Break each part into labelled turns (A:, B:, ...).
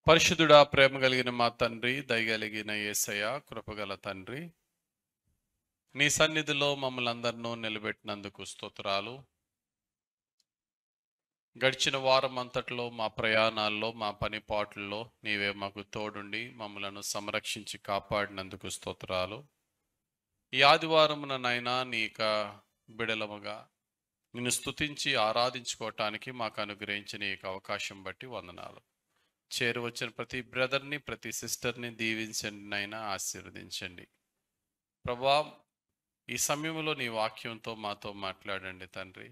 A: పరిశుద్ధుడా, ప్రేమ కలిగిన మా తండ్రి, దయగలిగిన యేసయ్య, కృపగల తండ్రి, నీ సన్నిధిలో మమ్మల్ని అందరినూ నిలబెట్టినందుకు స్తోత్రాలు. గడిచిన వారం అంతట్లో మా ప్రయాణాల్లో, మా పనిపాట్లలో నీవే మాకు తోడుండి మమ్మలను సంరక్షించి కాపాడినందుకు స్తోత్రాలు. ఈ ఆదివారమున నైనా నీక బిడలముగా నిన్ను స్తుతించి ఆరాధించుకోవటానికి మాకు అనుగ్రహించిన ఈ అవకాశం బట్టి వందనాలు. చేరువచ్చిన ప్రతి బ్రదర్ని, ప్రతి సిస్టర్ని దీవించండి నైనా, ఆశీర్వదించండి ప్రభా. ఈ సమయంలో నీ వాక్యంతో మాతో మాట్లాడండి తండ్రి.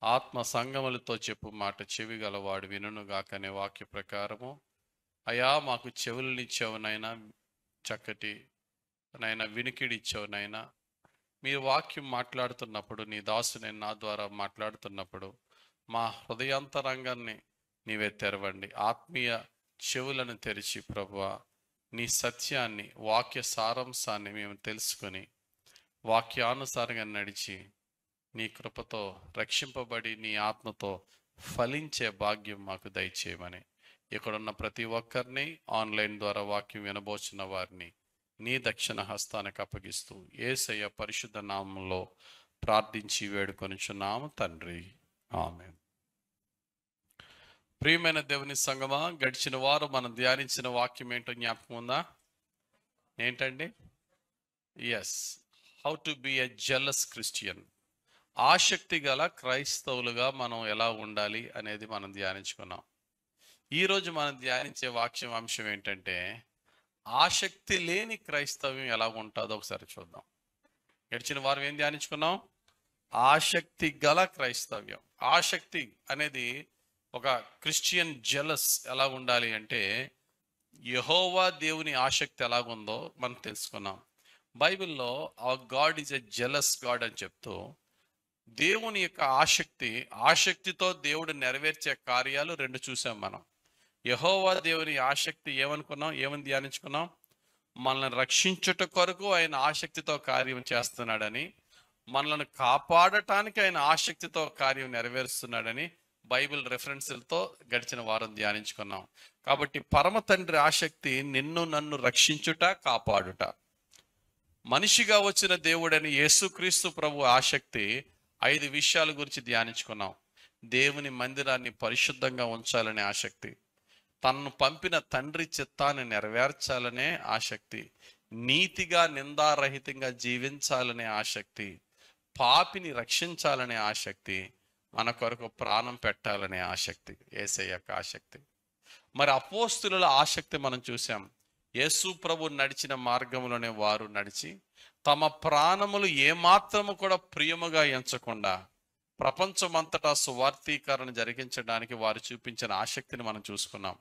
A: ఆత్మ సంగములతో చెప్పు మాట చెవి గలవాడు వినుగాకనే వాక్య ప్రకారము అయా మాకు చెవులనిచ్చావునైనా, చక్కటి నైనా వినికిడిచ్చావునైనా. మీరు వాక్యం మాట్లాడుతున్నప్పుడు, నీ దాసుని నా ద్వారా మాట్లాడుతున్నప్పుడు మా హృదయాంతరంగాన్ని నీవే తెరవండి. ఆత్మీయ చెవులను తెరిచి ప్రభువా, నీ సత్యాన్ని, వాక్య సారాంశాన్ని మేము తెలుసుకొని వాక్యానుసారంగా నడిచి నీ కృపతో రక్షింపబడి నీ ఆత్మతో ఫలించే భాగ్యం మాకు దయచేయమని, ఇక్కడున్న ప్రతి ఒక్కరిని, ఆన్లైన్ ద్వారా వాక్యం వినబోచిన వారిని నీ దక్షిణ హస్తానికి అప్పగిస్తూ యేసయ్య పరిశుద్ధ నామంలో ప్రార్థించి వేడుకొనుచున్నాము తండ్రి, ఆమేన్. ప్రియమైన దేవుని సంగమా, గడిచిన వారం మనం ధ్యానించిన వాక్యం ఏంటో జ్ఞాపకం ఉందా? ఏంటండి? Yes, how to be a jealous Christian. ఆసక్తి గల క్రైస్తవులుగా మనం ఎలా ఉండాలి అనేది మనం ధ్యానించుకున్నాం. ఈరోజు మనం ధ్యానించే వాక్యం అంశం ఏంటంటే, ఆసక్తి లేని క్రైస్తవ్యం ఎలా ఉంటుందో ఒకసారి చూద్దాం. గడిచిన వారం ఏం ధ్యానించుకున్నాం? ఆసక్తి గల క్రైస్తవ్యం. ఆసక్తి అనేది ఒక క్రిస్టియన్ జెలస్ ఎలా ఉండాలి అంటే, యెహోవా దేవుని ఆసక్తి ఎలాగుందో మనం తెలుసుకున్నాం. బైబిల్లో hour God is a jealous God అని చెప్తూ, దేవుని యొక్క ఆసక్తితో దేవుడు నెరవేర్చే కార్యాలు రెండు చూసాం మనం. యెహోవా దేవుని ఆసక్తి ఏమనుకున్నాం, ఏమని ధ్యానించుకున్నాం? మనల్ని రక్షించుట కొరకు ఆయన ఆసక్తితో కార్యం చేస్తున్నాడని, మనల్ని కాపాడటానికి ఆయన ఆసక్తితో కార్యం నెరవేరుస్తున్నాడని బైబిల్ రెఫరెన్స్లతో గడిచిన వారం ధ్యానించుకున్నాం. కాబట్టి పరమ తండ్రి ఆసక్తి నిన్ను నన్ను రక్షించుట, కాపాడుట. మనిషిగా వచ్చిన దేవుడని యేసుక్రీస్తు ప్రభు ఆసక్తి 5 విషయాల గురించి ధ్యానించుకున్నాం. దేవుని మందిరాన్ని పరిశుద్ధంగా ఉంచాలనే ఆసక్తి, తన్ను పంపిన తండ్రి చిత్తాన్ని నెరవేర్చాలనే ఆసక్తి, నీతిగా నిందారహితంగా జీవించాలనే ఆసక్తి, పాపిని రక్షించాలనే ఆసక్తి, మన కొరకు ప్రాణం పెట్టాలనే ఆసక్తి, యేసయ్య యొక్క ఆసక్తి. మరి అపోస్తుల ఆసక్తి మనం చూసాం. యేసు ప్రభు నడిచిన మార్గంలోనే వారు నడిచి తమ ప్రాణములు ఏమాత్రము కూడా ప్రియముగా ఎంచకుండా ప్రపంచమంతటా సువార్తీకరణ జరిగించడానికి వారు చూపించిన ఆసక్తిని మనం చూసుకున్నాం.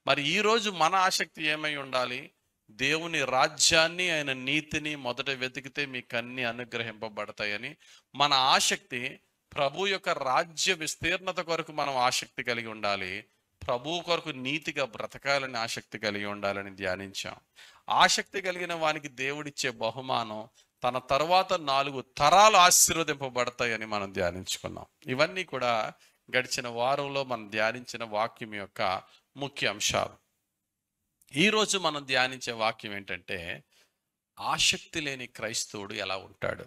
A: మరి ఈరోజు మన ఆసక్తి ఏమై ఉండాలి? దేవుని రాజ్యాన్ని, ఆయన నీతిని మొదట వెతికితే మీకు అన్ని అనుగ్రహింపబడతాయని మన ఆసక్తి. ప్రభు యొక్క రాజ్య విస్తీర్ణత కొరకు మనం ఆసక్తి కలిగి ఉండాలి. ప్రభు కొరకు నీతిగా బ్రతకాలని ఆసక్తి కలిగి ఉండాలని ధ్యానించాం. ఆసక్తి కలిగిన వానికి దేవుడిచ్చే బహుమానం, తన తర్వాత 4 తరాలు ఆశీర్వదింపబడతాయని మనం ధ్యానించుకున్నాం. ఇవన్నీ కూడా గడిచిన వారంలో మనం ధ్యానించిన వాక్యం యొక్క ముఖ్య అంశాలు. ఈరోజు మనం ధ్యానించే వాక్యం ఏంటంటే, ఆసక్తి లేని క్రైస్తవుడు ఎలా ఉంటాడు?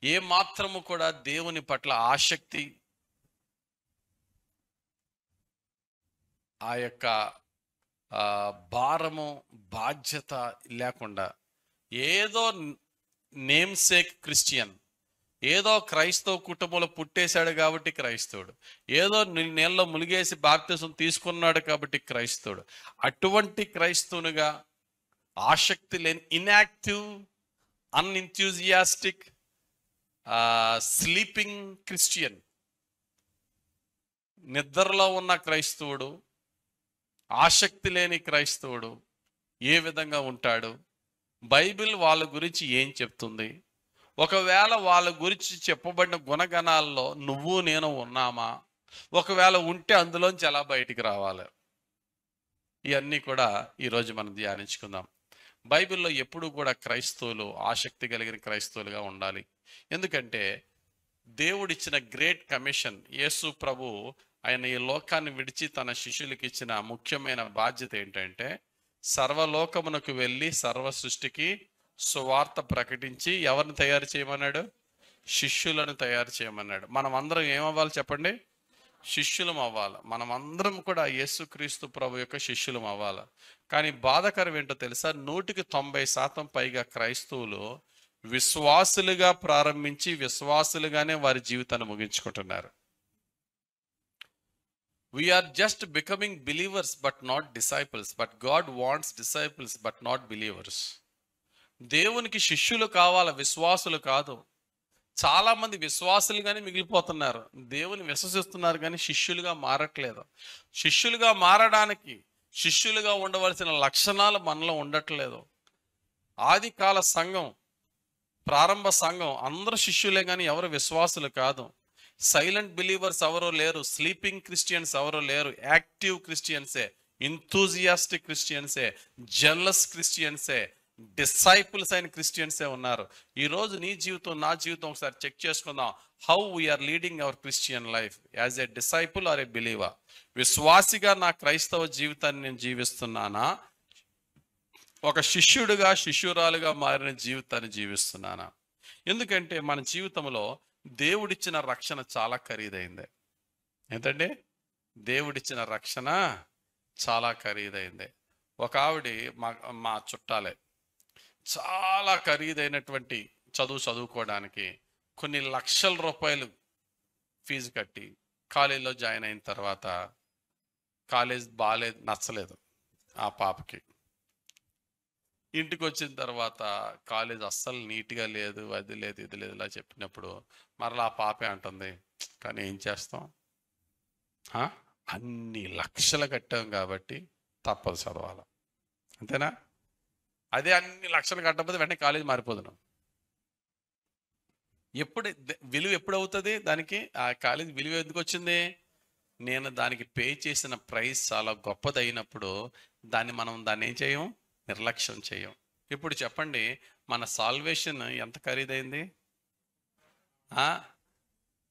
A: ఏ మాత్రము కూడా దేవుని పట్ల ఆసక్తి, ఆ యొక్క భారము, బాధ్యత లేకుండా ఏదో నేమ్ సేక్ క్రిస్టియన్, ఏదో క్రైస్తవ కుటుంబంలో పుట్టేశాడు కాబట్టి క్రైస్తవుడు, ఏదో నీళ్ళలో ములిగేసి బాప్తిసం తీసుకున్నాడు కాబట్టి క్రైస్తవుడు, అటువంటి క్రైస్తవునిగా ఆసక్తి లేని ఇన్యాక్టివ్, అన్ఇంథ్యూజియాస్టిక్, స్లీపింగ్ క్రిస్టియన్, నిద్రలో ఉన్న క్రైస్తవుడు, ఆసక్తి లేని క్రైస్తవుడు ఏ విధంగా ఉంటాడు? బైబిల్ వాళ్ళ గురించి ఏం చెప్తుంది? ఒకవేళ వాళ్ళ గురించి చెప్పబడిన గుణగణాల్లో నువ్వు నేను ఉన్నామా? ఒకవేళ ఉంటే అందులోంచి ఎలా బయటికి రావాలి? ఇవన్నీ కూడా ఈరోజు మనం ధ్యానించుకుందాం. బైబిల్లో ఎప్పుడు కూడా క్రైస్తవులు ఆసక్తి కలిగిన క్రైస్తవులుగా ఉండాలి. ఎందుకంటే దేవుడిచ్చిన గ్రేట్ కమిషన్, యేసు ప్రభు ఆయన ఈ లోకాన్ని విడిచి తన శిష్యులకి ఇచ్చిన ముఖ్యమైన బాధ్యత ఏంటంటే సర్వలోకమునకు వెళ్ళి సర్వ సృష్టికి సువార్త ప్రకటించి ఎవరిని తయారు చేయమన్నాడు? శిష్యులను తయారు చేయమన్నాడు. మనం అందరం ఏమవ్వాలి చెప్పండి? శిష్యులం అవ్వాలి. మనం అందరం కూడా యేసుక్రీస్తు ప్రభు యొక్క శిష్యులం అవ్వాలి. కానీ బాధాకరం ఏంటో తెలుసా? 100% పైగా క్రైస్తవులు విశ్వాసులుగా ప్రారంభించి విశ్వాసులుగానే వారి జీవితాన్ని ముగించుకుంటున్నారు. We are just becoming believers but not disciples, but God wants disciples but not believers. దేవునికి శిష్యులు కావాల, విశ్వాసులు కాదు. చాలా మంది విశ్వాసులుగానే మిగిలిపోతున్నారు, దేవుని విశ్వసిస్తున్నారు కానీ శిష్యులుగా మారట్లేదు. శిష్యులుగా మారడానికి, శిష్యులుగా ఉండవలసిన లక్షణాలు మనలో ఉండట్లేదు. ఆది కాల సంఘం, ప్రారంభ సంఘం అందరూ శిష్యులే కానీ ఎవరు విశ్వాసులు కాదు. సైలెంట్ బిలీవర్స్ ఎవరో లేరు, స్లీపింగ్ క్రిస్టియన్స్ ఎవరో లేరు. యాక్టివ్ క్రిస్టియన్సే, ఇంతూజియాస్టిక్ క్రిస్టియన్సే, జెలస్ క్రిస్టియన్సే, డిసైపుల్స్ అయిన క్రిస్టియన్సే ఉన్నారు. ఈరోజు నీ జీవితం, నా జీవితం ఒకసారి చెక్ చేసుకుందాం. How we are leading our Christian life as a disciple or a believer. విశ్వాసిగా నా క్రైస్తవ జీవితాన్ని నేను జీవిస్తున్నానా, ఒక శిష్యుడిగా శిష్యురాలుగా మారిన జీవితాన్ని జీవిస్తున్నానా? ఎందుకంటే మన జీవితంలో దేవుడిచ్చిన రక్షణ చాలా ఖరీదైంది. ఏంటండి? దేవుడిచ్చిన రక్షణ చాలా ఖరీదైంది. ఒక ఆవిడ మా చుట్టాలే, చాలా ఖరీదైనటువంటి చదువుకోవడానికి కొన్ని లక్షల రూపాయలు ఫీజు కట్టి కాలేజీలో జాయిన్ అయిన తర్వాత కాలేజ్ బాగాలేదు, నచ్చలేదు ఆ పాపకి. ఇంటికి వచ్చిన తర్వాత కాలేజ్ అస్సలు నీట్గా లేదు, అది లేదు, ఇది లేదు ఇలా చెప్పినప్పుడు మరలా ఆ పాపే అంటుంది, కానీ ఏం చేస్తాం, అన్ని లక్షలు కట్టాం కాబట్టి తప్పదు చదవాలి, అంతేనా? అదే అన్ని లక్షలు కట్టకపోతే వెంటనే కాలేజ్ మారిపోతున్నాం. విలువ ఎప్పుడు అవుతుంది దానికి? ఆ కాలేజ్ విలువ ఎందుకు వచ్చింది? నేను దానికి పే చేసిన ప్రైస్ చాలా గొప్పది అయినప్పుడు దాన్ని ఏం చేయం? నిర్లక్ష్యం చేయం. ఇప్పుడు చెప్పండి, మన సాల్వేషన్ ఎంత ఖరీదైంది?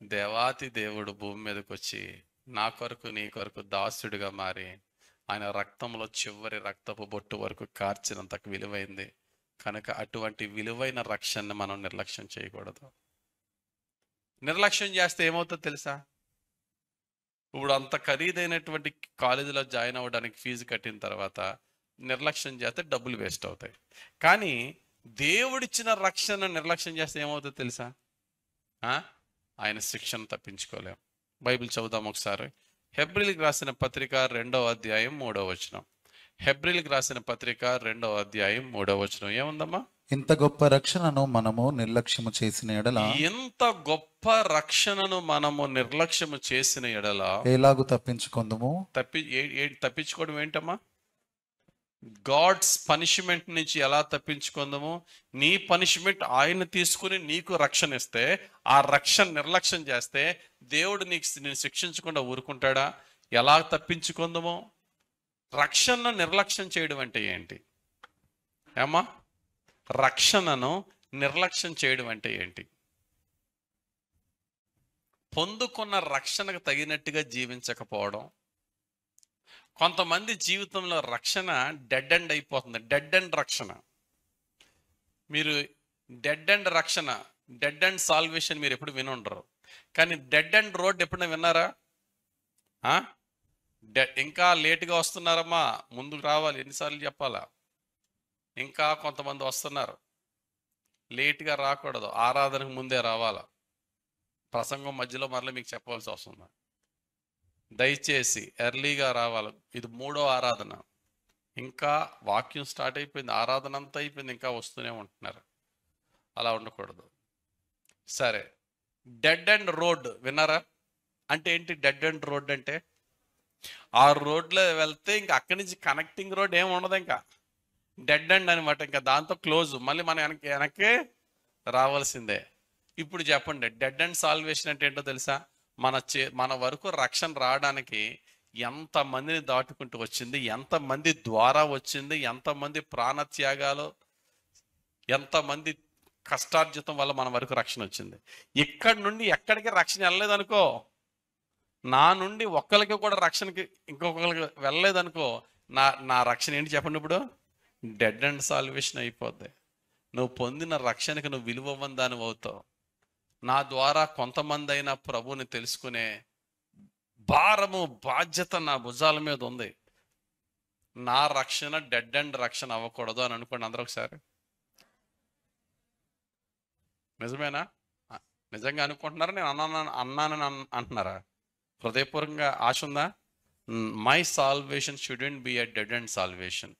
A: దేవాతి దేవుడు భూమి మీదకి వచ్చి నా కొరకు నీ కొరకు దాసుడిగా మారి ఆయన రక్తంలో చివరి రక్తపు బొట్టు వరకు కార్చినంత విలువైంది. కనుక అటువంటి విలువైన రక్షణను మనం నిర్లక్ష్యం చేయకూడదు. నిర్లక్ష్యం చేస్తే ఏమవుతుందో తెలుసా? ఇప్పుడు అంత ఖరీదైనటువంటి కాలేజీలో జాయిన్ అవ్వడానికి ఫీజు కట్టిన తర్వాత నిర్లక్ష్యం చేస్తే డబ్బులు వేస్ట్ అవుతాయి. కానీ దేవుడిచ్చిన రక్షణ నిర్లక్ష్యం చేస్తే ఏమవుతుందో తెలుసా? ఆయన శిక్షను తప్పించుకోలేం. బైబిల్ చదువుదాం ఒకసారి. హెబ్రీలకు రాసిన పత్రిక 2వ అధ్యాయం 3వ వచనం. హెబ్రీలకు రాసిన పత్రిక 2వ అధ్యాయం 3వ వచనం ఏముందమ్మా?
B: ఇంత గొప్ప రక్షణను మనము నిర్లక్ష్యము చేసిన ఎడల,
A: ఎంత గొప్ప రక్షణను మనము నిర్లక్ష్యము చేసిన ఎడల
B: ఎలాగూ తప్పించుకుందుము.
A: తప్పించుకోవడం ఏంటమ్మా? గాడ్స్ పనిష్మెంట్ నుంచి ఎలా తప్పించుకుందాము? నీ పనిష్మెంట్ ఆయన తీసుకుని నీకు రక్షణ ఇస్తే, ఆ రక్షణ నిర్లక్ష్యం చేస్తే దేవుడు నేను శిక్షించకుండా ఊరుకుంటాడా? ఎలా తప్పించుకుందాము? రక్షణను నిర్లక్ష్యం చేయడం అంటే ఏంటి ఏమ్మా? రక్షణను నిర్లక్ష్యం చేయడం అంటే ఏంటి? పొందుకున్న రక్షణకు తగినట్టుగా జీవించకపోవడం. కొంతమంది జీవితంలో రక్షణ డెడ్ ఎండ్ అయిపోతుంది. డెడ్ ఎండ్ రక్షణ. మీరు డెడ్ ఎండ్ రక్షణ, డెడ్ ఎండ్ సాల్వేషన్ మీరు ఎప్పుడు వినుండరు. కానీ డెడ్ ఎండ్ రోడ్ ఎప్పుడైనా విన్నారా? ఇంకా లేటుగా వస్తున్నారమ్మా, ముందుకు రావాలి. ఎన్నిసార్లు చెప్పాలా? ఇంకా కొంతమంది వస్తున్నారు, లేట్గా రాకూడదు, ఆరాధనకు ముందే రావాలా. ప్రసంగం మధ్యలో మరలా మీకు చెప్పవలసి వస్తుంది. దయచేసి ఎర్లీగా రావాలి. ఇది 3వ ఆరాధన, ఇంకా వాక్యం స్టార్ట్ అయిపోయింది, ఆరాధన అంతా అయిపోయింది, ఇంకా వస్తూనే ఉంటున్నారు. అలా ఉండకూడదు. సరే, డెడ్ అండ్ రోడ్ విన్నారా? అంటే ఏంటి డెడ్ అండ్ రోడ్ అంటే? ఆ రోడ్లో వెళ్తే ఇంకా అక్కడి నుంచి కనెక్టింగ్ రోడ్ ఏమి ఉండదు, ఇంకా డెడ్ అండ్ అనమాట. ఇంకా దాంతో క్లోజ్, మళ్ళీ మన వెనక్కి రావాల్సిందే. ఇప్పుడు చెప్పండి, డెడ్ అండ్ సాల్వేషన్ అంటే ఏంటో తెలుసా? మన వరకు రక్షణ రావడానికి ఎంతమందిని దాటుకుంటూ వచ్చింది, ఎంతమంది ద్వారా వచ్చింది, ఎంతమంది ప్రాణత్యాగాలు, ఎంతమంది కష్టార్జితం వల్ల మన వరకు రక్షణ వచ్చింది. ఇక్కడి నుండి ఎక్కడికి రక్షణ వెళ్ళలేదనుకో, నా నుండి ఒక్కరికి కూడా రక్షణకి ఇంకొకరికి వెళ్ళలేదనుకో, నా నా రక్షణ ఏంటి చెప్పండి ఇప్పుడు? డెడ్ అండ్ సాల్వేషన్ అయిపోద్ది. నువ్వు పొందిన రక్షణకి నువ్వు విలువవ్వని దాని అవుతావు. నా ద్వారా కొంతమంది అయినా ప్రభువుని తెలుసుకునే భారము, బాధ్యత నా భుజాల మీద ఉంది. నా రక్షణ డెడ్ అండ్ రక్షణ అవ్వకూడదు అని అనుకోండి అందరూ ఒకసారి. నిజమేనా? నిజంగా అనుకుంటున్నారా? నేను అన్నానని అంటున్నారా? హృదయపూర్వకంగా ఆశ ఉందా? My salvation shouldn't be a dead and salvation.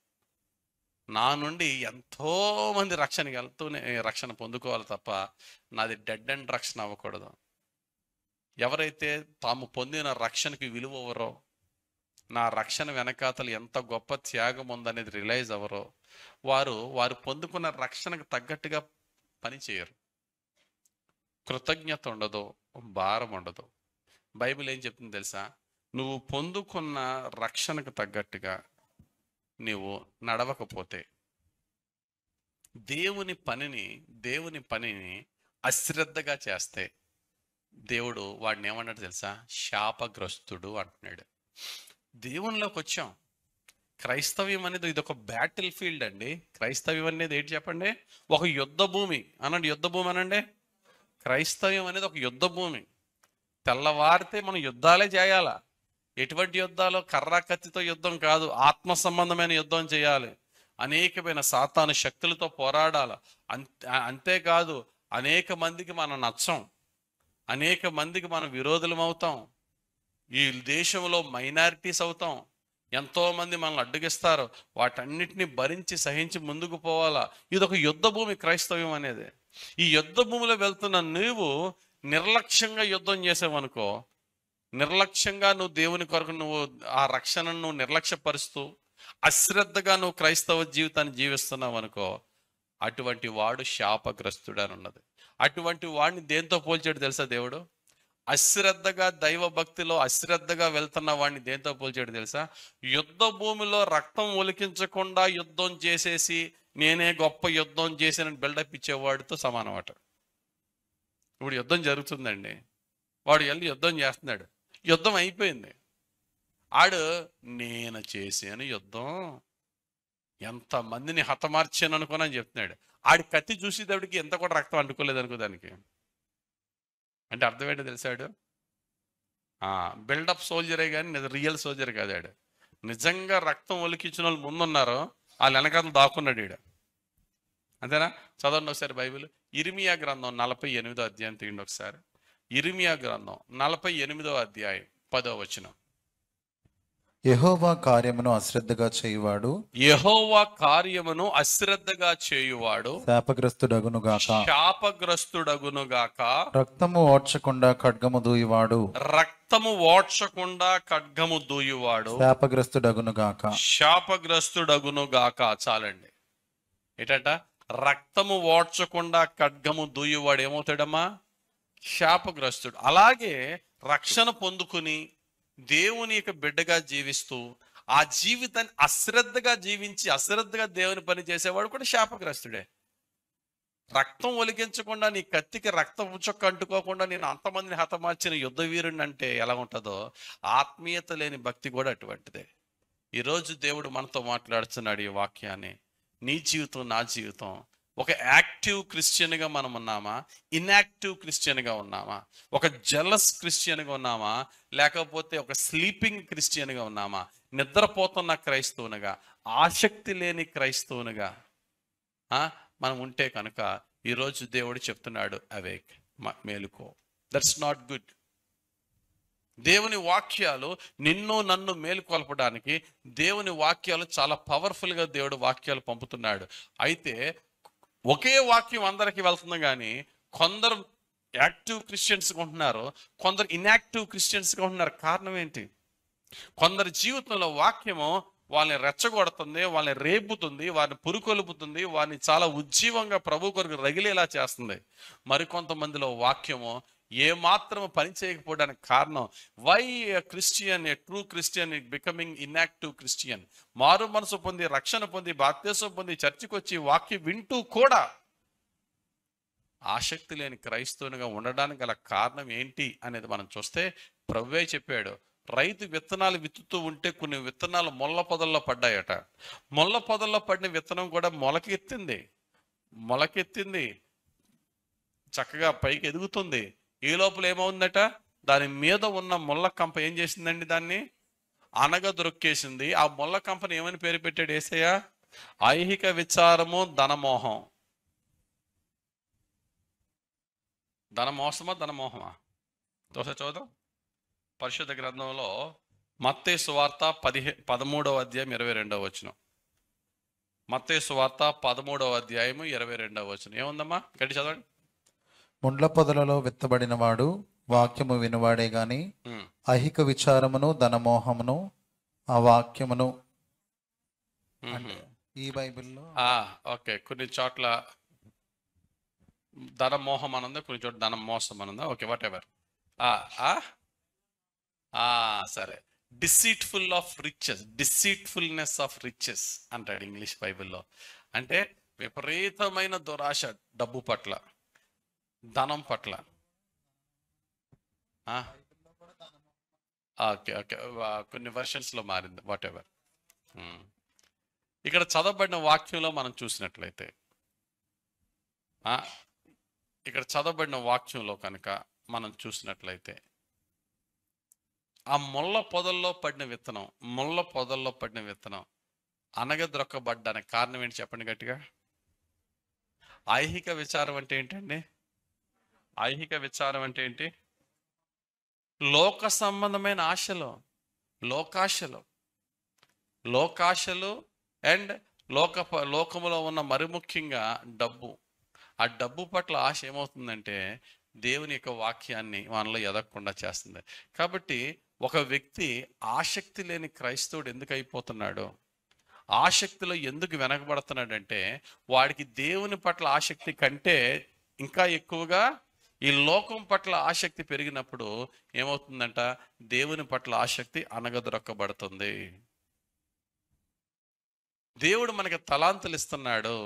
A: నా నుండి ఎంతో మంది రక్షణకి వెళ్తూనే రక్షణ పొందుకోవాలి తప్ప నాది డెడ్ అండ్ రక్షణ అవ్వకూడదు. ఎవరైతే తాము పొందిన రక్షణకి విలువ అవ్వరో, నా రక్షణ వెనకాతలు ఎంత గొప్ప త్యాగం ఉందనేది రియలైజ్ అవ్వరో, వారు పొందుకున్న రక్షణకు తగ్గట్టుగా పని చేయరు. కృతజ్ఞత ఉండదు, భారం ఉండదు. బైబిల్ ఏం చెప్తుంది తెలుసా? నువ్వు పొందుకున్న రక్షణకు తగ్గట్టుగా నీవు నడవకపోతే, దేవుని పనిని అశ్రద్ధగా చేస్తే, దేవుడు వాడిని ఏమన్నాడు తెలుసా? శాపగ్రస్తుడు అంటున్నాడు. దేవునిలోకి వచ్చాం. క్రైస్తవ్యం అనేది ఇది ఒక బ్యాటిల్ ఫీల్డ్ అండి. క్రైస్తవ్యం అనేది ఏంటి చెప్పండి? ఒక యుద్ధ భూమి అనండి. యుద్ధ భూమి అనండి. క్రైస్తవ్యం అనేది ఒక యుద్ధ భూమి. తెల్లవారితే మనం యుద్ధాలే చేయాలా. ఎటువంటి యుద్ధాలు? కర్ర కత్తితో యుద్ధం కాదు, ఆత్మ సంబంధమైన యుద్ధం చేయాలి. అనేకమైన సాతాను శక్తులతో పోరాడాల. అంతేకాదు, అనేక మందికి మనం నచ్చం, అనేక మందికి మనం విరోధులం అవుతాం, ఈ దేశంలో మైనారిటీస్ అవుతాం, ఎంతోమంది మనల్ని అడ్డగిస్తారు. వాటన్నిటిని భరించి సహించి ముందుకు పోవాలా. ఇది ఒక యుద్ధ భూమి క్రైస్తవ్యం అనేది. ఈ యుద్ధ భూమిలో వెళ్తున్న నువ్వు నిర్లక్ష్యంగా యుద్ధం చేసావనుకో, నిర్లక్ష్యంగా నువ్వు దేవుని కొరకు నువ్వు ఆ రక్షణను నువ్వు నిర్లక్ష్యపరుస్తూ అశ్రద్ధగా నువ్వు క్రైస్తవ జీవితాన్ని జీవిస్తున్నావు అనుకో, అటువంటి వాడు శాపగ్రస్తుడు అని ఉన్నది. అటువంటి వాడిని దేంతో పోల్చాడు తెలుసా దేవుడు? అశ్రద్ధగా దైవ భక్తిలో అశ్రద్ధగా వెళ్తున్న వాడిని దేంతో పోల్చాడు తెలుసా? యుద్ధ భూమిలో రక్తం ఒలికించకుండా యుద్ధం చేసేసి నేనే గొప్ప యుద్ధం చేశానని బిల్డప్ ఇచ్చేవాడితో సమానం అట. ఇప్పుడు యుద్ధం జరుగుతుందండి, వాడు వెళ్ళి యుద్ధం చేస్తున్నాడు, యుద్ధం అయిపోయింది, ఆడు నేను చేశాను యుద్ధం, ఎంతమందిని హతమార్చాను అనుకున్నా అని చెప్తున్నాడు. ఆడి కత్తి చూసేటప్పటికి ఎంత కూడా రక్తం అంటుకోలేదు అనుకో దానికి. అంటే అర్థం ఏంటో తెలిసాడు? బిల్డప్ సోల్జరే కానీ రియల్ సోల్జర్ కాదు ఆడు. నిజంగా రక్తం ఒలికించిన వాళ్ళు ముందున్నారో వాళ్ళు వెనకాల దాక్కున్నాడు ఈడ. అంతేనా? చదవండి ఒకసారి బైబిల్. ఇర్మియా గ్రంథం 48వ అధ్యాయం తీయండి ఒకసారి. ఇర్మియా గ్రంథం 48వ అధ్యాయం 10వ వచనం.
B: యెహోవా కార్యమును అశ్రద్ధగా చేయువాడు,
A: యెహోవా కార్యమును అశ్రద్ధగా చేయువాడు
B: శాపగ్రస్తుడగునుగాక.
A: శాపగ్రస్తుడగునుగాక.
B: రక్తము ఓడ్చకుండా ఖడ్గము దూయువాడు,
A: రక్తము ఓడ్చకుండా ఖడ్గము దూయువాడు
B: శాపగ్రస్తుడగునుగాక.
A: శాపగ్రస్తుడగునుగాక. చాలండి. ఏంటంట? రక్తము ఓడ్చకుండా ఖడ్గము దూయువాడు ఏమవుతాడమ్మా? శాపగ్రస్తుడు. అలాగే రక్షణ పొందుకుని దేవుని యొక్క బిడ్డగా జీవిస్తూ ఆ జీవితాన్ని అశ్రద్ధగా జీవించి అశ్రద్ధగా దేవుని పని చేసేవాడు కూడా శాపగ్రస్తుడే. రక్తం ఒలిగించకుండా నీ కత్తికి రక్తం ఉచ్చొక్క అంటుకోకుండా నేను అంతమందిని హతమార్చిన యుద్ధ వీరుని అంటే ఎలా ఉంటుందో, ఆత్మీయత లేని భక్తి కూడా అటువంటిదే. ఈరోజు దేవుడు మనతో మాట్లాడుతున్నాడు ఈ వాక్యాన్ని. నీ జీవితం, నా జీవితం ఒక యాక్టివ్ క్రిస్టియన్గా మనం ఉన్నామా, ఇన్యాక్టివ్ క్రిస్టియన్గా ఉన్నామా? ఒక జలస్ క్రిస్టియన్గా ఉన్నామా, లేకపోతే ఒక స్లీపింగ్ క్రిస్టియన్గా ఉన్నామా? నిద్రపోతున్న క్రైస్తవునిగా, ఆసక్తి లేని క్రైస్తవునిగా మనం ఉంటే కనుక ఈరోజు దేవుడు చెప్తున్నాడు, అవేక్, మేలుకో. That's not good. దేవుని వాక్యాలు నిన్ను నన్ను మేలుకొల్పడానికి దేవుని వాక్యాలు చాలా పవర్ఫుల్గా దేవుడు వాక్యాలు పంపుతున్నాడు. అయితే ఒకే వాక్యం అందరికి వెళ్తుంది, కానీ కొందరు యాక్టివ్ క్రిస్టియన్స్గా ఉంటున్నారు, కొందరు ఇన్యాక్టివ్ క్రిస్టియన్స్గా ఉంటున్నారు. కారణం ఏంటి? కొందరి జీవితంలో వాక్యము వాళ్ళని రెచ్చగొడుతుంది, వాళ్ళని రేపుతుంది, వారిని పురుకొలుపుతుంది, వారిని చాలా ఉజ్జీవంగా ప్రభు కొరకు రగిలేలా చేస్తుంది. మరికొంతమందిలో వాక్యము ఏమాత్రము పని చేయకపోవడానికి కారణం, why Christian, a true Christian becoming inactive Christian? మారు మనసు పొంది, రక్షణ పొంది, బాప్తిసం పొంది, చర్చికి వచ్చి వాక్యం వింటూ కూడా ఆసక్తి లేని క్రైస్తవునిగా ఉండడానికి గల కారణం ఏంటి అనేది మనం చూస్తే, ప్రభువే చెప్పాడు, రైతు విత్తనాలు విత్తుతూ ఉంటే కొన్ని విత్తనాలు మొల్ల పొదల్లో పడ్డాయట. మొల్ల పొదల్లో పడిన విత్తనం కూడా మొలకెత్తింది, చక్కగా పైకి ఎదుగుతుంది. ఈ లోపల ఏమవుందట, దాని మీద ఉన్న ముళ్ళ కంప ఏం చేసిందండి, దాన్ని అనగదొక్కేసింది. ఆ ముళ్ళ కంపని ఏమని పేరు పెట్టాడు యేసయ్య? ఐహిక విచారము, ధనమోహం. ధనమోసమా ధనమోహమా? దోస చూద్దాం. పరిశుద్ధ గ్రంథంలో మత్తయి సువార్త 13వ అధ్యాయం 22వ వచనం. మత్తయి సువార్త 13వ అధ్యాయం 22వ వచనం ఏముందమ్మా? గట్టి చదవండి.
B: ముండ్ల పొదలలో విత్తబడిన వాడు వాక్యము వినువాడే గాని ఐహిక విచారమును ధనమోహమును ఆ వాక్యమును అంటే ఈ బైబిల్లో
A: ఓకే, కొన్ని చోట్ల ధనమోహం అనుందా, కొన్ని చోట్ల ధనం మోసం అనుందా. Okay, what ever. సరే, డిసీట్ఫుల్నెస్ ఆఫ్ రిచెస్ అంటాడు ఇంగ్లీష్ బైబిల్లో. అంటే విపరీతమైన దురాశ డబ్బు పట్ల, ధనం పట్ల. ఓకే ఓకే, కొన్ని వెర్షన్స్లో మారింది, వాట్ ఎవర్. ఇక్కడ చదవబడిన వాక్యంలో మనం చూసినట్లయితే, కనుక మనం చూసినట్లయితే ఆ ముళ్ళ పొదల్లో పడిన విత్తనం అనగద్రొక్కబడ్డానికి కారణం ఏంటి చెప్పండి గట్టిగా. ఐహిక విచారం అంటే ఏంటండి? ఐహిక విచారం అంటే ఏంటి? లోక సంబంధమైన ఆశలు, లోకాశలు అండ్ లోకములో ఉన్న మరి ముఖ్యంగా డబ్బు. ఆ డబ్బు పట్ల ఆశ ఏమవుతుందంటే దేవుని యొక్క వాక్యాన్ని మనలో ఎదగకుండా చేస్తుంది. కాబట్టి ఒక వ్యక్తి ఆసక్తి లేని క్రైస్తవుడు ఎందుకు అయిపోతున్నాడు, ఆసక్తిలో ఎందుకు వెనకబడుతున్నాడంటే, వాడికి దేవుని పట్ల ఆసక్తి కంటే ఇంకా ఎక్కువగా ఈ లోకం పట్ల ఆసక్తి పెరిగినప్పుడు ఏమవుతుందంట, దేవుని పట్ల ఆసక్తి అనగదొరక్కబడుతుంది. దేవుడు మనకి తలాంతులు ఇస్తున్నాడు,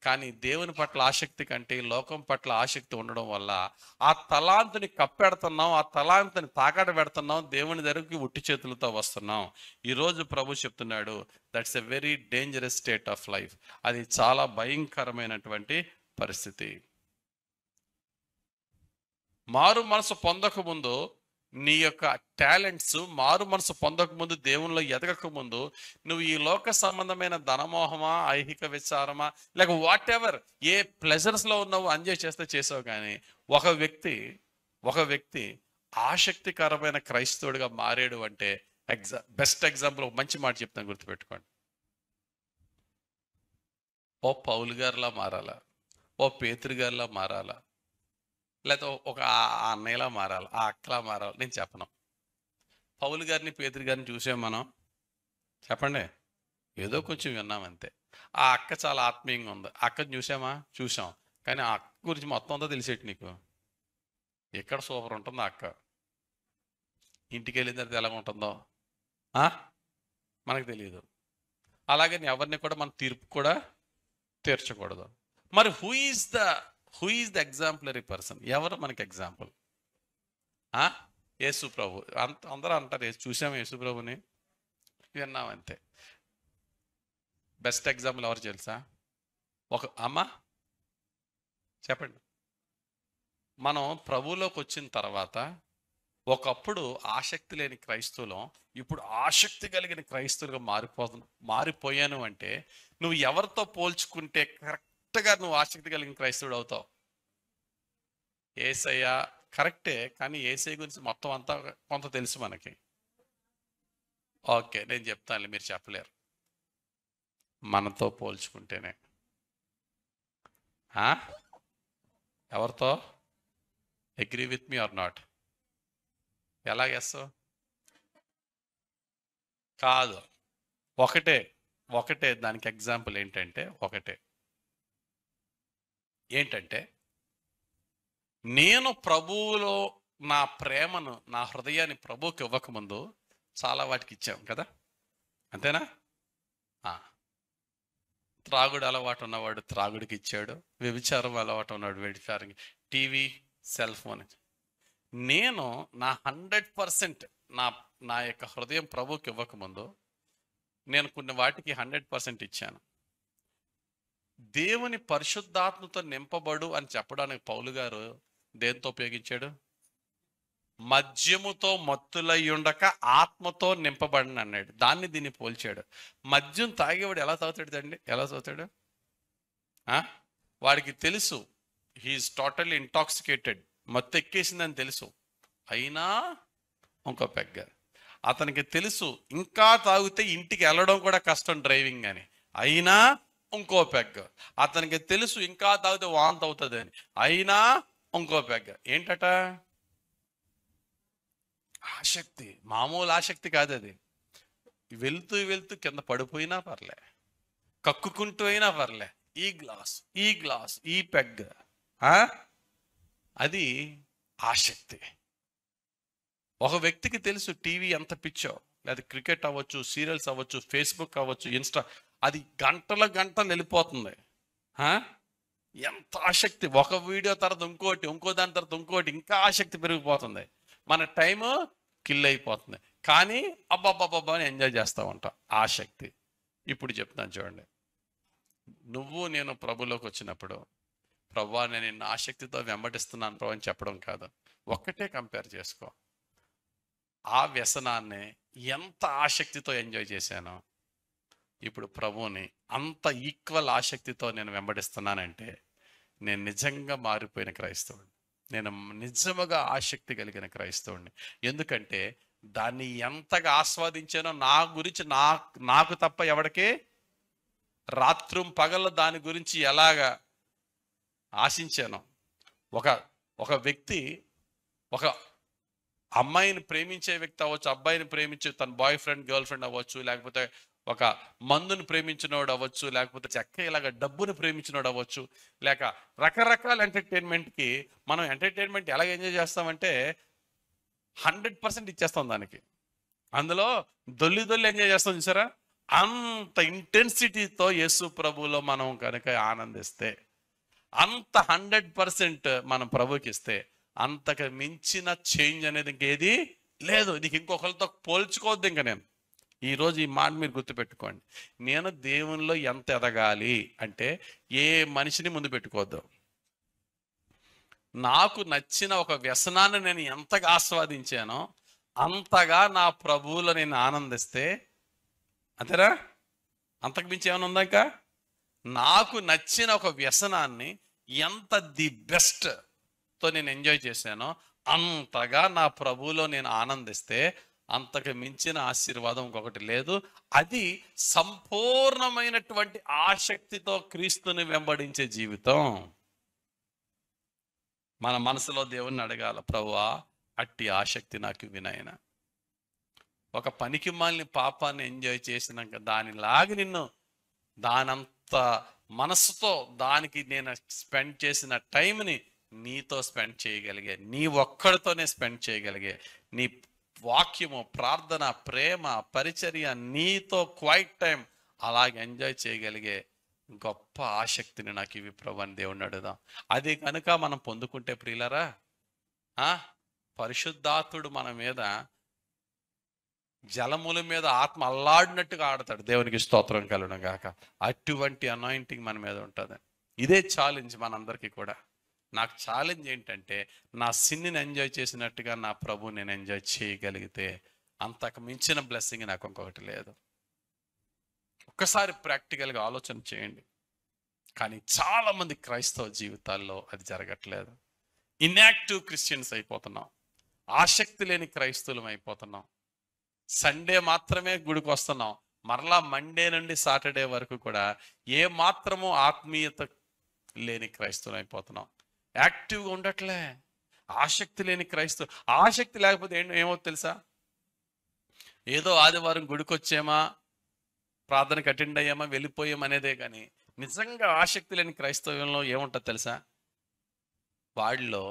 A: కానీ దేవుని పట్ల ఆసక్తి కంటే లోకం పట్ల ఆసక్తి ఉండడం వల్ల ఆ తలాంతుని కప్పెడుతున్నాం, ఆ తలాంతుని తాకట పెడుతున్నాం, దేవుని దగ్గరికి ఉట్టి చేతులతో వస్తున్నాం. ఈరోజు ప్రభు చెప్తున్నాడు, that's a very dangerous state of life. అది చాలా భయంకరమైనటువంటి పరిస్థితి. మారు మనసు పొందకముందు, నీ యొక్క టాలెంట్స్ మారు మనసు పొందకముందు, దేవునిలో ఎదగకముందు నువ్వు ఈ లోక సంబంధమైన ధనమోహమా, ఐహిక విచారమా, లేక వాట్ ఎవర్ ఏ ప్లెజర్స్లో ఉన్నావు ఎంజాయ్ చేసావు. కానీ ఒక వ్యక్తి ఆసక్తికరమైన క్రైస్తవుడిగా మారాడు అంటే బెస్ట్ ఎగ్జాంపుల్, ఒక మంచి మాట చెప్తాను, గుర్తుపెట్టుకోండి. ఓ పౌలు గారిలా మారాలా, ఓ పేతురు గారిలా మారాలా, లేకపోతే ఒక అన్నయ్యలా మారాలి, ఆ అక్కలా మారాలి, నేను చెప్పను. పౌలు గారిని పేతురు గారిని చూసాం మనం, చెప్పండి, ఏదో కొంచెం విన్నాం అంతే. ఆ అక్క చాలా ఆత్మీయంగా ఉంది, అక్కని చూసాం, కానీ ఆ అక్క గురించి మొత్తం అంతా తెలిసేటి నీకు. ఎక్కడ సూపర్ ఉంటుందో అక్క, ఇంటికి వెళ్ళిన తర్వాత ఎలా ఉంటుందో మనకు తెలియదు. అలాగే ఎవరిని కూడా మన తీర్పు కూడా తీర్చకూడదు. మరి who is the exemplary person? ఎవరు మనకి ఎగ్జాంపుల్? యేసు ప్రభు. అందరూ అంటారు చూసాము యేసు ప్రభుని, విన్నాం అంతే. బెస్ట్ ఎగ్జాంపుల్ ఎవరు తెలుసా? ఒక అమ్మ చెప్పండి. మనం ప్రభువులోకి వచ్చిన తర్వాత ఒకప్పుడు ఆసక్తి లేని క్రైస్తవులం, ఇప్పుడు ఆసక్తి కలిగిన క్రైస్తవులుగా మారిపోయాను అంటే నువ్వు ఎవరితో పోల్చుకుంటే కరెక్ట్గా నువ్వు ఆసక్తి కలిగిన క్రైస్తవుడు అవుతావు? యేసయ్య కరెక్టే, కానీ యేసయ్య గురించి మొత్తం అంతా కొంత తెలుసు మనకి. ఓకే, నేను చెప్తాను, మీరు చెప్పలేరు. మనతో పోల్చుకుంటేనే. ఎవరితో? Agree with me or not? ఎలాగేస్తావు? కాదు, ఒకటే దానికి ఎగ్జాంపుల్ ఏంటంటే నేను ప్రభువులో నా ప్రేమను, నా హృదయాన్ని ప్రభువుకి ఇవ్వకముందు చాలా వాటికి ఇచ్చాం కదా, అంతేనా? త్రాగుడు అలవాటు ఉన్నవాడు త్రాగుడికి ఇచ్చాడు, వ్యభిచారం అలవాటు ఉన్నవాడు వ్యభిచారం, టీవీ, సెల్ ఫోన్. నేను నా 100% నా నా యొక్క హృదయం ప్రభువుకి ఇవ్వకముందు నేను కొన్ని వాటికి 100% ఇచ్చాను. దేవుని పరిశుద్ధాత్మతో నింపబడు అని చెప్పడానికి పౌలు గారు దేంతో ఉపయోగించాడు? మద్యముతో మత్తులై ఉండక ఆత్మతో నింపబడిన అన్నాడు. దీన్ని పోల్చాడు. మద్యం తాగేవాడు ఎలా తాగుతాడు? ఎలా తాగుతాడు? వాడికి తెలుసు హీఈస్ టోటల్లీ ఇంటాక్సికేటెడ్, మత్తు ఎక్కేసిందని తెలుసు, అయినా ఇంకో పెగ్గ. అతనికి తెలుసు ఇంకా తాగితే ఇంటికి వెళ్ళడం కూడా కష్టం డ్రైవింగ్ అని, అయినా ఇంకో పెగ్గ. అతనికి తెలుసు ఇంకా తాగితే వాంతి అవుతుంది అని, అయినా ఇంకో పెగ్గ. ఏంటట? ఆసక్తి. మామూలు ఆసక్తి కాదు అది. వెళ్తూ వెళ్తూ కింద పడిపోయినా పర్లే, కక్కుకుంటూ అయినా పర్లే, ఈ గ్లాస్ ఈ పెగ్గ, అది ఆసక్తి. ఒక వ్యక్తికి తెలుసు టీవీ ఎంత పిచ్చో, లేదా క్రికెట్ అవ్వచ్చు, సీరియల్స్ అవ్వచ్చు, ఫేస్బుక్ అవ్వచ్చు, ఇన్స్టా, అది గంటల గంటలు వెళ్ళిపోతుంది. ఎంత ఆసక్తి! ఒక వీడియో తర్వాత ఇంకోటి, ఇంకో దాని తర్వాత ఇంకోటి, ఇంకా ఆసక్తి పెరిగిపోతుంది. మన టైము కిల్ అయిపోతుంది. కానీ అబ్బాబ్బాబ్బా అని ఎంజాయ్ చేస్తూ ఉంటాం. ఆసక్తి. ఇప్పుడు చెప్తాను చూడండి. నువ్వు నేను ప్రభులోకి వచ్చినప్పుడు, ప్రభువా నేను నిన్ను ఆసక్తితో వెంబడిస్తున్నాను ప్రభు అని చెప్పడం కాదు, ఒక్కటే కంపేర్ చేసుకో. ఆ వ్యసనాన్ని ఎంత ఆసక్తితో ఎంజాయ్ చేశానో, ఇప్పుడు ప్రభువుని అంత ఈక్వల్ ఆసక్తితో నేను వెంబడిస్తున్నానంటే నేను నిజంగా మారిపోయిన క్రైస్తవుడిని, నేను నిజముగా ఆసక్తి కలిగిన క్రైస్తవుడిని. ఎందుకంటే దాన్ని ఎంతగా ఆస్వాదించానో, నా గురించి నాకు తప్ప ఎవడికి రాత్రం పగల దాని గురించి ఎలాగా ఆశించాను. ఒక వ్యక్తి ఒక అమ్మాయిని ప్రేమించే వ్యక్తి అవ్వచ్చు, అబ్బాయిని ప్రేమించే తన బాయ్ ఫ్రెండ్ గర్ల్ ఫ్రెండ్ అవ్వచ్చు, లేకపోతే ఒక మందుని ప్రేమించినోడు అవ్వచ్చు, లేకపోతే ఇలాగ డబ్బుని ప్రేమించినోడు అవ్వచ్చు, లేక రకరకాల ఎంటర్టైన్మెంట్కి మనం ఎంటర్టైన్మెంట్ ఎలా ఎంజాయ్ చేస్తామంటే 100% ఇచ్చేస్తాం దానికి. అందులో దొల్లి ఎంజాయ్ చేస్తాం చూసారా? అంత ఇంటెన్సిటీతో యేసు ప్రభువులో మనం కనుక ఆనందిస్తే, అంత 100% మనం ప్రభుకి ఇస్తే, అంతకు మించిన చేంజ్ అనేది ఇంకేది లేదు. నీకు ఇంకొకరితో పోల్చుకోవద్దు. ఇంకా నేను ఈరోజు ఈ మాట మీరు గుర్తుపెట్టుకోండి. నేను దేవునిలో ఎంత ఎదగాలి అంటే ఏ మనిషిని ముందు పెట్టుకోవద్దు. నాకు నచ్చిన ఒక వ్యసనాన్ని నేను ఎంతగా ఆస్వాదించానో అంతగా నా ప్రభువులో నేను ఆనందిస్తే, అంతేరా? అంతకు మించి ఏమైనా ఉందా? ఇంకా నాకు నచ్చిన ఒక వ్యసనాన్ని ఎంత ది బెస్ట్తో నేను ఎంజాయ్ చేశానో అంతగా నా ప్రభువులో నేను ఆనందిస్తే అంతకు మించిన ఆశీర్వాదం ఇంకొకటి లేదు. అది సంపూర్ణమైనటువంటి ఆసక్తితో క్రీస్తుని వెంబడించే జీవితం. మన మనసులో దేవుణ్ణి అడగాల, ప్రభువా అట్టి ఆసక్తి నాకు వినాయన. ఒక పనికి మాలిన పాపాన్ని ఎంజాయ్ చేసినాక దానిలాగా దానంత మనసుతో దానికి నేను స్పెండ్ చేసిన టైంని నీతో స్పెండ్ చేయగలిగే, నీ ఒక్కడితోనే స్పెండ్ చేయగలిగే, నీ వాక్యము, ప్రార్థన, ప్రేమ, పరిచర్య, నీతో క్వైట్ టైం అలాగే ఎంజాయ్ చేయగలిగే గొప్ప ఆసక్తిని నాకు ఇవి ప్రభు అని దేవుణ్ణి అడుగుదాం. అది కనుక మనం పొందుకుంటే ప్రియులరా, పరిశుద్ధాత్ముడు మన మీద జలముల మీద ఆత్మ అల్లాడినట్టుగా ఆడతాడు. దేవునికి స్తోత్రం కలుగును గాక. అటువంటి అనాయింటింగ్ మన మీద ఉంటుంది. ఇదే ఛాలెంజ్ మనందరికీ కూడా. నాకు ఛాలెంజ్ ఏంటంటే నా సిన్నిని ఎంజాయ్ చేసినట్టుగా నా ప్రభు నేను ఎంజాయ్ చేయగలిగితే అంతకు మించిన బ్లెస్సింగ్ నాకు ఇంకొకటి లేదు. ఒక్కసారి ప్రాక్టికల్గా ఆలోచన చేయండి. కానీ చాలామంది క్రైస్తవ జీవితాల్లో అది జరగట్లేదు. ఇన్యాక్టివ్ క్రిస్టియన్స్ అయిపోతున్నాం, ఆసక్తి లేని క్రైస్తవులం అయిపోతున్నాం. సండే మాత్రమే గుడికి వస్తున్నాం, మరలా మండే నుండి సాటర్డే వరకు కూడా ఏ మాత్రము ఆత్మీయత లేని క్రైస్తవులు అయిపోతున్నాం. యాక్టివ్గా ఉండట్లే, ఆసక్తి లేని క్రైస్తవు. ఆసక్తి లేకపోతే ఏమో తెలుసా? ఏదో ఆదివారం గుడికి వచ్చామా, ప్రార్థనకు అటెండ్ అయ్యామా, వెళ్ళిపోయామనేదే. కానీ నిజంగా ఆసక్తి లేని క్రైస్తవంలో ఏముంటుంది తెలుసా? వాళ్ళలో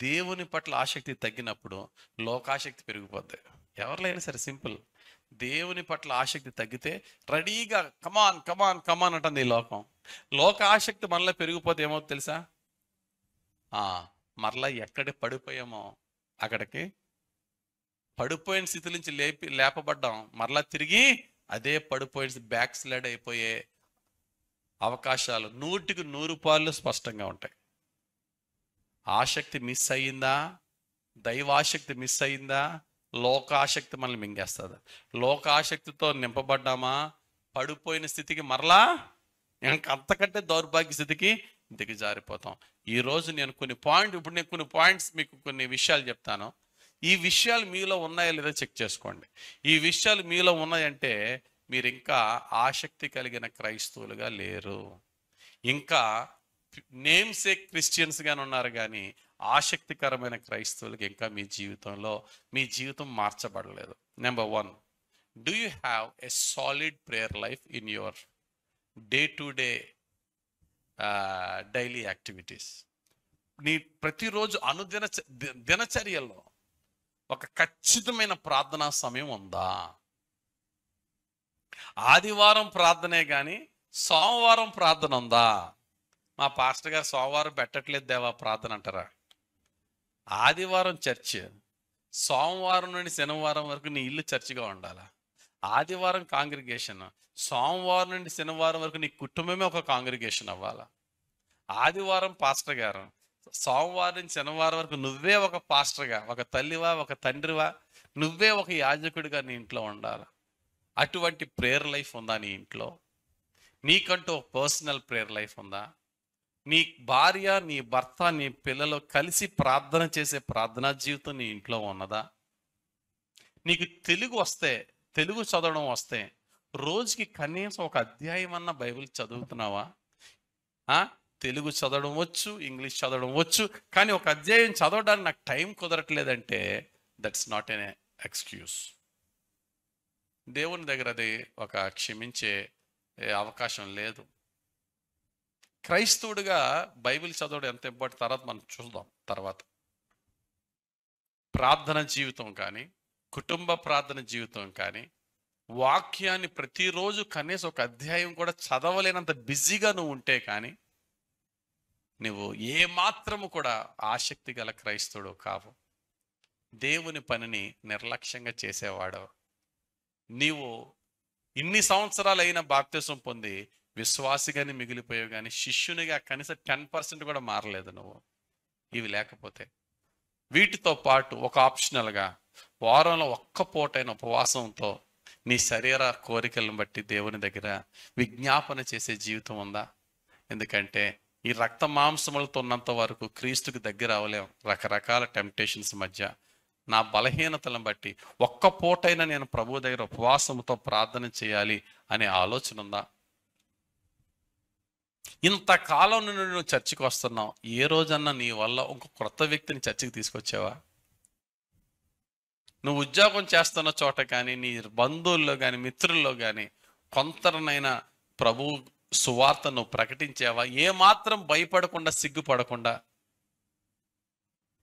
A: దేవుని పట్ల ఆసక్తి తగ్గినప్పుడు లోకాసక్తి పెరిగిపోద్ది. ఎవరిలైనా సరే సింపుల్. దేవుని పట్ల ఆసక్తి తగ్గితే రెడీగా కమాన్ కమాన్ కమాన్ అంటుంది ఈ లోకం. లోక ఆసక్తి మనలో పెరిగిపోతే ఏమవుతుంది తెలుసా? మరలా ఎక్కడ పడిపోయామో అక్కడికి పడిపోయిన స్థితి నుంచి లేపబడ్డాం, మరలా తిరిగి అదే పడిపోయిన బ్యాక్ స్లైడ్ అయిపోయే అవకాశాలు 100కి 100 స్పష్టంగా ఉంటాయి. ఆసక్తి మిస్ అయ్యిందా, దైవాసక్తి మిస్ అయ్యిందా, లోకాసక్తి మనల్ని మింగేస్తుంది. లోకాసక్తితో నింపబడ్డామా, పడిపోయిన స్థితికి మరలా అంతకంటే దౌర్భాగ్య స్థితికి దిగజారిపోతాం. ఈరోజు నేను కొన్ని పాయింట్స్ మీకు కొన్ని విషయాలు చెప్తాను. ఈ విషయాలు మీలో ఉన్నాయో లేదో చెక్ చేసుకోండి. ఈ విషయాలు మీలో ఉన్నాయంటే మీరు ఇంకా ఆసక్తి కలిగిన క్రైస్తవులుగా లేరు, ఇంకా నేమ్ సేక్ క్రిస్టియన్స్గానే ఉన్నారు, కానీ ఆసక్తికరమైన క్రైస్తవులకి ఇంకా మీ జీవితం మార్చబడలేదు. Number 1, do you have a solid prayer life in your day to day daily activities? నీ ప్రతిరోజు దినచర్యల్లో ఒక ఖచ్చితమైన ప్రార్థనా సమయం ఉందా? ఆదివారం ప్రార్థనే కానీ సోమవారం ప్రార్థన ఉందా? మా పాస్టర్ గారు సోమవారం పెట్టట్లేదు దేవా ప్రార్థన అంటారా? ఆదివారం చర్చ్, సోమవారం నుండి శనివారం వరకు నీ ఇల్లు చర్చిగా ఉండాలా? ఆదివారం కాంగ్రిగేషన్, సోమవారం నుండి శనివారం వరకు నీ కుటుంబమే ఒక కాంగ్రిగేషన్ అవ్వాలా? ఆదివారం పాస్టర్ గారు, సోమవారం నుంచి శనివారం వరకు నువ్వే ఒక పాస్టర్గా, ఒక తల్లివా, ఒక తండ్రివా, నువ్వే ఒక యాజకుడిగా నీ ఇంట్లో ఉండాలి. అటువంటి ప్రేయర్ లైఫ్ ఉందా నీ ఇంట్లో? నీకంటూ ఒక పర్సనల్ ప్రేయర్ లైఫ్ ఉందా? నీ భార్య, నీ భర్త, నీ పిల్లలు కలిసి ప్రార్థన చేసే ప్రార్థనా జీవితం నీ ఇంట్లో ఉన్నదా? నీకు తెలుగు చదవడం వస్తే రోజుకి కనీసం ఒక అధ్యాయం అన్న బైబిల్ చదువుతున్నావా? తెలుగు చదవడం వచ్చు, ఇంగ్లీష్ చదవడం వచ్చు, కానీ ఒక అధ్యాయం చదవడానికి నాకు టైం కుదరట్లేదంటే దట్స్ నాట్ ఎన్ ఎక్స్క్యూజ్. దేవుని దగ్గర అది ఒక క్షమించే అవకాశం లేదు. క్రైస్తవుడిగా బైబిల్ చదవడం ఎంత ఇంపార్టెంట్ తర్వాత మనం చూద్దాం. తర్వాత ప్రార్థన జీవితం కానీ, కుటుంబ ప్రార్థన జీవితం కానీ, వాక్యాన్ని ప్రతిరోజు కనీసం ఒక అధ్యాయం కూడా చదవలేనంత బిజీగా నువ్వు ఉంటే కానీ నువ్వు ఏమాత్రము కూడా ఆసక్తి గల క్రైస్తవుడు కావు. దేవుని పనిని నిర్లక్ష్యంగా చేసేవాడు. నీవు ఇన్ని సంవత్సరాలు అయిన బాప్తిసం పొంది విశ్వాసిగాని మిగిలిపోయావు, కానీ శిష్యునిగా కనీసం 10% కూడా మారలేదు నువ్వు. ఇవి లేకపోతే వీటితో పాటు ఒక ఆప్షనల్గా వారంలో ఒక్క పూటైన ఉపవాసంతో నీ శరీర కోరికలను బట్టి దేవుని దగ్గర విజ్ఞాపన చేసే జీవితం ఉందా? ఎందుకంటే ఈ రక్త మాంసములతో ఉన్నంత వరకు క్రీస్తుకి దగ్గర అవ్వలేం. రకరకాల టెంప్టేషన్స్ మధ్య నా బలహీనతలను బట్టి ఒక్క పూటైనా నేను ప్రభువు దగ్గర ఉపవాసంతో ప్రార్థన చేయాలి అనే ఆలోచన ఉందా? ఇంతకాలం నుండి నువ్వు చర్చికి వస్తున్నావు, ఏ రోజన్నా నీ వల్ల ఇంకో క్రొత్త వ్యక్తిని చర్చికి తీసుకొచ్చావా? నువ్వు ఉద్యోగం చేస్తున్న చోట కానీ, నీ బంధువుల్లో కానీ, మిత్రుల్లో కానీ కొంతనైనా ప్రభు సువార్త నువ్వు ప్రకటించావా? ఏమాత్రం భయపడకుండా, సిగ్గుపడకుండా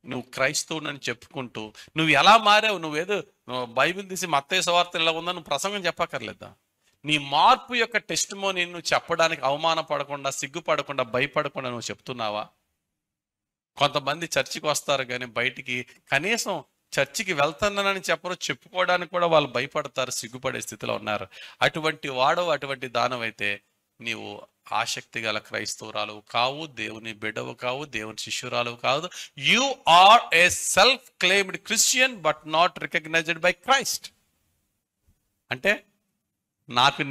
A: నువ్వు క్రైస్తవునని చెప్పుకుంటూ నువ్వు ఎలా మారావు? నువ్వేదో బైబిల్ తీసి మత్తయి సువార్త ఎలా ఉందో నువ్వు ప్రసంగం చెప్పక్కర్లేదా? నీ మార్పు యొక్క టెస్టిమోనీ నువ్వు చెప్పడానికి అవమానపడకుండా, సిగ్గుపడకుండా, భయపడకుండా నువ్వు చెప్తున్నావా? కొంతమంది చర్చికి వస్తారు కానీ బయటికి కనీసం చర్చికి వెళ్తున్నానని చెప్పరు, చెప్పుకోవడానికి కూడా వాళ్ళు భయపడతారు, సిగ్గుపడే స్థితిలో ఉన్నారు. అటువంటి అటువంటి దానవైతే నీవు ఆసక్తి గల క్రైస్తవురాలు కావు, దేవుని బిడ్డవు కావు, దేవుని శిష్యురాలు కాదు. You are a self claimed Christian but not recognised by Christ. అంటే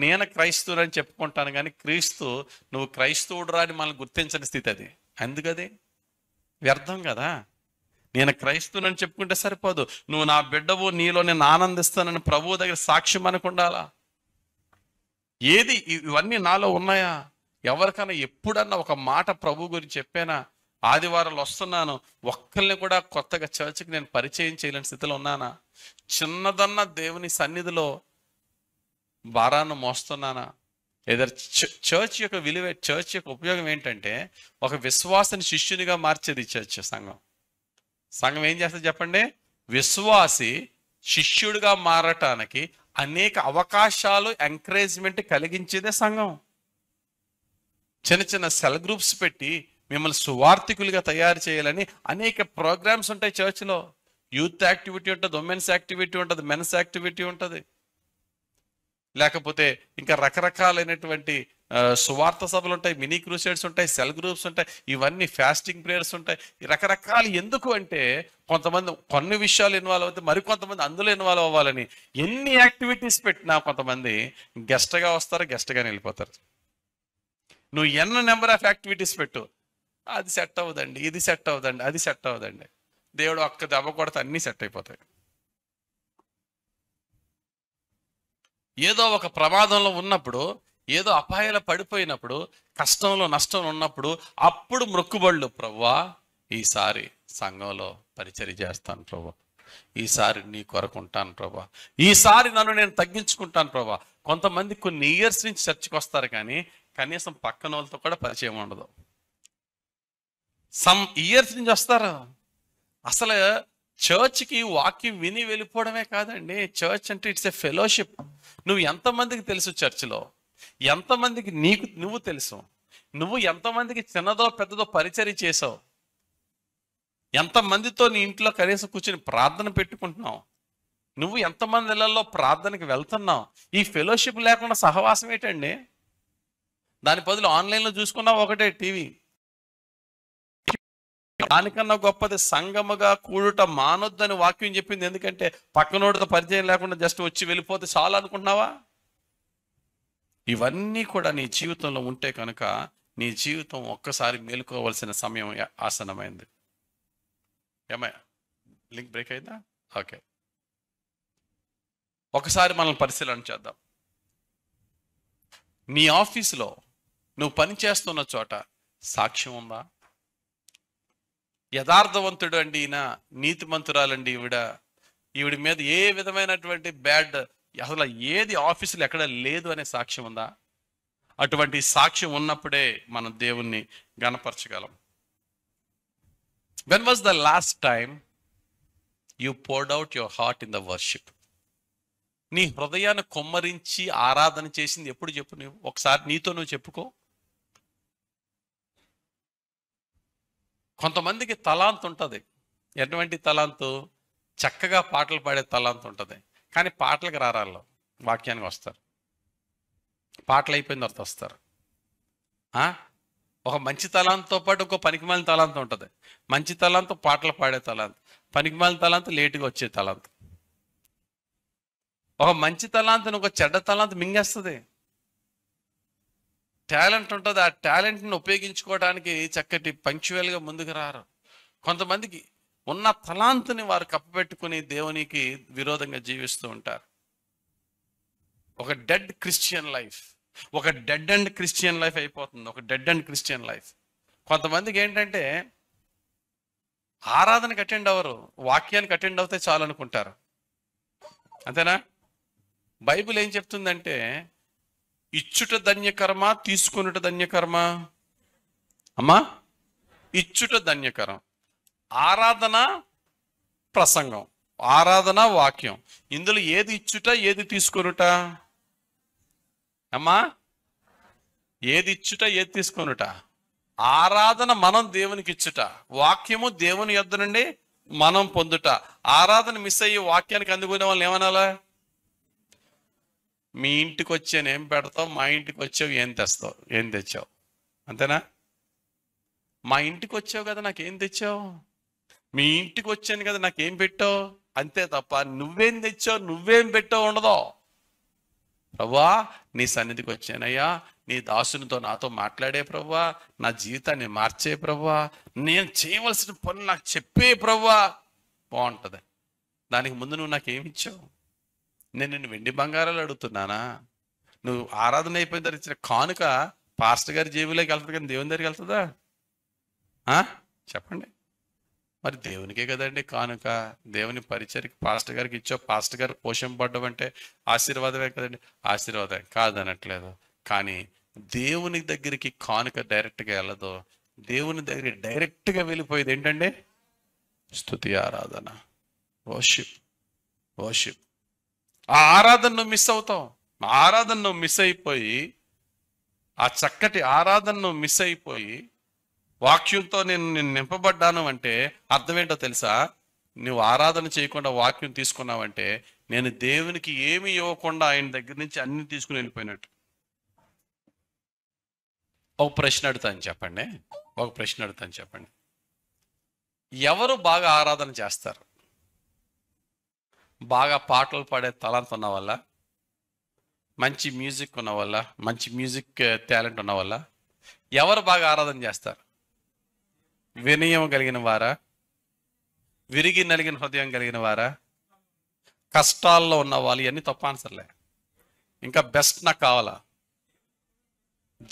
A: నేను క్రైస్తవుడని చెప్పుకుంటాను కానీ క్రీస్తు నువ్వు క్రైస్తవుడురా అని మనల్ని గుర్తించని స్థితి అది. ఎందుకది వ్యర్థం కదా. నేను క్రైస్తవునని చెప్పుకుంటే సరిపోదు, నువ్వు నా బిడ్డవు, నీలో నేను ఆనందిస్తానని ప్రభువు దగ్గర సాక్ష్యం అనుకుండాలా? ఏది ఇవన్నీ నాలో ఉన్నాయా? ఎవరికైనా ఎప్పుడన్నా ఒక మాట ప్రభు గురించి చెప్పానా? ఆదివారాలు వస్తున్నాను, ఒక్కరిని కూడా కొత్తగా చర్చికి నేను పరిచయం చేయలేని స్థితిలో ఉన్నానా? చిన్నదన్న దేవుని సన్నిధిలో భారాన్ని మోస్తున్నానా? ఏదైనా చర్చ్ యొక్క విలువ, చర్చ్ యొక్క ఉపయోగం ఏంటంటే ఒక విశ్వాసని శిష్యునిగా మార్చేది చర్చ్. సంఘం ఏం చేస్తుంది చెప్పండి? విశ్వాసి శిష్యుడిగా మారటానికి అనేక అవకాశాలు, ఎంకరేజ్మెంట్ కలిగించేదే సంఘం. చిన్న చిన్న సెల్ గ్రూప్స్ పెట్టి మిమ్మల్ని సువార్థికులుగా తయారు చేయాలని అనేక ప్రోగ్రామ్స్ ఉంటాయి చర్చ్లో. యూత్ యాక్టివిటీ ఉంటుంది, ఉమెన్స్ యాక్టివిటీ ఉంటుంది, మెన్స్ యాక్టివిటీ ఉంటుంది, లేకపోతే ఇంకా రకరకాలైనటువంటి సువార్త సభలు ఉంటాయి, మినీ క్రూసేడ్స్ ఉంటాయి, సెల్ గ్రూప్స్ ఉంటాయి, ఇవన్నీ ఫాస్టింగ్ ప్రేయర్స్ ఉంటాయి. ఈ రకరకాలు ఎందుకు అంటే కొంతమంది కొన్ని విషయాలు ఇన్వాల్వ్ అవుతాయి, మరికొంతమంది అందులో ఇన్వాల్వ్ అవ్వాలని. ఎన్ని యాక్టివిటీస్ పెట్టినా కొంతమంది గెస్ట్గా వస్తారు, గెస్ట్గానే వెళ్ళిపోతారు. నువ్వు ఎన్న నెంబర్ ఆఫ్ యాక్టివిటీస్ పెట్టు, అది సెట్ అవ్వదండి, ఇది సెట్ అవ్వదండి, అది సెట్ అవ్వదండి. దేవుడు ఒక్క దెబ్బ కొడితే అన్నీ సెట్ అయిపోతాయి. ఏదో ఒక ప్రమాదంలో ఉన్నప్పుడు, ఏదో అపాయాలు పడిపోయినప్పుడు, కష్టంలో నష్టంలో ఉన్నప్పుడు అప్పుడు మొక్కుబళ్ళు, ప్రభువా ఈసారి సంఘంలో పరిచర్య చేస్తాను ప్రభువా, ఈసారి నీ కొరకు ఉంటాను ప్రభువా, ఈసారి నన్ను నేను తగ్గించుకుంటాను ప్రభువా. కొంతమంది కొన్ని ఇయర్స్ నుంచి చర్చికి వస్తారు కానీ కనీసం పక్కన వాళ్ళతో కూడా పరిచయం ఉండదు. సమ్ ఇయర్స్ నుంచి వస్తారు. అసలు చర్చ్కి వాక్యం విని వెళ్ళిపోవడమే కాదండి. చర్చ్ అంటే ఇట్స్ ఎ ఫెలోషిప్. నువ్వు ఎంతమందికి తెలుసు చర్చిలో, ఎంతమందికి నువ్వు తెలుసు, నువ్వు ఎంతమందికి చిన్నదో పెద్దదో పరిచర్య చేసావు, ఎంతమందితో నీ ఇంట్లో కనీసం కూర్చొని ప్రార్థన పెట్టుకుంటున్నావు, నువ్వు ఎంతమంది ఇళ్లలో ప్రార్థనకి వెళ్తున్నావు. ఈ ఫెలోషిప్ లేకుండా సహవాసం ఏంటండి? దాని బదులు ఆన్లైన్లో చూసుకున్నావు ఒకటే టీవీ. దానికన్నా గొప్పది సంగముగా కూడుట మానొద్దని వాక్యం చెప్పింది. ఎందుకంటే పక్కనోడితో పరిచయం లేకుండా జస్ట్ వచ్చి వెళ్ళిపోతే చాలు అనుకుంటున్నావా? ఇవన్నీ కూడా నీ జీవితంలో ఉంటే కనుక నీ జీవితం ఒక్కసారి మేలుకోవాల్సిన సమయం ఆసనమైంది. ఏమయ్యా, లింక్ బ్రేక్ అయిందా? ఓకే, ఒకసారి మనల్ని పరిశీలన చేద్దాం. నీ ఆఫీసులో నువ్వు పని చేస్తున్న చోట సాక్ష్యం ఉందా? యథార్థవంతుడు అండి ఈయన, నీతిమంతురాలండి ఈవిడి మీద ఏ విధమైనటువంటి బ్యాడ్ అసలు ఏది ఆఫీసులో ఎక్కడ లేదు అనే సాక్ష్యం ఉందా? అటువంటి సాక్ష్యం ఉన్నప్పుడే మనం దేవుణ్ణి గణపరచగలం. When was the last time you poured out your heart in the worship? నీ హృదయాన్ని కొమ్మరించి ఆరాధన చేసింది ఎప్పుడు చెప్పు. నువ్వు ఒకసారి నీతో నువ్వు చెప్పుకో. కొంతమందికి తలాంత్ ఉంటుంది. ఎటువంటి తలాంతు? చక్కగా పాటలు పాడే తలాంత్ ఉంటుంది, కానీ పాటలకు రారాళ్ళు, వాక్యానికి వస్తారు. పాటలు అయిపోయిన తర్వాత వస్తారు. ఒక మంచి తలాంత్తో పాటు ఇంకో పనికిమాలిన తలాంత్ ఉంటుంది. మంచి తలాంత్ పాటలు పాడే తలాంత్, పనికిమాలిన తలాంత్ లేటుగా వచ్చే తలాంత్. ఒక మంచి తలాంత్ని ఒక చెడ్డ తలాంత్ మింగేస్తుంది. టాలెంట్ ఉంటుంది, ఆ టాలెంట్ని ఉపయోగించుకోవడానికి చక్కటి పంక్చువల్గా ముందుకు రారు. కొంతమందికి ఉన్న తలాంతుని వారు కప్పపెట్టుకుని దేవునికి విరోధంగా జీవిస్తూ ఉంటారు. ఒక డెడ్ క్రిస్టియన్ లైఫ్, ఒక డెడ్ అండ్ క్రిస్టియన్ లైఫ్ అయిపోతుంది. ఒక డెడ్ అండ్ క్రిస్టియన్ లైఫ్. కొంతమందికి ఏంటంటే ఆరాధనకు అటెండ్ అవ్వరు, వాక్యానికి అటెండ్ అవుతే చాలు అనుకుంటారు. అంతేనా? బైబిల్ ఏం చెప్తుందంటే ఇచ్చుట ధన్యకరమ, తీసుకునుట ధన్యకరమ. అమ్మా, ఇచ్చుట ధన్యకరం. ఆరాధన ప్రసంగం, ఆరాధన వాక్యం, ఇందులో ఏది ఇచ్చుట ఏది తీసుకొనుట? అమ్మా, ఏది ఇచ్చుట ఏది తీసుకొనుట? ఆరాధన మనం దేవునికి ఇచ్చుట, వాక్యము దేవుని యొద్ద నుండి మనం పొందుట. ఆరాధన మిస్ అయ్యి వాక్యానికి అందుకునే వాళ్ళని ఏమనాలా? మీ ఇంటికి వచ్చాను ఏం పెడతావు, మా ఇంటికి వచ్చావు ఏం తెస్తావు, ఏం తెచ్చావు? అంతేనా? మా ఇంటికి వచ్చావు కదా నాకేం తెచ్చావు, మీ ఇంటికి వచ్చాను కదా నాకేం పెట్టావు, అంతే తప్ప నువ్వేం తెచ్చావు నువ్వేం పెట్టావు ఉండదో. ప్రభువా నీ సన్నిధికి వచ్చానయ్యా, నీ దాసునితో నాతో మాట్లాడే ప్రభువా, నా జీవితాన్ని మార్చే ప్రభువా, నేను చేయవలసిన పనులు నాకు చెప్పే ప్రభువా, బాగుంటుంది. దానికి ముందు నువ్వు నాకేమి ఇచ్చావు? నేను నిన్ను వెండి బంగారాలు అడుగుతున్నానా? నువ్వు ఆరాధన అయిపోయిన తర్వాత ఇచ్చిన కానుక పాస్టర్ గారి జేబులోకి వెళ్తుంది కానీ దేవుని దగ్గరికి వెళ్తుందా? చెప్పండి. మరి దేవునికే కదండి కానుక. దేవుని పరిచర్కి పాస్టర్ గారికి ఇచ్చావు, పాస్టర్ గారు పోషింపడ్డం అంటే ఆశీర్వాదమే కదండి. ఆశీర్వాదం కాదనట్లేదు, కానీ దేవుని దగ్గరికి కానుక డైరెక్ట్గా వెళ్ళదు. దేవుని దగ్గరికి డైరెక్ట్గా వెళ్ళిపోయేది ఏంటంటే స్తుతి, ఆరాధన, వర్షిప్. వర్షిప్. ఆ ఆరాధన నువ్వు మిస్ అవుతావు. ఆరాధన నువ్వు మిస్ అయిపోయి, ఆ చక్కటి ఆరాధన నువ్వు మిస్ అయిపోయి వాక్యంతో నేను నింపబడ్డాను అంటే అర్థం ఏంటో తెలుసా? నువ్వు ఆరాధన చేయకుండా వాక్యం తీసుకున్నావంటే నేను దేవునికి ఏమి ఇవ్వకుండా ఆయన దగ్గర నుంచి అన్ని తీసుకుని వెళ్ళిపోయినట్టు. ఒక ప్రశ్న అడుగుతాను చెప్పండి, ఒక ప్రశ్న అడుగుతాను చెప్పండి. ఎవరు బాగా ఆరాధన చేస్తారు? బాగా పాటలు పాడే తలాంత ఉన్న వల్ల, మంచి మ్యూజిక్ ఉన్న వల్ల, మంచి మ్యూజిక్ టాలెంట్ ఉన్న వల్ల ఎవరు బాగా ఆరాధన చేస్తారు? వినయం కలిగిన వారా? విరిగి నలిగిన హృదయం కలిగిన వారా? కష్టాల్లో ఉన్న వాళ్ళు? ఇవన్నీ తప్ప ఆన్సర్లే. ఇంకా బెస్ట్ నాకు కావాలా?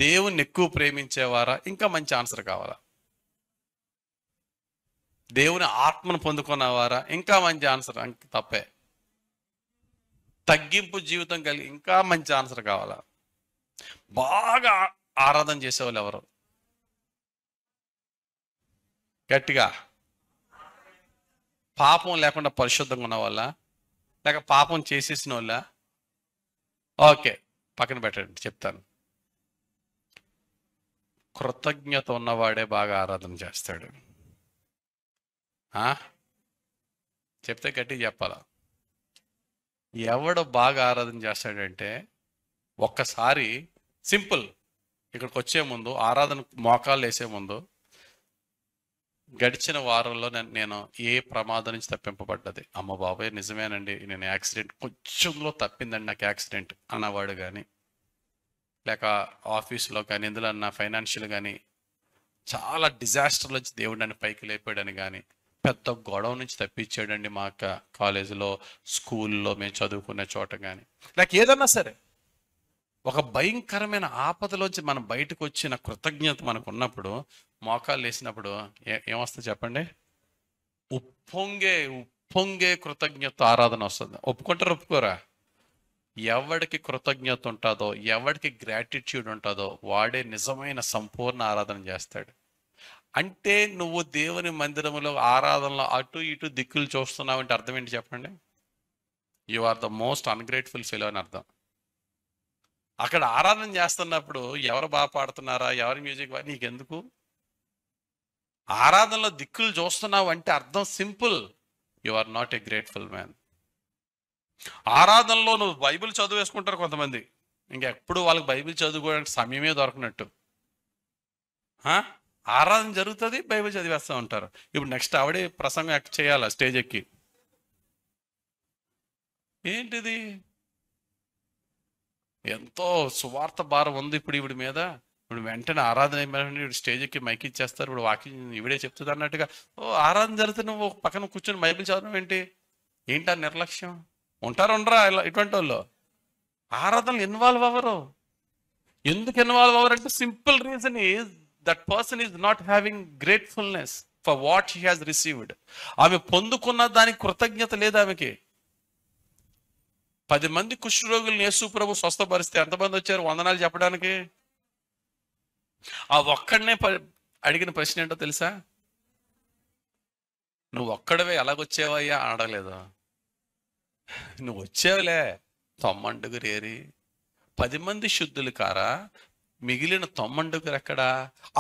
A: దేవుణ్ణి ఎక్కువ ప్రేమించేవారా? ఇంకా మంచి ఆన్సర్ కావాలా? దేవుని ఆత్మను పొందుకున్నవారా? ఇంకా మంచి ఆన్సర్. తప్పే. తగ్గింపు జీవితం కలిగి ఇంకా మంచి ఆన్సర్ కావాలా? బాగా ఆరాధన చేసేవాళ్ళు ఎవరు? గట్టిగా. పాపం లేకుండా పరిశుద్ధంగా ఉన్న వాళ్ళ, లేక పాపం చేసేసిన వాళ్ళ? ఓకే, పక్కన పెట్టండి, చెప్తాను. కృతజ్ఞత ఉన్నవాడే బాగా ఆరాధన చేస్తాడు. చెప్తే గట్టిగా చెప్పాలా? ఎవడు బాగా ఆరాధన చేస్తాడంటే, ఒక్కసారి సింపుల్, ఇక్కడికి వచ్చే ముందు, ఆరాధన మోకాళ్ళు వేసే ముందు, గడిచిన వారంలో నేను ఏ ప్రమాదం నుంచి తప్పింపబడ్డది, అమ్మ బాబాయ్ నిజమేనండి, నేను యాక్సిడెంట్ కొంచెంలో తప్పిందండి నాకు యాక్సిడెంట్ అన్నవాడు కానీ, లేక ఆఫీసులో కానీ ఎందులో అన్న ఫైనాన్షియల్ కానీ చాలా డిజాస్టర్లు వచ్చి దేవుడు నన్ను పైకి లేపాడని కానీ, పెద్ద గొడవ నుంచి తప్పించాడండి మా కాలేజీలో, స్కూల్లో మేము చదువుకునే చోట కానీ, లేక ఏదన్నా సరే ఒక భయంకరమైన ఆపదలోంచి మనం బయటకు వచ్చిన కృతజ్ఞత మనకు ఉన్నప్పుడు, మోకాళ్ళు వేసినప్పుడు ఏమొస్తుంది చెప్పండి? ఉప్పొంగే కృతజ్ఞత ఆరాధన వస్తుంది. ఒప్పుకుంటారు ఒప్పుకోరా? ఎవడికి కృతజ్ఞత ఉంటుందో, ఎవడికి గ్రాటిట్యూడ్ ఉంటుందో వాడే నిజమైన సంపూర్ణ ఆరాధన చేస్తాడు. అంటే నువ్వు దేవుని మందిరంలో ఆరాధనలో అటు ఇటు దిక్కులు చూస్తున్నావు అంటే అర్థం ఏంటి చెప్పండి? You are the most ungrateful fellow అని అర్థం. అక్కడ ఆరాధన చేస్తున్నప్పుడు ఎవరు బాగా పాడుతున్నారా, ఎవరి మ్యూజిక్ నీకెందుకు? ఆరాధనలో దిక్కులు చూస్తున్నావు అంటే అర్థం simple, you are not a grateful man. ఆరాధనలో నువ్వు బైబిల్ చదివేసుకుంటారు కొంతమంది, ఇంకెప్పుడు వాళ్ళకి బైబిల్ చదువుకోవడానికి సమయమే దొరకనట్టు. ఆరాధన జరుగుతుంది, బైబిల్ చదివేస్తూ ఉంటారు. ఇప్పుడు నెక్స్ట్ ఆవిడే ప్రసంగం చేయాలా స్టేజ్ ఎక్కి? ఏంటిది? ఎంతో సువార్త భారం ఉంది ఇప్పుడు ఈవిడి మీద. ఇప్పుడు వెంటనే ఆరాధన ఇప్పుడు స్టేజ్ ఎక్కి మైక్ ఇచ్చేస్తారు, ఇప్పుడు వాకింగ్ ఈవిడే చెప్తుంది అన్నట్టుగా. ఆరాధన జరిగితే నువ్వు పక్కన కూర్చొని బైబిల్ చదవడం ఏంటి? ఏంటి ఆ నిర్లక్ష్యం? ఉండరా ఇలా ఇటువంటి వాళ్ళు? ఆరాధనలు ఇన్వాల్వ్ అవ్వరు. ఎందుకు ఇన్వాల్వ్ అవ్వరంటే simple reason is that person is not having gratefulness for what he has received. ఆమె పొందుకున్న దానికి కృతజ్ఞత లేదు ఆమెకి. 10 మంది కుష్ఠరోగులను యేసు ప్రభు స్వస్థపరిస్తే ఎంతమంది వచ్చారు వందనాలు చెప్పడానికి? ఆ ఒక్కడనే అడిగిన ప్రశ్న ఏంటో తెలుసా? నువ్వు ఒక్కడవే ఎలాగొచ్చావయ్యా అడగలేదు. నువ్వు వచ్చావులే, 90 ఏరి 10 మంది శుద్ధులు కారా, మిగిలిన 90 ఎక్కడా?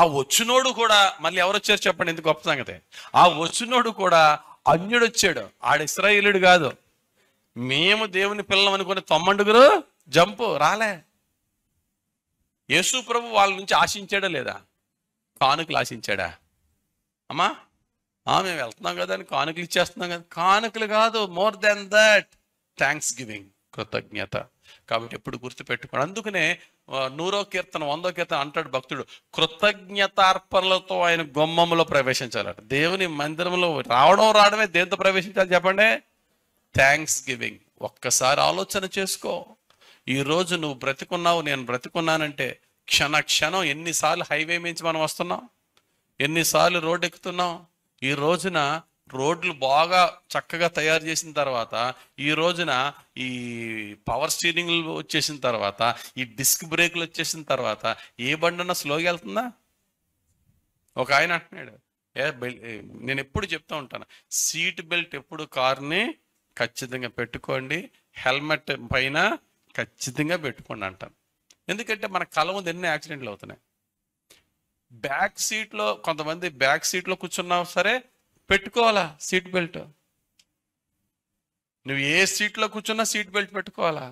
A: ఆ వచ్చినోడు కూడా మళ్ళీ ఎవరు వచ్చారు చెప్పండి, ఎందుకు గొప్ప సంగతి? ఆ వచ్చినోడు కూడా అన్యుడు వచ్చాడు, ఆడ ఇశ్రాయేలుడు కాదు. మేము దేవుని పిల్లం అనుకుని 90 జంపు రాలే. యేసు ప్రభు వాళ్ళ నుంచి ఆశించాడా లేదా? కానుకలు ఆశించాడా? అమ్మా మేము వెళ్తున్నాం కదా అని కానుకలు ఇచ్చేస్తున్నాం కదా, కానుకలు కాదు, more than that thanks giving, కృతజ్ఞత. కాబట్టి ఎప్పుడు గుర్తుపెట్టుకోండి. అందుకనే 100వ కీర్తన 100వ కీర్తన అంటాడు భక్తుడు, కృతజ్ఞతార్పణలతో ఆయన గుమ్మములో ప్రవేశించాలట. దేవుని మందిరంలో రావడమే దేంతో ప్రవేశించాలి చెప్పండి? Thanks giving. ఒక్కసారి ఆలోచన చేసుకో. ఈరోజు నువ్వు బ్రతికున్నావు, నేను బ్రతికున్నానంటే క్షణం ఎన్నిసార్లు హైవే మించి మనం వస్తున్నాం, ఎన్నిసార్లు రోడ్డు ఎక్కుతున్నాం. ఈ రోజున రోడ్లు బాగా చక్కగా తయారు చేసిన తర్వాత, ఈ రోజున ఈ పవర్ స్టీరింగ్లు వచ్చేసిన తర్వాత, ఈ డిస్క్ బ్రేక్లు వచ్చేసిన తర్వాత ఏ బండన్నా స్లోగా వెళ్తుందా? ఒక ఆయన అంటున్నాడు, నేను ఎప్పుడు చెప్తూ ఉంటాను, సీట్ బెల్ట్ ఎప్పుడు కార్ని ఖచ్చితంగా పెట్టుకోండి, హెల్మెట్ పైన ఖచ్చితంగా పెట్టుకోండి అంటాను. ఎందుకంటే మన కళ్ళ ముందు ఎన్ని యాక్సిడెంట్లు అవుతున్నాయి. బ్యాక్ సీట్లో కొంతమంది బ్యాక్ సీట్లో కూర్చున్నా సరే పెట్టుకోవాలా సీట్ బెల్ట్. నువ్వు ఏ సీట్లో కూర్చున్నా సీట్ బెల్ట్ పెట్టుకోవాలా.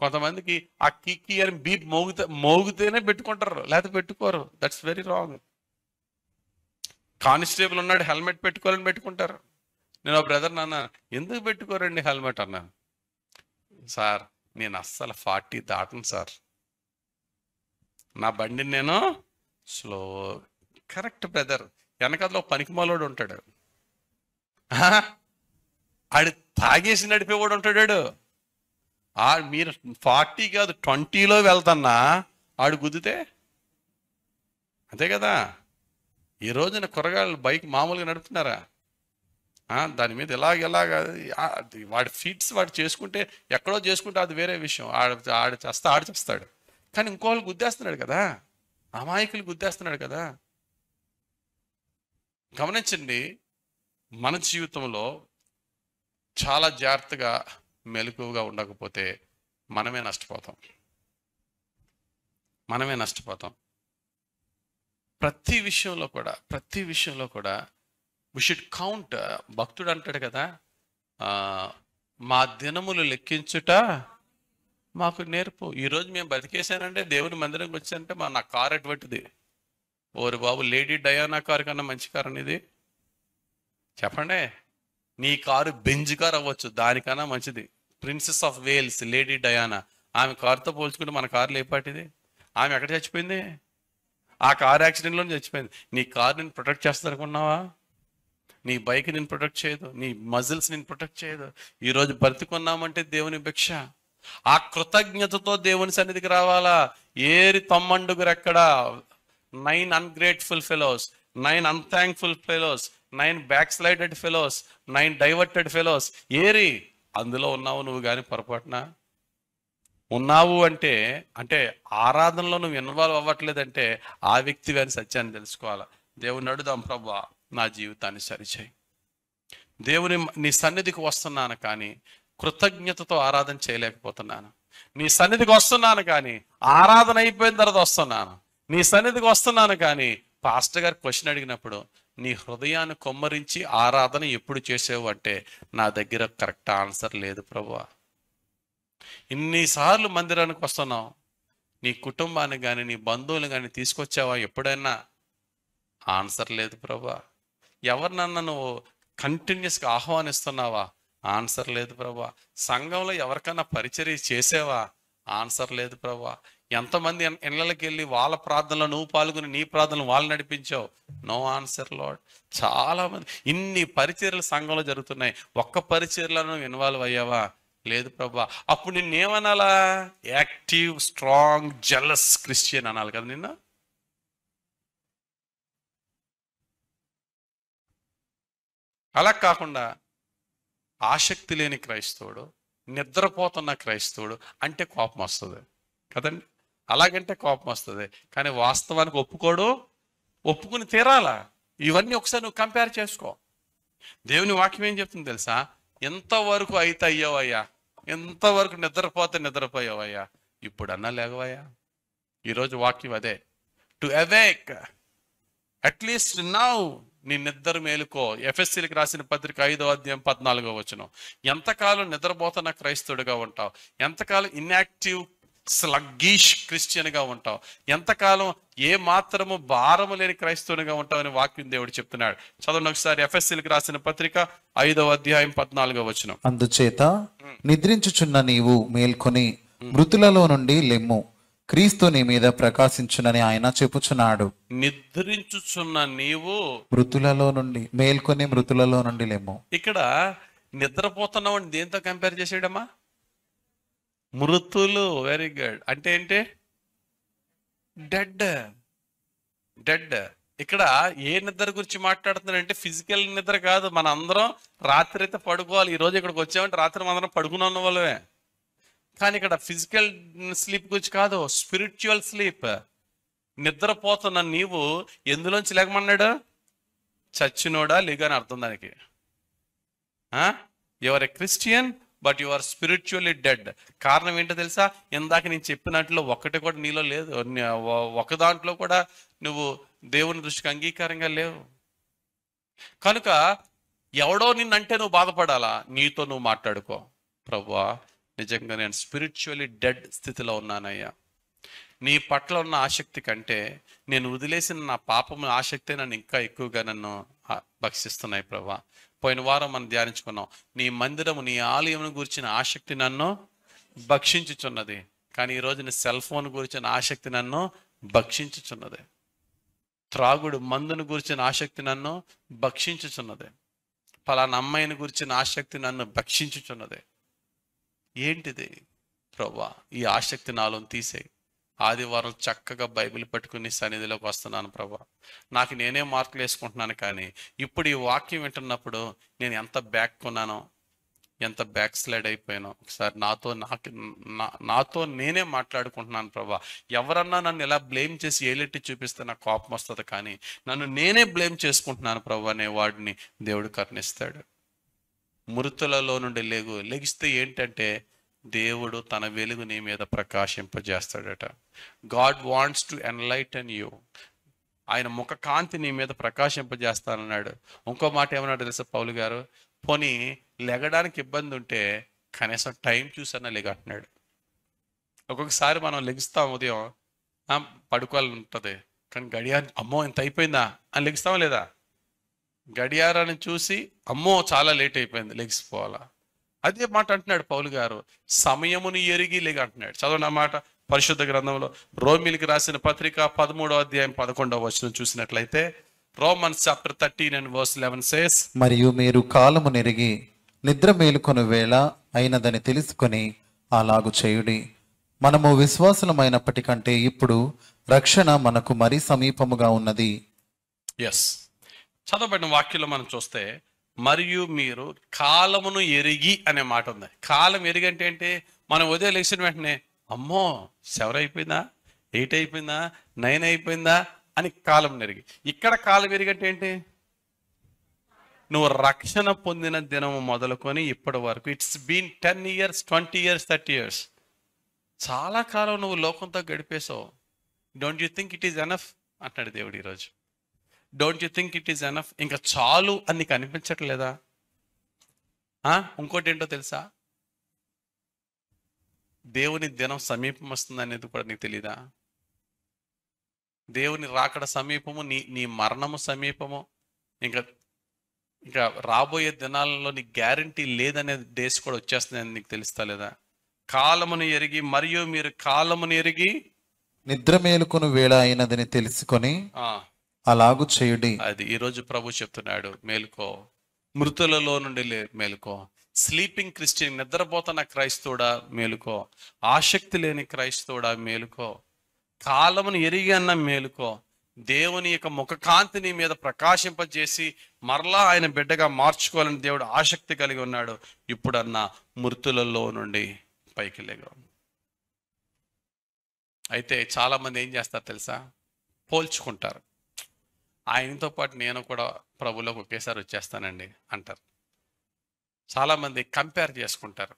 A: కొంతమందికి ఆ కిక్కి అని బీప్ మోగితేనే పెట్టుకుంటారు, లేకపోతే పెట్టుకోరు. That's very wrong. కానిస్టేబుల్ ఉన్నాడు, హెల్మెట్ పెట్టుకోవాలని పెట్టుకుంటారు. నేను బ్రదర్ నాన్న ఎందుకు పెట్టుకోరండి హెల్మెట్ అన్నాను. సార్ నేను అస్సలు 40 దాటను సార్, నా బండిని నేను స్లో. Correct brother. వెనకలో పనికిమాలోడు ఉంటాడు, ఆడు తాగేసి నడిపేవాడు ఉంటాడు. మీరు 40 కాదు 20లో వెళ్తున్నా ఆడు గుద్దితే అంతే కదా. ఈ రోజున కూరగాయలు బైక్ మామూలుగా నడుపుతున్నారా? దాని మీద ఎలాగ వాడి ఫీట్స్ వాడు చేసుకుంటే, ఎక్కడో చేసుకుంటే అది వేరే విషయం. ఆడు చేస్తాడు. కానీ ఇంకోళ్ళు గుద్దేస్తున్నాడు కదా, అమాయకులు గుద్దేస్తున్నాడు కదా. గమనించండి, మన జీవితంలో చాలా జాగ్రత్తగా మెలకువగా ఉండకపోతే మనమే నష్టపోతాం. ప్రతి విషయంలో కూడా వి షుడ్ కౌంట్. భక్తుడు అంటాడు కదా, మా దినములు లెక్కించుట మాకు నేర్పు. ఈరోజు మేము బతికేశానంటే, దేవుని మందిరంకి వచ్చానంటే నా కారు అటువంటిది. ఓరి బాబు, లేడీ డయానా కారు కన్నా మంచి కారు అనేది చెప్పండి. నీ కారు బెంజ్ కార్ అవ్వచ్చు, దానికన్నా మంచిది. Princess of Wales Lady Diana, ఆమె కారుతో పోల్చుకుంటే మన కారులో ఏపాటిది. ఆమె ఎక్కడ చచ్చిపోయింది? ఆ కారు యాక్సిడెంట్లో చచ్చిపోయింది. నీ కారు నేను ప్రొటెక్ట్ చేస్తుంది అనుకున్నావా? నీ బైక్ నేను ప్రొటెక్ట్ చేయదు, నీ మజిల్స్ నేను ప్రొటెక్ట్ చేయదు. ఈరోజు బ్రతికున్నామంటే దేవుని భిక్ష. ఆ కృతజ్ఞతతో దేవుని సన్నిధికి రావాలా. ఏరి తమ్మండుగురు ఎక్కడ? 9 ungrateful fellows, 9 unthankful fellows, 9 backslidden fellows, 9 diverted fellows. ఏరి అందులో ఉన్నావు నువ్వు. కానీ పొరపాటున ఉన్నావు అంటే ఆరాధనలో నువ్వు ఇన్వాల్వ్ అవ్వట్లేదంటే ఆ వ్యక్తివి అని సత్యాన్ని తెలుసుకోవాలా. దేవుని అడుగుదాం, ప్రభువా నా జీవితాన్ని సరిచేయి. నీ సన్నిధికి వస్తున్నాను కానీ కృతజ్ఞతతో ఆరాధన చేయలేకపోతున్నాను. నీ సన్నిధికి వస్తున్నాను కానీ ఆరాధన అయిపోయిన తర్వాత వస్తున్నాను. నీ సన్నిధికి వస్తున్నాను కానీ పాస్టర్ గారు క్వశ్చన్ అడిగినప్పుడు నీ హృదయాన్ని కొమ్మరించి ఆరాధన ఎప్పుడు చేసావు అంటే నా దగ్గర కరెక్ట్ ఆన్సర్ లేదు ప్రభువా. ఇన్నిసార్లు మందిరానికి వస్తున్నావు, నీ కుటుంబాన్ని కానీ నీ బంధువులు కానీ తీసుకొచ్చావా ఎప్పుడైనా? ఆన్సర్ లేదు ప్రభువా. ఎవరినన్నా నువ్వు కంటిన్యూస్గా ఆహ్వానిస్తున్నావా? ఆన్సర్ లేదు ప్రభువా. సంఘంలో ఎవరికైనా పరిచర్య చేసావా? ఆన్సర్ లేదు ప్రభువా. ఎంతమంది ఇళ్ళకి వెళ్ళి వాళ్ళ ప్రార్థనలో నువ్వు పాల్గొని నీ ప్రార్థనలు వాళ్ళు నడిపించావు? No answer lord. చాలా మంది ఇన్ని పరిచర్యలు సంఘంలో జరుగుతున్నాయి, ఒక్క పరిచర్యలో నువ్వు ఇన్వాల్వ్ అయ్యావా? లేదు ప్రభువా. అప్పుడు నిన్నేమనాలా? యాక్టివ్, స్ట్రాంగ్, జెలస్ క్రిస్టియన్ అనాలి కదా నిన్ను. అలా కాకుండా ఆసక్తి లేని క్రైస్తవుడు, నిద్రపోతున్న క్రైస్తవుడు అంటే కోపం వస్తుంది కదండి. అలాగంటే కోపం వస్తుంది, కానీ వాస్తవానికి ఒప్పుకుని తీరాలా. ఇవన్నీ ఒకసారి నువ్వు కంపేర్ చేసుకో. దేవుని వాక్యం ఏం చెప్తుంది తెలుసా? ఎంతవరకు అయితే అయ్యావయ్యా, ఎంతవరకు నిద్రపోయావయ్యా, ఇప్పుడన్నా లేవయ్యా. ఈరోజు వాక్యం అదే, టు అవేక్ అట్లీస్ట్ నౌ. నీ నిద్ర మేలుకో. ఎఫెస్సీలకు రాసిన పత్రిక 5వ అధ్యాయం 14వ వచనం. ఎంతకాలం నిద్రపోతున్న క్రైస్తవుడిగా ఉంటావు? ఎంతకాలం ఇన్యాక్టివ్ స్లగ్గీష్ క్రిస్టియన్గా ఉంటావు? ఎంతకాలం ఏ మాత్రము భారము లేని క్రైస్తవునిగా ఉంటావు అని వాక్యం దేవుడు చెప్తున్నాడు. చదవండి ఒకసారి, ఎఫెస్సీలకు రాసిన పత్రిక 5వ అధ్యాయం 14వ వచనం.
B: అందుచేత నిద్రించుచున్న నీవు మేల్కొని మృతులలో నుండి లెమ్ము, క్రీస్తు నీ మీద ప్రకాశించునని ఆయన చెప్పుచున్నాడు.
A: నిద్రించుచున్న నీవు
B: మృతులలో నుండి మేల్కొని మృతులలో నుండి లెమ్ము. ఇక్కడ
A: నిద్రపోతున్నావు అని దేంతో కంపేర్ చేసాడమ్మా? మృతులు. Very good. అంటే ఏంటి? డెడ్. ఇక్కడ ఏ నిద్ర గురించి మాట్లాడుతున్నాడంటే ఫిజికల్ నిద్ర కాదు. మన అందరం రాత్రి అయితే పడుకోవాలి. ఈరోజు ఇక్కడికి వచ్చామంటే రాత్రి అందరం పడుకుని ఉన్న వాళ్ళమే. కానీ ఇక్కడ ఫిజికల్ స్లీప్ గురించి కాదు, స్పిరిచువల్ స్లీప్. నిద్రపోతున్న నీవు ఎందులోంచి లేకమన్నాడు? చచ్చినోడా లేగా అని అర్థం దానికి. Your a Christian but you are spiritually dead. కారణం ఏంటో తెలుసా? ఇందాక నేను చెప్పినట్లు ఒక్కటి కూడా నీలో లేదు. ఒక దాంట్లో కూడా నువ్వు దేవుని దృష్టికి అంగీకారంగా లేవు. కనుక ఎవడో నిన్నంటే నువ్వు బాధపడాలా? నీతో నువ్వు మాట్లాడుకో, ప్రభువా నిజంగా నేను స్పిరిచువల్లీ డెడ్ స్థితిలో ఉన్నానయ్యా. నీ పట్ల ఉన్న ఆసక్తి కంటే నేను వదిలేసిన నా పాపము ఆసక్తే నన్ను ఇంకా ఎక్కువగా నన్ను భక్షిస్తున్నాయి ప్రభా. పోయిన వారం మనం ధ్యానించుకున్నాం, నీ మందిరము నీ ఆలయమును గురించిన ఆసక్తి నన్ను భక్షించుచున్నది. కానీ ఈరోజు నీ సెల్ ఫోన్ గురించిన ఆసక్తి నన్ను భక్షించుచున్నది. త్రాగుడు మందును గురించిన ఆసక్తి నన్ను భక్షించుచున్నది. పలానా అమ్మాయిని గురించిన ఆసక్తి నన్ను భక్షించుచున్నది. ఏంటిది ప్రభా? ఈ ఆసక్తి నాలో తీసేయి. ఆదివారం చక్కగా బైబిల్ పట్టుకుని సన్నిధిలోకి వస్తున్నాను ప్రభా. నాకు నేనే మార్కులు వేసుకుంటున్నాను, కానీ ఇప్పుడు ఈ వాక్యం వింటున్నప్పుడు నేను ఎంత బ్యాక్ కొన్నానో, ఎంత బ్యాక్ స్లైడ్ అయిపోయానో ఒకసారి నాతో నేనే మాట్లాడుకుంటున్నాను ప్రభా. ఎవరన్నా నన్ను ఇలా బ్లేమ్ చేసి ఏలెట్టి చూపిస్తే నాకు కోపం వస్తుంది, కానీ నన్ను నేనే బ్లేమ్ చేసుకుంటున్నాను ప్రభా అనే వాడిని దేవుడు కరుణిస్తాడు. మృతులలో నుండి లెగిస్తే ఏంటంటే దేవుడు తన వెలుగు నీ మీద ప్రకాశింపజేస్తాడట. God wants to enlighten you. ఆయన ముఖ కాంతి నీ మీద ప్రకాశింపజేస్తానన్నాడు. ఇంకో మాట ఏమన్నాడు తెలుసా పౌలు గారు? పోనీ లెగడానికి ఇబ్బంది ఉంటే కనీసం టైం చూసన్నా లెగంటున్నాడు. ఒక్కొక్కసారి మనం లెగిస్తాం, ఉదయం పడుకోవాలని ఉంటుంది, కానీ గడియారం అమ్మో ఇంత అయిపోయిందా అని లెగిస్తామా లేదా? గడియారాన్ని చూసి అమ్మో చాలా లేట్ అయిపోయింది లెగిసిపోవాలా. అదే మాట అంటున్నాడు పౌలు గారు, సమయమును ఎరిగి లేక అంటున్నాడు. చదవండి ఆ మాట పరిశుద్ధ గ్రంథంలో రోమిలికి రాసిన పత్రిక 13వ అధ్యాయం 11వ వచనం చూసినట్లయితే, Romans chapter 13 and verse 11 says,
B: మరియు మీరు కాలము నెరిగి నిద్ర మేలుకొను వేళ అయినదని తెలుసుకొని అలాగు చేయుడి. మనము విశ్వాసులమైనప్పటికంటే ఇప్పుడు రక్షణ మనకు మరీ సమీపముగా ఉన్నది.
A: ఎస్, చదవబడిన వాక్యంలో మనం చూస్తే మరియు మీరు కాలమును ఎరిగి అనే మాట ఉంది. కాలం ఎరిగి అంటే ఏంటి? మనం ఉదయం లేచిన వెంటనే అమ్మో 7 అయిపోయిందా, 8 అయిపోయిందా, 9 అయిపోయిందా అని కాలం ఎరిగి. ఇక్కడ కాలం ఎరిగి అంటే ఏంటి? నువ్వు రక్షణ పొందిన దినము మొదలుకొని ఇప్పటి వరకు it's been 10 years, 20 years, 30 years, చాలా కాలం నువ్వు లోకంతో గడిపేసావు. Don't you think it is enough అంటున్నాడు దేవుడు ఈరోజు. Don't you think it is enough? ఇంకా చాలు అని నీకు అనిపించట్లేదా? ఇంకోటి ఏంటో తెలుసా? దేవుని దినం సమీపం వస్తుంది అనేది కూడా నీకు తెలీదా? దేవుని రాకడ సమీపము, నీ మరణము సమీపము. ఇంకా ఇంకా రాబోయే దినాలలో నీ గ్యారంటీ లేదనే డేస్ కూడా వచ్చేస్తుందని నీకు తెలుస్తా లేదా? కాలమును ఎరిగి మరియు మీరు కాలమును ఎరిగి
B: నిద్ర మేలుకొను వేళ అయినదని తెలుసుకొని అలాగు చేయుడి.
A: అది ఈరోజు ప్రభు చెప్తున్నాడు, మేలుకో, మృతులలో నుండి మేలుకో. స్లీపింగ్ క్రిస్టియన్, నిద్రపోతున్న క్రైస్తవుడా మేలుకో. ఆసక్తి లేని క్రైస్తవుడా మేలుకో. కాలమును ఎరిగి అన్న మేలుకో. దేవుని యొక్క ముఖకాంతిని మీద ప్రకాశింపజేసి మరలా ఆయన బిడ్డగా మార్చుకోవాలని దేవుడు ఆసక్తి కలిగి ఉన్నాడు. ఇప్పుడన్నా మృతులలో నుండి పైకి లేగా. అయితే చాలా మంది ఏం చేస్తారు తెలుసా? పోల్చుకుంటారు. ఆయనతో పాటు నేను కూడా ప్రభులోకి ఒకేసారి వచ్చేస్తానండి అంటారు. చాలామంది కంపేర్ చేసుకుంటారు.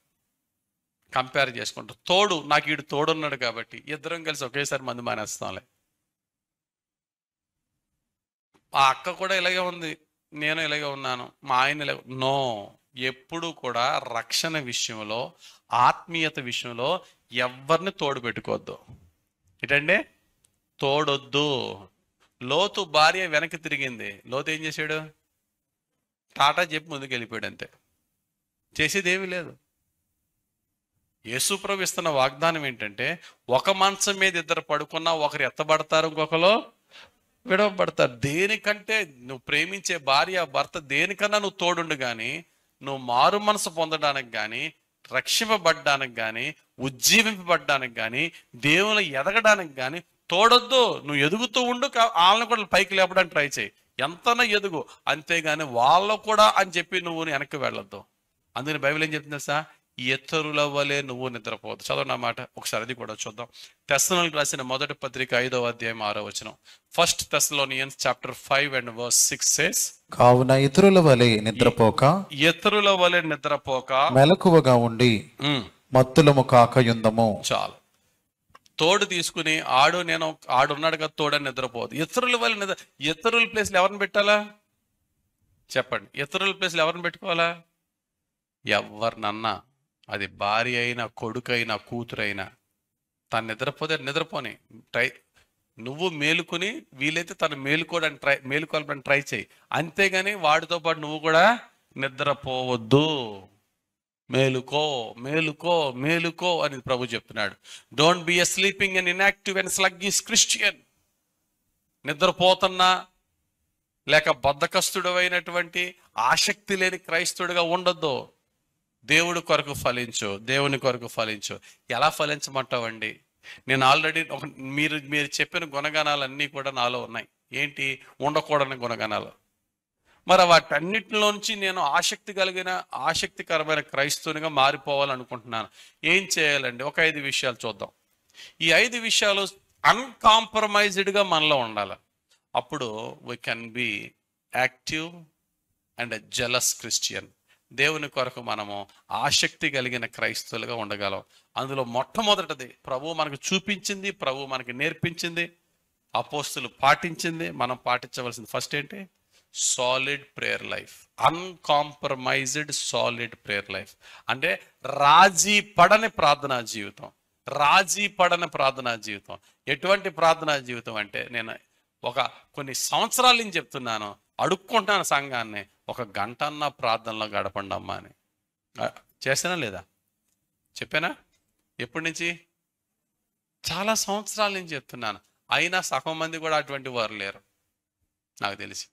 A: నాకు ఈడు తోడున్నాడు కాబట్టి ఇద్దరం కలిసి ఒకేసారి మందు మానేస్తాంలే. ఆ అక్క కూడా ఇలాగే ఉంది, నేను ఇలాగే ఉన్నాను, మా ఆయన ఇలాగే. నో, ఎప్పుడు కూడా రక్షణ విషయంలో, ఆత్మీయత విషయంలో ఎవరిని తోడు పెట్టుకోవద్దు. ఏంటంటే తోడొద్దు. లోతు భార్య వెనక్కి తిరిగింది. లోతు ఏం చేశాడు? టాటా చెప్పి ముందుకు వెళ్ళిపోయాడు, అంతే. చేసేది ఏమీ లేదు. యేసు ప్రభు ఇస్తున్న వాగ్దానం ఏంటంటే, ఒక మంచం మీద ఇద్దరు పడుకున్నా ఒకరు ఎత్తబడతారు, ఇంకొకరు విడవబడతారు. దేనికంటే నువ్వు ప్రేమించే భార్య భర్త దేనికన్నా నువ్వు తోడుండు, కానీ నువ్వు మారు మనసు పొందడానికి కానీ, రక్షింపబడ్డానికి కానీ, ఉజ్జీవింపబడ్డానికి కానీ, దేవుని ఎదగడానికి కానీ తోడొద్దు. నువ్వు ఎదుగుతూ ఉండు, వాళ్ళని కూడా పైకి లేపడానికి ట్రై చేయి, ఎంతనా ఎదుగు, అంతేగాని వాళ్ళు కూడా అని చెప్పి నువ్వు వెనక్కి వెళ్ళొద్దు. అందుకని బైబిల్ ఏం చెప్తుంది తెలుసా? ఇతరుల వలె నువ్వు నిద్రపోవద్దు. చదవండి ఆ మాట ఒకసారి, అది కూడా చూద్దాం. తెస్సలోనికీయులకు రాసిన మొదటి పత్రిక 5వ అధ్యాయం 6వ వచనం. 1 Thessalonians chapter 5 and verse 6 says,
B: కావున ఇతరుల వలె నిద్రపోక మెలకువగా ఉండి మత్తులము కాకయుందము.
A: చాలు. తోడు తీసుకుని ఆడున్నాడు కదా తోడని నిద్రపోదు. ఇతరుల వల్ల ఇతరుల ప్లేస్లో ఎవరిని పెట్టాలా? చెప్పండి, ఇతరుల ప్లేస్లో ఎవరిని పెట్టుకోవాలా? ఎవరినన్నా, అది భార్య అయినా, కొడుకైనా, కూతురైనా. తను నిద్రపోతే నిద్రపోని ట్రై, నువ్వు మేలుకొని వీలైతే తను మేలుకోవాలని ట్రై చేయి. అంతేగాని వాడితో పాటు నువ్వు కూడా నిద్రపోవద్దు. మేలుకో, మేలుకో, మేలుకో అని ప్రభు చెప్తున్నాడు. Don't be a sleeping and inactive and sluggish Christian. నిద్రపోతున్నా లేక బద్ధకస్తుడు అయినటువంటి ఆసక్తి లేని క్రైస్తవుడిగా ఉండొద్దు. దేవుడి కొరకు ఫలించు, దేవుని కొరకు ఫలించు. ఎలా ఫలించమంటావండి? నేను ఆల్రెడీ మీరు చెప్పిన గుణగణాలన్నీ కూడా నాలో ఉన్నాయి. ఏంటి? ఉండకూడని గుణగణాలు. మరి వాటన్నిటిలోంచి నేను ఆసక్తికరమైన క్రైస్తవునిగా మారిపోవాలనుకుంటున్నాను. ఏం చేయాలండి? ఒక 5 విషయాలు చూద్దాం. ఈ 5 విషయాలు అన్కాంప్రమైజ్డ్గా మనలో ఉండాలి. అప్పుడు we can be active and a jealous Christian. దేవుని కొరకు మనము ఆసక్తి కలిగిన క్రైస్తవులుగా ఉండగలం. అందులో మొట్టమొదటిది ప్రభు మనకు చూపించింది, ప్రభు మనకి నేర్పించింది, అపోస్తులు పాటించింది, మనం పాటించవలసింది ఫస్ట్ ఏంటి? Solid prayer life. Uncompromised solid prayer life అంటే రాజీ పడని ప్రార్థనా జీవితం. రాజీ పడని ప్రార్థనా జీవితం. ఎటువంటి ప్రార్థనా జీవితం అంటే, నేను కొన్ని సంవత్సరాల నుంచి చెప్తున్నాను, అడుక్కుంటున్నాను సంఘాన్ని, 1 గంట అన్న ప్రార్థనలో గడపండి అమ్మా అని. చేసానా లేదా? చెప్పానా? ఎప్పటి నుంచి? చాలా సంవత్సరాల నుంచి చెప్తున్నాను. అయినా సగం మంది కూడా అటువంటి వారు లేరు నాకు తెలిసి.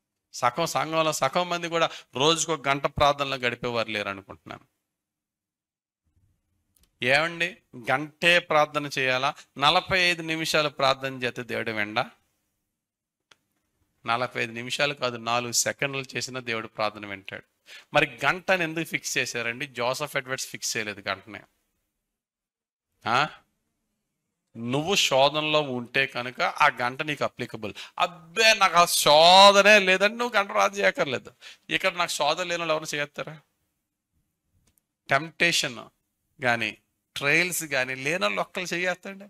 A: సంఘంలో సగం మంది కూడా రోజుకు 1 గంట ప్రార్థనలో గడిపేవారు లేరు అనుకుంటున్నాను. ఏమండి, గంటే ప్రార్థన చేయాలా? 45 నిమిషాలు ప్రార్థన చేస్తే దేవుడు వెండా? 45 నిమిషాలు కాదు, 4 సెకండ్లు చేసిన దేవుడు ప్రార్థన వింటాడు. మరి గంటని ఎందుకు ఫిక్స్ చేశారండి? జోసెఫ్ ఎడ్వర్డ్స్ ఫిక్స్ చేయలేదు గంటనే. నువ్వు శోధనలో ఉంటే కనుక ఆ గంట నీకు అప్లికబుల్. అబ్బే నాకు ఆ శోధనే లేదని నువ్వు గంట రాజు చేయక్కర్లేదు. ఇక్కడ నాకు శోధన లేని వాళ్ళు ఎవరు చేస్తారా? టెంప్టేషన్ కానీ ట్రయల్స్ కానీ లేని వాళ్ళు ఒక్కరు చేయేస్తాండి.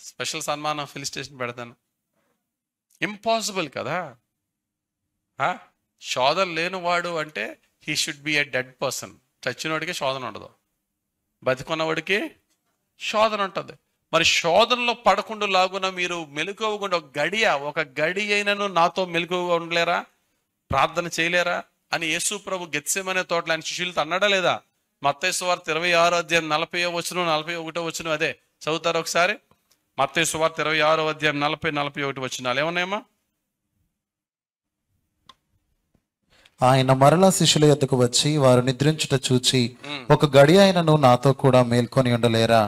A: స్పెషల్ సన్మానం ఫెలిసిటేషన్ పెడతాను. ఇంపాసిబుల్ కదా. శోధన లేనివాడు అంటే he should be a dead person. చచ్చినవాడికి శోధన ఉండదు, బతికున్నవాడికి శోధన ఉంటుంది. మరి శోధనలో పడకుండా లాగున మీరు మెలకువగా ఒక గడి అయినను నాతో మెలకువగా ఉండలేరా, ప్రార్థన చేయలేరా అని యేసు ప్రభు గెత్సెమనే తోటలో ఆయన శిష్యులతో అన్నాడా లేదా? మత్తయి సువార్త 26వ అధ్యాయం 40వ వచనం 41వ వచనం అదే చదువుతారు ఒకసారి. మత్తయి సువార్త 26వ అధ్యాయం 40-41 వచనాలు ఏమన్నాయమ్మా?
B: ఆయన మరలా శిష్యుల యొద్దకు వచ్చి వారు నిద్రించుట చూచి, 1 గడి అయినను నాతో కూడా మేల్కొని ఉండలేరా?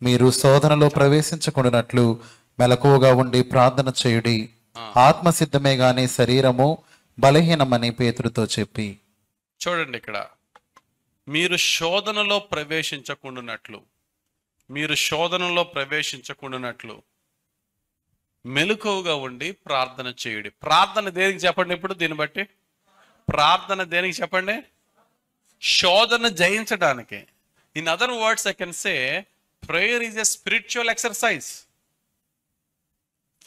B: మీరు శోధనలో ప్రవేశించకుండానట్లు మెలకువగా ఉండి ప్రార్థన చేయుడి. ఆత్మసిద్ధమే గాని శరీరము బలహీనమని పేతురుతో చెప్పి.
A: చూడండి, ఇక్కడ మీరు శోధనలో ప్రవేశించకుండానట్లు మెలకువగా ఉండి ప్రార్థన చేయుడి. ప్రార్థన దేనికి చెప్పండి? ఇప్పుడు దీన్ని బట్టి ప్రార్థన దేనికి చెప్పండి? శోధన జయించడానికి. In other words I can say prayer is a spiritual exercise.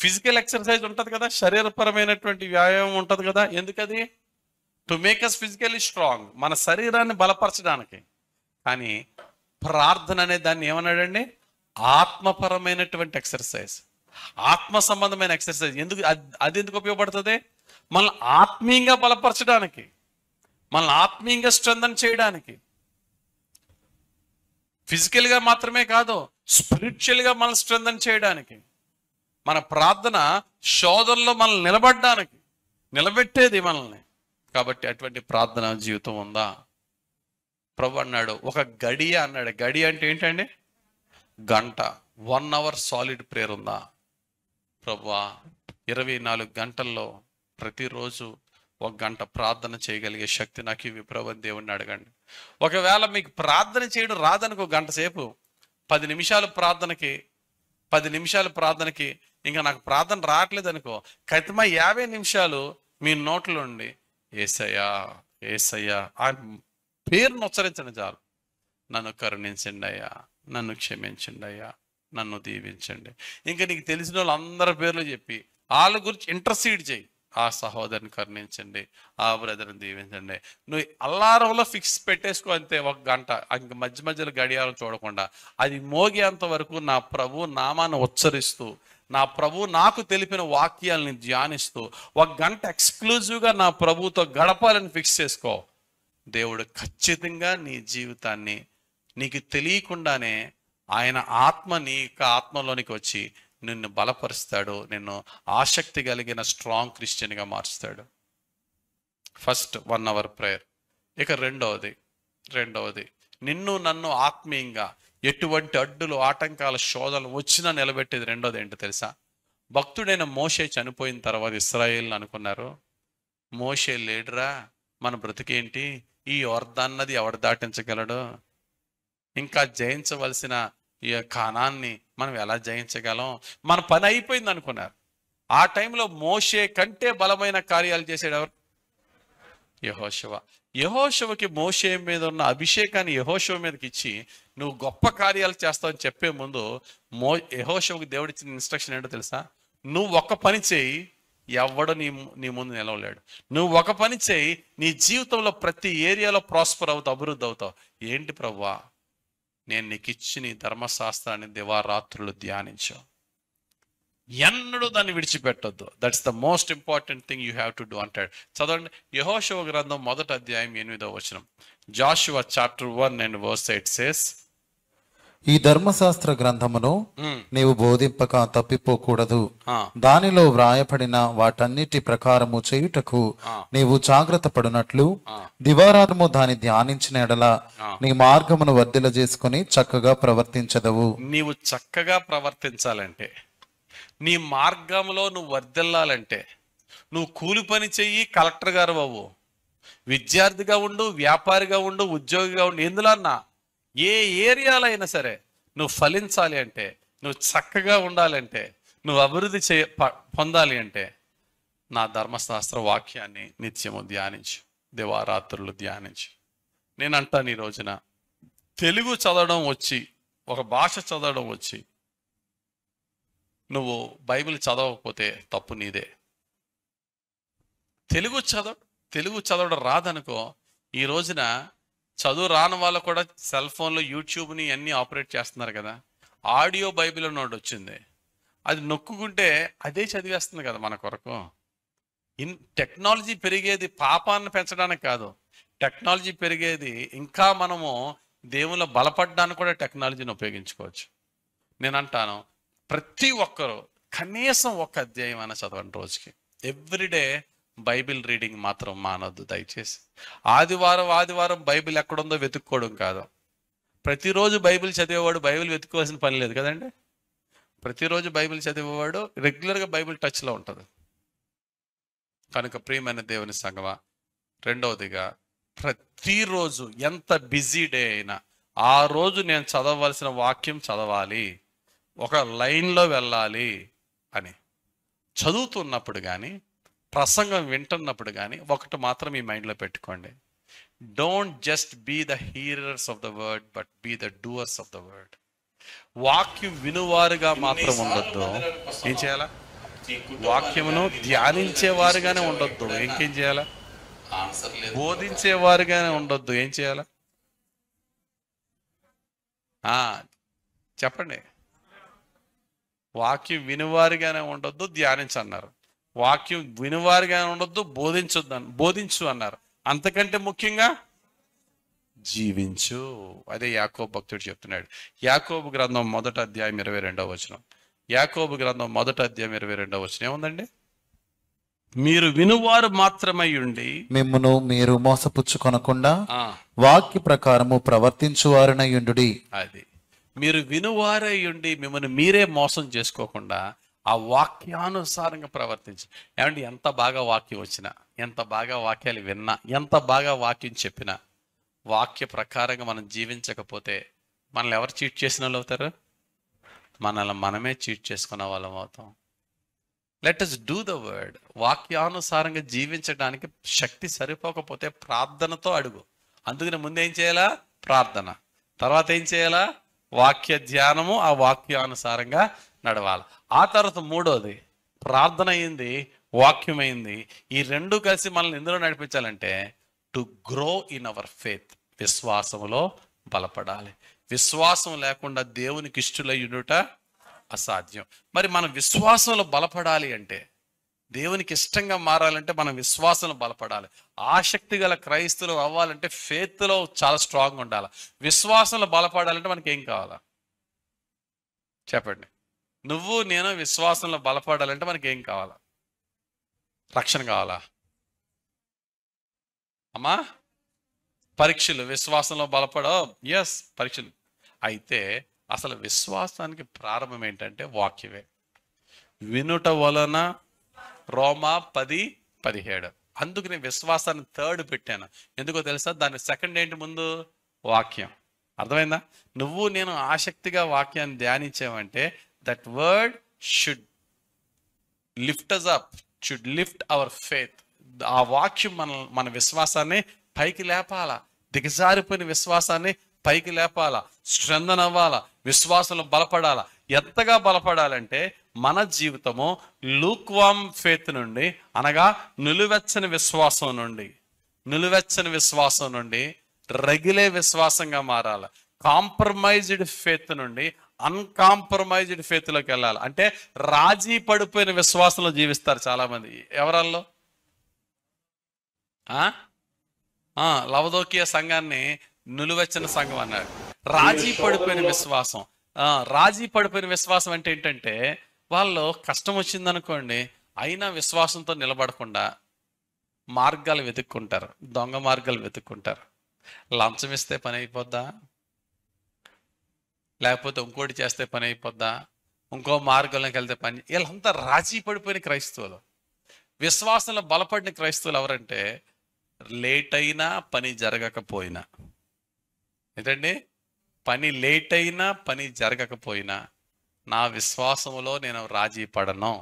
A: Physical exercise ఉంటుంది కదా, శరీరపరమైనటువంటి వ్యాయామం ఉంటుంది కదా. ఎందుకది? To make us physically strong, మన శరీరాన్ని బలపరచడానికి. కానీ ప్రార్థన అనే దాన్ని ఏమన్నాడండి? ఆత్మపరమైనటువంటి ఎక్సర్సైజ్, ఆత్మ సంబంధమైన ఎక్సర్సైజ్. అది ఎందుకు ఉపయోగపడుతుంది? మనల్ని ఆత్మీయంగా బలపరచడానికి, మనల్ని ఆత్మీయంగా స్ట్రెంథన్ చేయడానికి. ఫిజికల్గా మాత్రమే కాదు, స్పిరిచువల్గా మనల్ని స్ట్రెంథన్ చేయడానికి. మన ప్రార్థన శోధనలో మనల్ని నిలబెట్టేది మనల్ని. కాబట్టి అటువంటి ప్రార్థన జీవితం ఉందా? ప్రభు అన్నాడు 1 గడియ అన్నాడు. గడి అంటే ఏంటండి? గంట. 1 అవర్ సాలిడ్ ప్రేయర్ ఉందా? ప్రభువా 24 గంటల్లో ప్రతిరోజు 1 గంట ప్రార్థన చేయగలిగే శక్తి నాకు ఇవి ప్రభు అని దేవుణ్ణి అడగండి. ఒకవేళ మీకు ప్రార్థన చేయడం రాదనుకో, 1 గంట సేపు 10 నిమిషాలు ప్రార్థనకి ఇంకా నాకు ప్రార్థన రావట్లేదు అనుకో, ఖచ్చితంగా 50 నిమిషాలు మీ నోట్లో ఉండి యేసయ్యా యేసయ్యా ఆ పేరును ఉచ్చరించండి చాలు. నన్ను కరుణించండి అయ్యా, నన్ను క్షమించండి అయ్యా, నన్ను దీవించండి. ఇంకా నీకు తెలిసిన వాళ్ళందరి పేర్లు చెప్పి వాళ్ళ గురించి ఇంటర్సీడ్ చేయి. ఆ సహోదరిని కరుణించండి, ఆ బ్రదర్ని దీవించండి. నువ్వు అల్లారంలో ఫిక్స్ పెట్టేసుకో అంతే, 1 గంట. ఇంక మధ్య మధ్యలో గడియారం చూడకుండా అది మోగేంత వరకు నా ప్రభు నామాన్ని ఉచ్చరిస్తూ, నా ప్రభు నాకు తెలిపిన వాక్యాలని ధ్యానిస్తూ 1 గంట ఎక్స్క్లూజివ్గా నా ప్రభుతో గడపాలని ఫిక్స్ చేసుకో. దేవుడు ఖచ్చితంగా నీ జీవితాన్ని నీకు తెలియకుండానే ఆయన ఆత్మ నీ యొక్క ఆత్మలోనికి వచ్చి నిన్ను బలపరుస్తాడు, నిన్ను ఆసక్తి కలిగిన స్ట్రాంగ్ క్రిస్టియన్గా మార్చుతాడు. First 1 hour prayer. ఇక రెండవది నిన్ను నన్ను ఆత్మీయంగా ఎటువంటి అడ్డులు ఆటంకాల శోధనలు వచ్చినా నిలబెట్టేది రెండోది ఏంటో తెలుసా? భక్తుడైన మోషే చనిపోయిన తర్వాత ఇశ్రాయేల్ని అనుకున్నారు, మోషే లేడురా, మన బ్రతికేంటి, ఈ యొర్దాను నది ఎవడు దాటించగలడు, ఇంకా జయించవలసిన ఈ కానాన్ని మనం ఎలా జయించగలం, మన పని అయిపోయింది అనుకున్నారు. ఆ టైంలో మోషే కంటే బలమైన కార్యాలు చేసాడు ఎవరు? యెహోషువ. యెహోషువకి మోషే మీద ఉన్న అభిషేకాన్ని యెహోషువ మీదకి ఇచ్చి నువ్వు గొప్ప కార్యాలు చేస్తావని చెప్పే ముందు యెహోషువకి దేవుడు ఇచ్చిన ఇన్స్ట్రక్షన్ ఏంటో తెలుసా? నువ్వు ఒక పని చేయి, ఎవడు నీ ముందు నిలవలేడు. నువ్వు ఒక పని చేయి, నీ జీవితంలో ప్రతి ఏరియాలో ప్రాస్పర్ అవుతావు, అభివృద్ధి అవుతావు. ఏంటి ప్రభువా? నేను నీకు ఇచ్చి నీ ధర్మశాస్త్రాన్ని దివారాత్రులు ధ్యానించావు, ఎన్నడూ దాన్ని విడిచిపెట్టొద్దు. That's the most important thing you have to do అంటాడు. చదవండి యెహోషువ గ్రంథం 1వ అధ్యాయం 8వ వచనం. Joshua chapter 1 and verse 8 says,
B: ఈ ధర్మశాస్త్ర గ్రంథమును నీవు బోధింపక తప్పిపోకూడదు,
A: ఆ,
B: దానిలో వ్రాయబడిన వాటన్నిటి ప్రకారము చేయుటకు నీవు జాగ్రత్త పడునట్లు దివారాత్రము దాన్ని ధ్యానించిన ఎడల నీ మార్గమును వర్ధిల చేసుకుని చక్కగా ప్రవర్తించదవు.
A: నీవు చక్కగా ప్రవర్తించాలంటే, నీ మార్గంలో నువ్వు వర్ధిల్లాలంటే, నువ్వు కూలి పని చెయ్యి, కలెక్టర్ గారు అవ్వు, విద్యార్థిగా ఉండు, వ్యాపారిగా ఉండు, ఉద్యోగిగా ఉండు, ఎందులో అన్నా ఏ ఏరియాలో అయినా సరే నువ్వు ఫలించాలి అంటే, నువ్వు చక్కగా ఉండాలంటే, నువ్వు అభివృద్ధి పొందాలి అంటే నా ధర్మశాస్త్ర వాక్యాన్ని నిత్యము ధ్యానించు, దివారాత్రులు ధ్యానించు. నేను అంటాను ఈ రోజున తెలుగు చదవడం వచ్చి, ఒక భాష చదవడం వచ్చి నువ్వు బైబిల్ చదవకపోతే తప్పు నీదే. తెలుగు చదవడం రాదనుకో, ఈ రోజున చదువు రాని వాళ్ళు కూడా సెల్ ఫోన్లో యూట్యూబ్ని అన్నీ ఆపరేట్ చేస్తున్నారు కదా. ఆడియో బైబిల్ నోట్ వచ్చింది, అది నొక్కుకుంటే అదే చదివేస్తుంది కదా మన కొరకు. టెక్నాలజీ పెరిగేది పాపాన్ని పెంచడానికి కాదు, టెక్నాలజీ పెరిగేది ఇంకా మనము దేవుల్లో బలపడడానికి కూడా టెక్నాలజీని ఉపయోగించుకోవచ్చు. నేను అంటాను ప్రతి ఒక్కరూ కనీసం 1 అధ్యాయం అయినా చదవండి రోజుకి. ఎవ్రీడే బైబిల్ రీడింగ్ మాత్రం మానొద్దు దయచేసి. ఆదివారం బైబిల్ ఎక్కడుందో వెతుక్కోవడం కాదు. ప్రతిరోజు బైబిల్ చదివేవాడు బైబిల్ వెతుక్కోవాల్సిన పని లేదు కదండి. ప్రతిరోజు బైబిల్ చదివేవాడు రెగ్యులర్గా బైబిల్ టచ్లో ఉంటుంది. కనుక ప్రియమైన దేవుని సంగమా, రెండవదిగా ప్రతిరోజు ఎంత బిజీ డే అయినా ఆ రోజు నేను చదవవలసిన వాక్యం చదవాలి, ఒక లైన్లో వెళ్ళాలి అని చదువుతున్నప్పుడు కానీ ప్రసంగం వింటున్నప్పుడు కానీ ఒకటి మాత్రం మీ మైండ్లో పెట్టుకోండి. Don't just be the hearers of the word, but be the doers of the word. వాక్యం వినువారుగా మాత్రం ఉండొద్దు. ఏం చేయాలా? వాక్యమును ధ్యానించేవారుగానే ఉండొద్దు. ఇంకేం చేయాలా? బోధించేవారుగానే ఉండొద్దు. ఏం చేయాలా? చెప్పండి. వాక్యం వినువారుగానే ఉండొద్దు, ధ్యానించన్నారు. వాక్యం వినువారుగానే ఉండొద్దు, బోధించు అన్నారు. అంతకంటే ముఖ్యంగా జీవించు. అదే యాకోబు భక్తుడు చెప్తున్నాడు. యాకోబు గ్రంథం 1వ అధ్యాయం 22వ వచనం. యాకోబు గ్రంథం 1వ అధ్యాయం 22వ వచనం ఏముందండి? మీరు వినువారు మాత్రమై ఉండి
B: మిమ్మును మీరు మోసపుచ్చుకొనకుండా వాక్య ప్రకారము ప్రవర్తించువారనై ఉండుడి.
A: అది మీరు వినువారై ఉండి మిమ్మల్ని మీరే మోసం చేసుకోకుండా ఆ వాక్యానుసారంగా ప్రవర్తించి. ఏమండి, ఎంత బాగా వాక్యం వచ్చినా, ఎంత బాగా వాక్యాలు విన్నా, ఎంత బాగా వాక్యం చెప్పినా, వాక్య ప్రకారంగా మనం జీవించకపోతే మనల్ని ఎవరు చీట్ చేసిన వాళ్ళు అవుతారు? మనల్ని మనమే చీట్ చేసుకున్న వాళ్ళం అవుతాం. Let us do the word. వాక్యానుసారంగా జీవించడానికి శక్తి సరిపోకపోతే ప్రార్థనతో అడుగు. అందుకని ముందు ఏం చేయాలా? ప్రార్థన. తర్వాత ఏం చేయాలా? వాక్య ధ్యానము. ఆ వాక్యానుసారంగా నడవాలి. ఆ తర్వాత మూడోది ప్రార్థన అయింది, వాక్యం అయింది. ఈ రెండు కలిసి మనల్ని ఎందులో నడిపించాలంటే to grow in our faith, విశ్వాసంలో బలపడాలి. విశ్వాసం లేకుండా దేవునికి ఇష్టలయ్యుట అసాధ్యం. మరి మనం విశ్వాసంలో బలపడాలి అంటే, దేవునికి ఇష్టంగా మారాలంటే మనం విశ్వాసంలో బలపడాలి. ఆసక్తి గల క్రైస్తవులు అవ్వాలంటే ఫేత్లో చాలా స్ట్రాంగ్ ఉండాలి. విశ్వాసంలో బలపడాలంటే మనకి ఏం కావాలా చెప్పండి? నువ్వు నేను విశ్వాసంలో బలపడాలంటే మనకి ఏం కావాలా? రక్షణ కావాలా అమ్మా? పరీక్షలు, విశ్వాసంలో బలపడో, ఎస్ పరీక్షలు. అయితే అసలు విశ్వాసానికి ప్రారంభం ఏంటంటే వాక్యమే. వినుట వలన, రోమా 10:17. అందుకు నేను విశ్వాసాన్ని థర్డ్ పెట్టాను. ఎందుకో తెలుసా? దాని సెకండ్ ఏంటి ముందు? వాక్యం. అర్థమైందా? నువ్వు నేను ఆసక్తిగా వాక్యాన్ని ధ్యానించామంటే that word should lift us up, should lift our faith. ఆ వాక్యం మన విశ్వాసాన్ని పైకి లేపాలా. దిగజారిపోయిన విశ్వాసాన్ని పైకి లేపాలా, స్ట్రెంథన్ అవ్వాలా, విశ్వాసంలో బలపడాలా. ఎంతగా బలపడాలంటే మన జీవితము లూక్వామ్ ఫేత్ నుండి, అనగా నిలువెచ్చని విశ్వాసం నుండి రగిలే విశ్వాసంగా మారాలి. కాంప్రమైజ్డ్ ఫేత్ నుండి అన్కాంప్రమైజ్డ్ ఫేత్లోకి వెళ్ళాలి. అంటే రాజీ పడిపోయిన విశ్వాసంలో జీవిస్తారు చాలా మంది. ఎవరల్లో? లవదోకియ సంఘాన్ని నిలువెచ్చని సంఘం అన్నాడు. రాజీ పడిపోయిన విశ్వాసం. రాజీ పడిపోయిన విశ్వాసం అంటే ఏంటంటే, వాళ్ళు కష్టం వచ్చిందనుకోండి, అయినా విశ్వాసంతో నిలబడకుండా మార్గాలు వెతుక్కుంటారు, దొంగ మార్గాలు వెతుక్కుంటారు. లంచం ఇస్తే పని అయిపోద్దా, లేకపోతే ఇంకోటి చేస్తే పని అయిపోద్దా, ఇంకో మార్గంలోకి వెళ్తే పని. వీళ్ళంతా రాజీ పడిపోయిన క్రైస్తవులు. విశ్వాసంలో బలపడిన క్రైస్తవులు ఎవరంటే, లేట్ అయినా పని జరగకపోయినా, ఏంటండి, పని లేట్ అయినా పని జరగకపోయినా నా విశ్వాసములో నేను రాజీ పడను,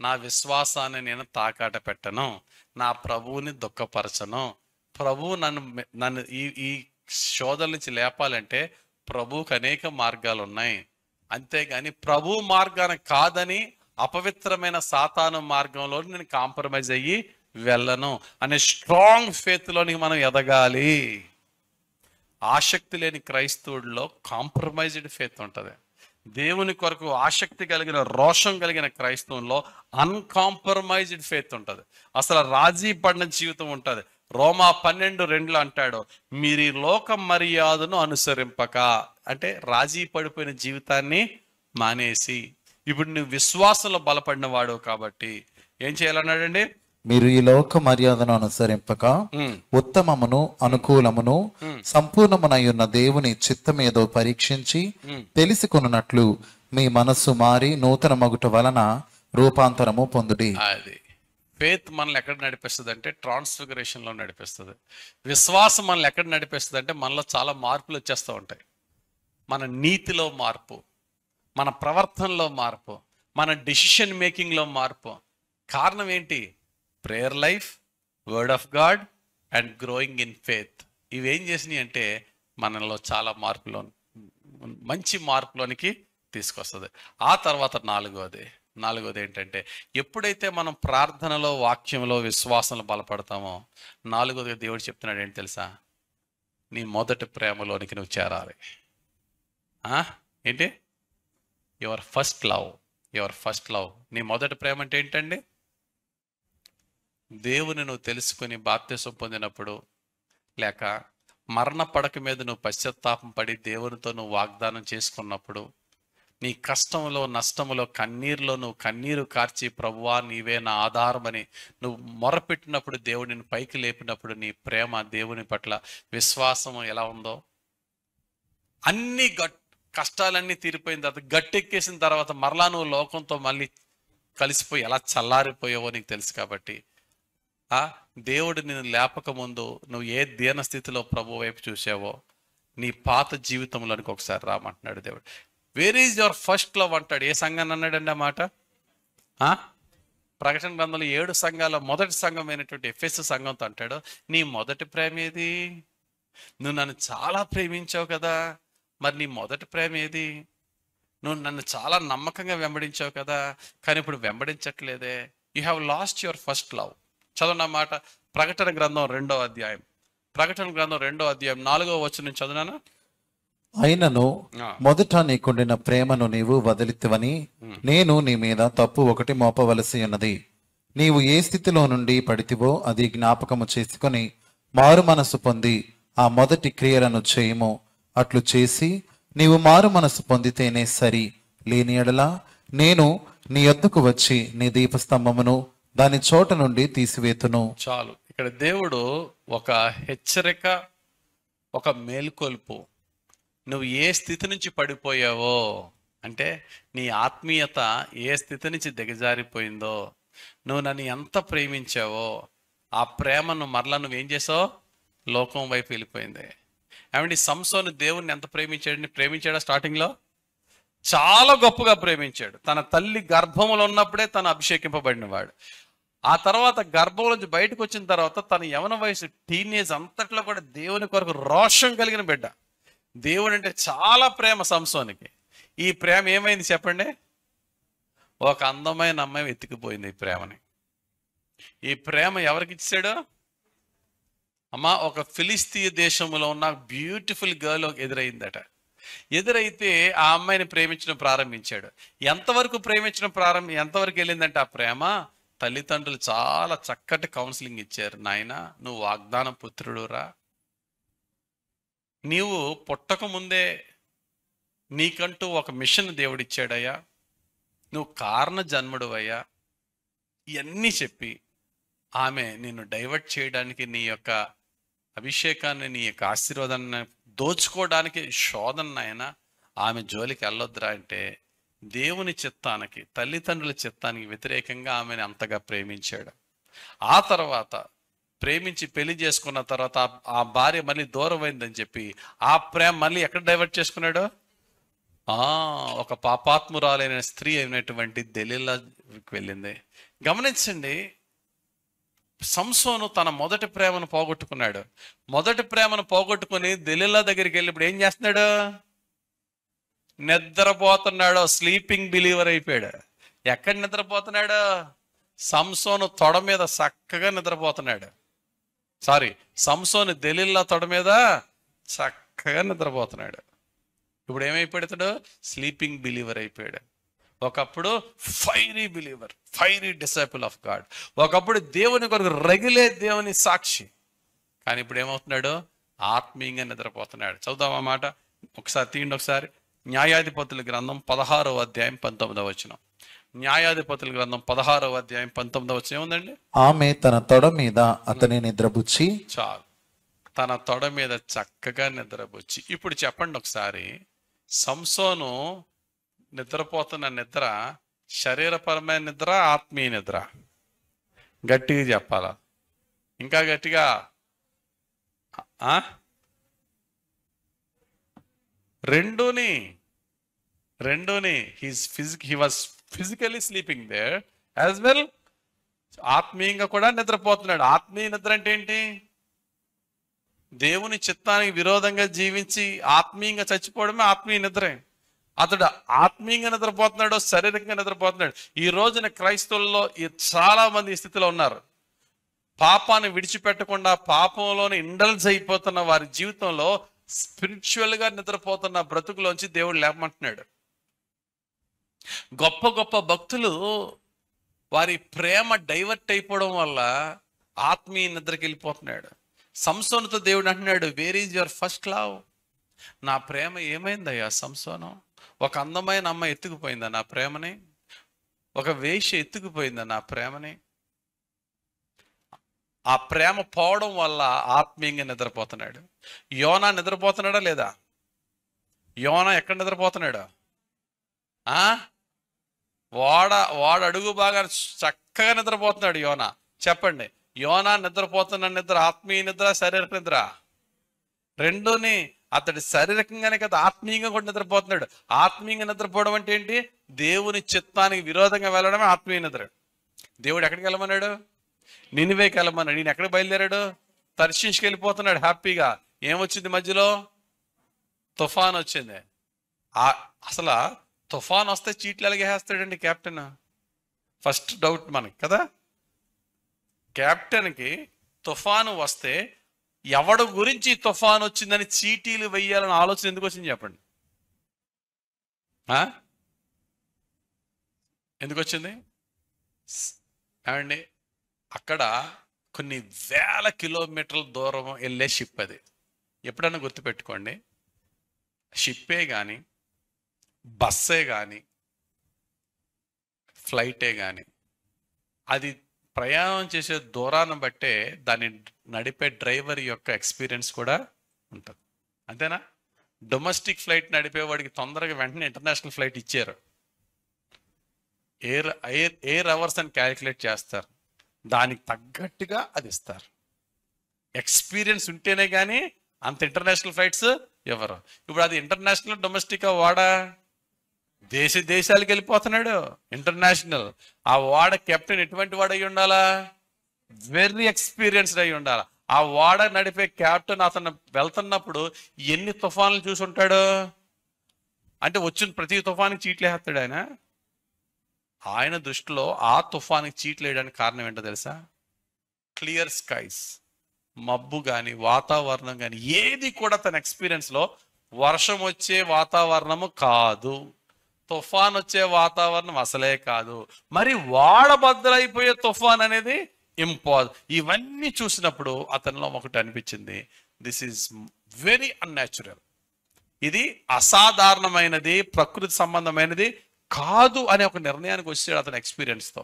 A: నా విశ్వాసాన్ని నేను తాకాట పెట్టను, నా ప్రభువుని దుఃఖపరచను. ప్రభువు నన్ను ఈ శోధన నుంచి లేపాలంటే ప్రభువుకి అనేక మార్గాలు ఉన్నాయి. అంతేగాని ప్రభు మార్గాన్ని కాదని అపవిత్రమైన సాతాను మార్గంలో నేను కాంప్రమైజ్ అయ్యి వెళ్ళను అనే స్ట్రాంగ్ ఫేత్లోనికి మనం ఎదగాలి. ఆసక్తి లేని క్రైస్తవుడిలో కాంప్రమైజ్డ్ ఫేత్ ఉంటుంది. దేవుని కొరకు ఆసక్తి కలిగిన, రోషం కలిగిన క్రైస్తవంలో అన్కాంప్రమైజ్డ్ ఫేత్ ఉంటుంది. అసలు రాజీ పడిన జీవితం ఉంటుంది. రోమా 12:2 అంటాడు, మీరు ఈ లోక మర్యాదను అనుసరింపక, అంటే రాజీ పడిపోయిన జీవితాన్ని మానేసి, ఇప్పుడు నువ్వు విశ్వాసంలో బలపడిన వాడు కాబట్టి ఏం చేయాలన్నాడండి?
B: మీరు ఈ లోక మర్యాదను అనుసరింపక ఉత్తమమును, అనుకూలమును, సంపూర్ణమునయున్న దేవుని చిత్తమేదో పరీక్షించి తెలుసుకొనున్నట్లు మీ మనస్సు మారి నూతన మగుట వలన రూపాంతరము పొందుడి.
A: అది ఫేత్ మనల్ని ఎక్కడ నడిపిస్తుంది అంటే ట్రాన్స్ఫిగరేషన్లో నడిపిస్తుంది. విశ్వాసం మనల్ని ఎక్కడ నడిపిస్తుంది అంటే మనలో చాలా మార్పులు వచ్చేస్తూ ఉంటాయి. మన నీతిలో మార్పు, మన ప్రవర్తనలో మార్పు, మన డెసిషన్ మేకింగ్లో మార్పు. కారణం ఏంటి? Prayer life, word of God and growing in faith. ఇవేం చేసినాయి అంటే మనలో చాలా మార్పులో, మంచి మార్పులోనికి తీసుకొస్తుంది. ఆ తర్వాత నాలుగోది ఏంటంటే, ఎప్పుడైతే మనం ప్రార్థనలో, వాక్యంలో, విశ్వాసంలో బలపడతామో, నాలుగోది దేవుడు చెప్తున్నాడు ఏంటి తెలుసా? నీ మొదటి ప్రేమలోనికి నువ్వు చేరాలి. ఏంటి? Your first love. నీ మొదటి ప్రేమ అంటే ఏంటండి? దేవుని నువ్వు తెలుసుకుని బాప్తిసం పొందినప్పుడు, లేక మరణ పడక మీద నువ్వు పశ్చాత్తాపం పడి దేవునితో నువ్వు వాగ్దానం చేసుకున్నప్పుడు, నీ కష్టంలో, నష్టంలో, కన్నీరులో నువ్వు కన్నీరు కార్చి ప్రభువా నీవే నా ఆధారమని నువ్వు మొరపెట్టినప్పుడు, దేవుడిని పైకి లేపినప్పుడు, నీ ప్రేమ దేవుని పట్ల విశ్వాసం ఎలా ఉందో, అన్ని కష్టాలన్నీ తీరిపోయిన తర్వాత, గట్టెక్కేసిన తర్వాత మరలా నువ్వు లోకంతో మళ్ళీ కలిసిపోయి ఎలా చల్లారిపోయావో నీకు తెలుసు. కాబట్టి దేవుడు నిన్ను లేపక ముందు నువ్వు ఏ దీన స్థితిలో ప్రభు వైపు చూసావో, నీ పాత జీవితంలోనికి ఒకసారి రామంటున్నాడు దేవుడు. Where is your first love అంటాడు. ఏ సంఘాన్ని అన్నాడండి ఆ మాట? ప్రకటన గ్రంథంలో 7 సంఘాల మొదటి సంఘం అయినటువంటి ఎఫెసు సంఘంతో అంటాడు, నీ మొదటి ప్రేమ ఏది? నువ్వు నన్ను చాలా ప్రేమించావు కదా, మరి నీ మొదటి ప్రేమ ఏది? నువ్వు నన్ను చాలా నమ్మకంగా వెంబడించావు కదా, కానీ ఇప్పుడు వెంబడించట్లేదే. You have lost your first love. చదవన్న మాట, ప్రకటన గ్రంథం 2వ అధ్యాయం. ప్రకటన గ్రంథం 2వ అధ్యాయం 4వ వచనం చదువునానా.
B: అయినను
A: ఆ.
B: మొదట నీకుండిన ప్రేమను నీవు వదిలితివని నేను నీ మీద తప్పు ఒకటి మోపవలసి ఉన్నది. నీవు ఏ స్థితిలో నుండి పడితివో అది జ్ఞాపకము చేసుకొని మారు మనసు పొంది ఆ మొదటి క్రియలను చేయము. అట్లు చేసి నీవు మారు మనసు పొందితేనే సరి, లేని ఎడల నేను నీ యొద్దకు వచ్చి నీ దీపస్తంభమును దాని చోట నుండి తీసివేతును.
A: చాలు. ఇక్కడ దేవుడు ఒక హెచ్చరిక, ఒక మేల్కొల్పు. నువ్వు ఏ స్థితి నుంచి పడిపోయావో, అంటే నీ ఆత్మీయత ఏ స్థితి నుంచి దిగజారిపోయిందో, నువ్వు నన్ను ఎంత ప్రేమించావో ఆ ప్రేమను మరలా నువ్వేం చేసావు, లోకం వైపు వెళ్ళిపోయింది. ఏమంటే సంసోను దేవుణ్ణి ఎంత ప్రేమించాడా? స్టార్టింగ్లో చాలా గొప్పగా ప్రేమించాడు. తన తల్లి గర్భంలో ఉన్నప్పుడే తను అభిషేకింపబడినవాడు. ఆ తర్వాత గర్భం నుంచి బయటకు వచ్చిన తర్వాత తన యవన వయసు, టీనేజ్ అంతట్లో కూడా దేవుని కొరకు రోషం కలిగిన బిడ్డ. దేవుడు అంటే చాలా ప్రేమ సంసోనికి. ఈ ప్రేమ ఏమైంది చెప్పండి? ఒక అందమైన అమ్మాయి వెతికిపోయింది ఈ ప్రేమని. ఈ ప్రేమ ఎవరికి ఇచ్చాడు? అమ్మా, ఒక ఫిలిస్తీయ దేశంలో ఉన్న బ్యూటిఫుల్ గర్ల్ ఎదురైందట. ఎదురైతే ఆ అమ్మాయిని ప్రేమించడం ప్రారంభించాడు. ఎంతవరకు వెళ్ళిందంటే ఆ ప్రేమ, తల్లిదండ్రులు చాలా చక్కటి కౌన్సిలింగ్ ఇచ్చారు. నాయనా, నువ్వు వాగ్దాన పుత్రుడురా, నీవు పుట్టక ముందే నీకంటూ ఒక మిషన్ దేవుడిచ్చాడయ్యా, నువ్వు కారణ జన్ముడువయ్యా. ఇవన్నీ చెప్పి ఆమె నిన్ను డైవర్ట్ చేయడానికి, నీ యొక్క అభిషేకాన్ని, నీ యొక్క ఆశీర్వాదాన్ని దోచుకోవడానికి శోధన అయినా ఆమె జోలికి వెళ్ళొద్దురా అంటే, దేవుని చిత్తానికి, తల్లిదండ్రుల చిత్తానికి వ్యతిరేకంగా ఆమెను అంతగా ప్రేమించాడు. ఆ తర్వాత ప్రేమించి పెళ్లి చేసుకున్న తర్వాత ఆ భార్య మళ్ళీ దూరం అయిందని చెప్పి ఆ ప్రేమ మళ్ళీ ఎక్కడ డైవర్ట్ చేసుకున్నాడు? ఒక పాపాత్మురాలైన స్త్రీ అయినటువంటి దెలీలాకి వెళ్ళింది. గమనించండి, సంసోను తన మొదటి ప్రేమను పోగొట్టుకున్నాడు. మొదటి ప్రేమను పోగొట్టుకుని దెలీలా దగ్గరికి వెళ్ళి ఇప్పుడు ఏం చేస్తున్నాడు? నిద్రపోతున్నాడు. స్లీపింగ్ బిలీవర్ అయిపోయాడు. ఎక్కడ నిద్రపోతున్నాడు? సంసోను తొడ మీద చక్కగా నిద్రపోతున్నాడు. సంసోను దెలీలా తొడ మీద చక్కగా నిద్రపోతున్నాడు. ఇప్పుడు ఏమైపోయాడు? స్లీపింగ్ బిలీవర్ అయిపోయాడు. ఒకప్పుడు fiery believer, fiery disciple of God, ఒకప్పుడు దేవుని కొరకు రగిలే దేవుని సాక్షి. కానీ ఇప్పుడు ఏమవుతున్నాడు? ఆత్మీయంగా నిద్రపోతున్నాడు. చదువుదాం ఆ మాట ఒకసారి, తీయండి ఒకసారి. న్యాయాధిపతుల గ్రంథం 16వ అధ్యాయం 19వ వచనం. న్యాయాధిపతుల గ్రంథం 16వ అధ్యాయం 19వ వచనం ఏముందండి?
B: ఆమె తన తొడ మీద అతని నిద్రబుచ్చి.
A: చాలు, తన తొడ మీద చక్కగా నిద్రబుచ్చి. ఇప్పుడు చెప్పండి ఒకసారి, సంసోను నిద్రపోతున్న నిద్ర శరీరపరమైన నిద్ర, ఆత్మీయ నిద్ర? గట్టిగా చెప్పాలా? ఇంకా గట్టిగా? రెండూని. He was physically sleeping there as well, ఆత్మీయంగా కూడా నిద్రపోతున్నాడు. ఆత్మీయ నిద్ర అంటే ఏంటి? దేవుని చిత్తానికి విరోధంగా జీవించి ఆత్మీయంగా చచ్చిపోవడమే ఆత్మీయ నిద్రే. అతడు ఆత్మీయంగా నిద్రపోతున్నాడు, శారీరకంగా నిద్రపోతున్నాడు. ఈ రోజున క్రైస్తవుల్లో చాలా మంది ఈ స్థితిలో ఉన్నారు. పాపాన్ని విడిచిపెట్టకుండా పాపంలోనే ఇండల్జ్ అయిపోతున్న వారి జీవితంలో స్పిరిచువల్ గా నిద్రపోతున్న బ్రతుకులోంచి దేవుడు లేపమంటున్నాడు. గొప్ప గొప్ప భక్తులు వారి ప్రేమ డైవర్ట్ అయిపోవడం వల్ల ఆత్మీయ నిద్రకి వెళ్ళిపోతున్నాడు. సంసోనుతో దేవుడు అంటున్నాడు, where is your first love? నా ప్రేమ ఏమైందయ్యా సంసోను? ఒక అందమైన అమ్మాయి ఎత్తుకుపోయిందా నా ప్రేమని? ఒక వేశ్య ఎత్తుకుపోయిందా నా ప్రేమని? ఆ ప్రేమ పోవడం వల్ల ఆత్మీయంగా నిద్రపోతున్నాడు. యోనా నిద్రపోతున్నాడా లేదా? యోనా ఎక్కడ నిద్రపోతున్నాడు? వాడు అడుగు బాగా చక్కగా నిద్రపోతున్నాడు యోనా. చెప్పండి, యోనా నిద్రపోతున్న నిద్ర ఆత్మీయ నిద్ర, శారీరక నిద్ర? రెండూని. అతడి శారీరకంగానే కదా, ఆత్మీయంగా కూడా నిద్రపోతున్నాడు. ఆత్మీయంగా నిద్రపోవడం అంటే ఏంటి? దేవుని చిత్తానికి విరోధంగా వెళ్ళడమే ఆత్మీయ నిద్ర. దేవుడు ఎక్కడికి వెళ్ళమన్నాడు? నినివేకి వెళ్ళమన్నాడు. ఈయన ఎక్కడికి బయలుదేరాడు? తర్షీష్కి వెళ్ళిపోతున్నాడు హ్యాపీగా. ఏమొచ్చింది మధ్యలో? తుఫాన్ వచ్చింది. అసలు తుఫాన్ వస్తే చీట్లు ఎలాగేస్తాడండి కెప్టెన్? ఫస్ట్ డౌట్ మనకి కదా. కెప్టెన్కి తుఫాను వస్తే ఎవడు గురించి తుఫాను వచ్చిందని చీటీలు వెయ్యాలని ఆలోచన ఎందుకు వచ్చింది చెప్పండి? ఎందుకు వచ్చింది ఏమండి? అక్కడ కొన్ని వేల కిలోమీటర్ల దూరం వెళ్ళే షిప్ అది. ఎప్పుడన్నా గుర్తుపెట్టుకోండి, షిప్పే కానీ, బస్సే కానీ, ఫ్లైటే కానీ, అది ప్రయాణం చేసే దూరాన్ని బట్టే దాన్ని నడిపే డ్రైవర్ యొక్క ఎక్స్పీరియన్స్ కూడా ఉంటుంది. అంతేనా? డొమెస్టిక్ ఫ్లైట్ నడిపేవాడికి తొందరగా వెంటనే ఇంటర్నేషనల్ ఫ్లైట్ ఇచ్చారు. ఎయిర్ అవర్స్ అని క్యాలిక్యులేట్ చేస్తారు, దానికి తగ్గట్టుగా అది ఇస్తారు. ఎక్స్పీరియన్స్ ఉంటేనే కానీ అంత ఇంటర్నేషనల్ ఫ్లైట్స్ ఎవరు. ఇప్పుడు అది ఇంటర్నేషనల్ డొమెస్టిక్ వాడా? దేశాలకు వెళ్ళిపోతున్నాడు ఇంటర్నేషనల్. ఆ వాడ కెప్టెన్ ఎటువంటి వాడు అయి ఉండాలా? వెరీ ఎక్స్పీరియన్స్డ్ అయి ఉండాలి. ఆ వాడ నడిపే కెప్టెన్ అతను వెళ్తున్నప్పుడు ఎన్ని తుఫాన్లు చూసి ఉంటాడు? అంటే వచ్చిన ప్రతి తుఫానికి చీట్లు వేస్తాడు ఆయన. ఆయన దృష్టిలో ఆ తుఫానికి చీట్లు వేయడానికి కారణం ఏంటో తెలుసా? క్లియర్ స్కైస్, మబ్బు కానీ వాతావరణం కానీ ఏది కూడా తన ఎక్స్పీరియన్స్లో వర్షం వచ్చే వాతావరణము కాదు, తుఫాన్ వచ్చే వాతావరణం అసలే కాదు, మరి వాడబద్దలైపోయే తుఫాన్ అనేది ఇవన్నీ చూసినప్పుడు అతనిలో ఒకటి అనిపించింది, దిస్ ఈజ్ వెరీ అన్యాచురల్, ఇది అసాధారణమైనది, ప్రకృతి సంబంధమైనది కాదు అనే ఒక నిర్ణయానికి వచ్చాడు అతని ఎక్స్పీరియన్స్తో.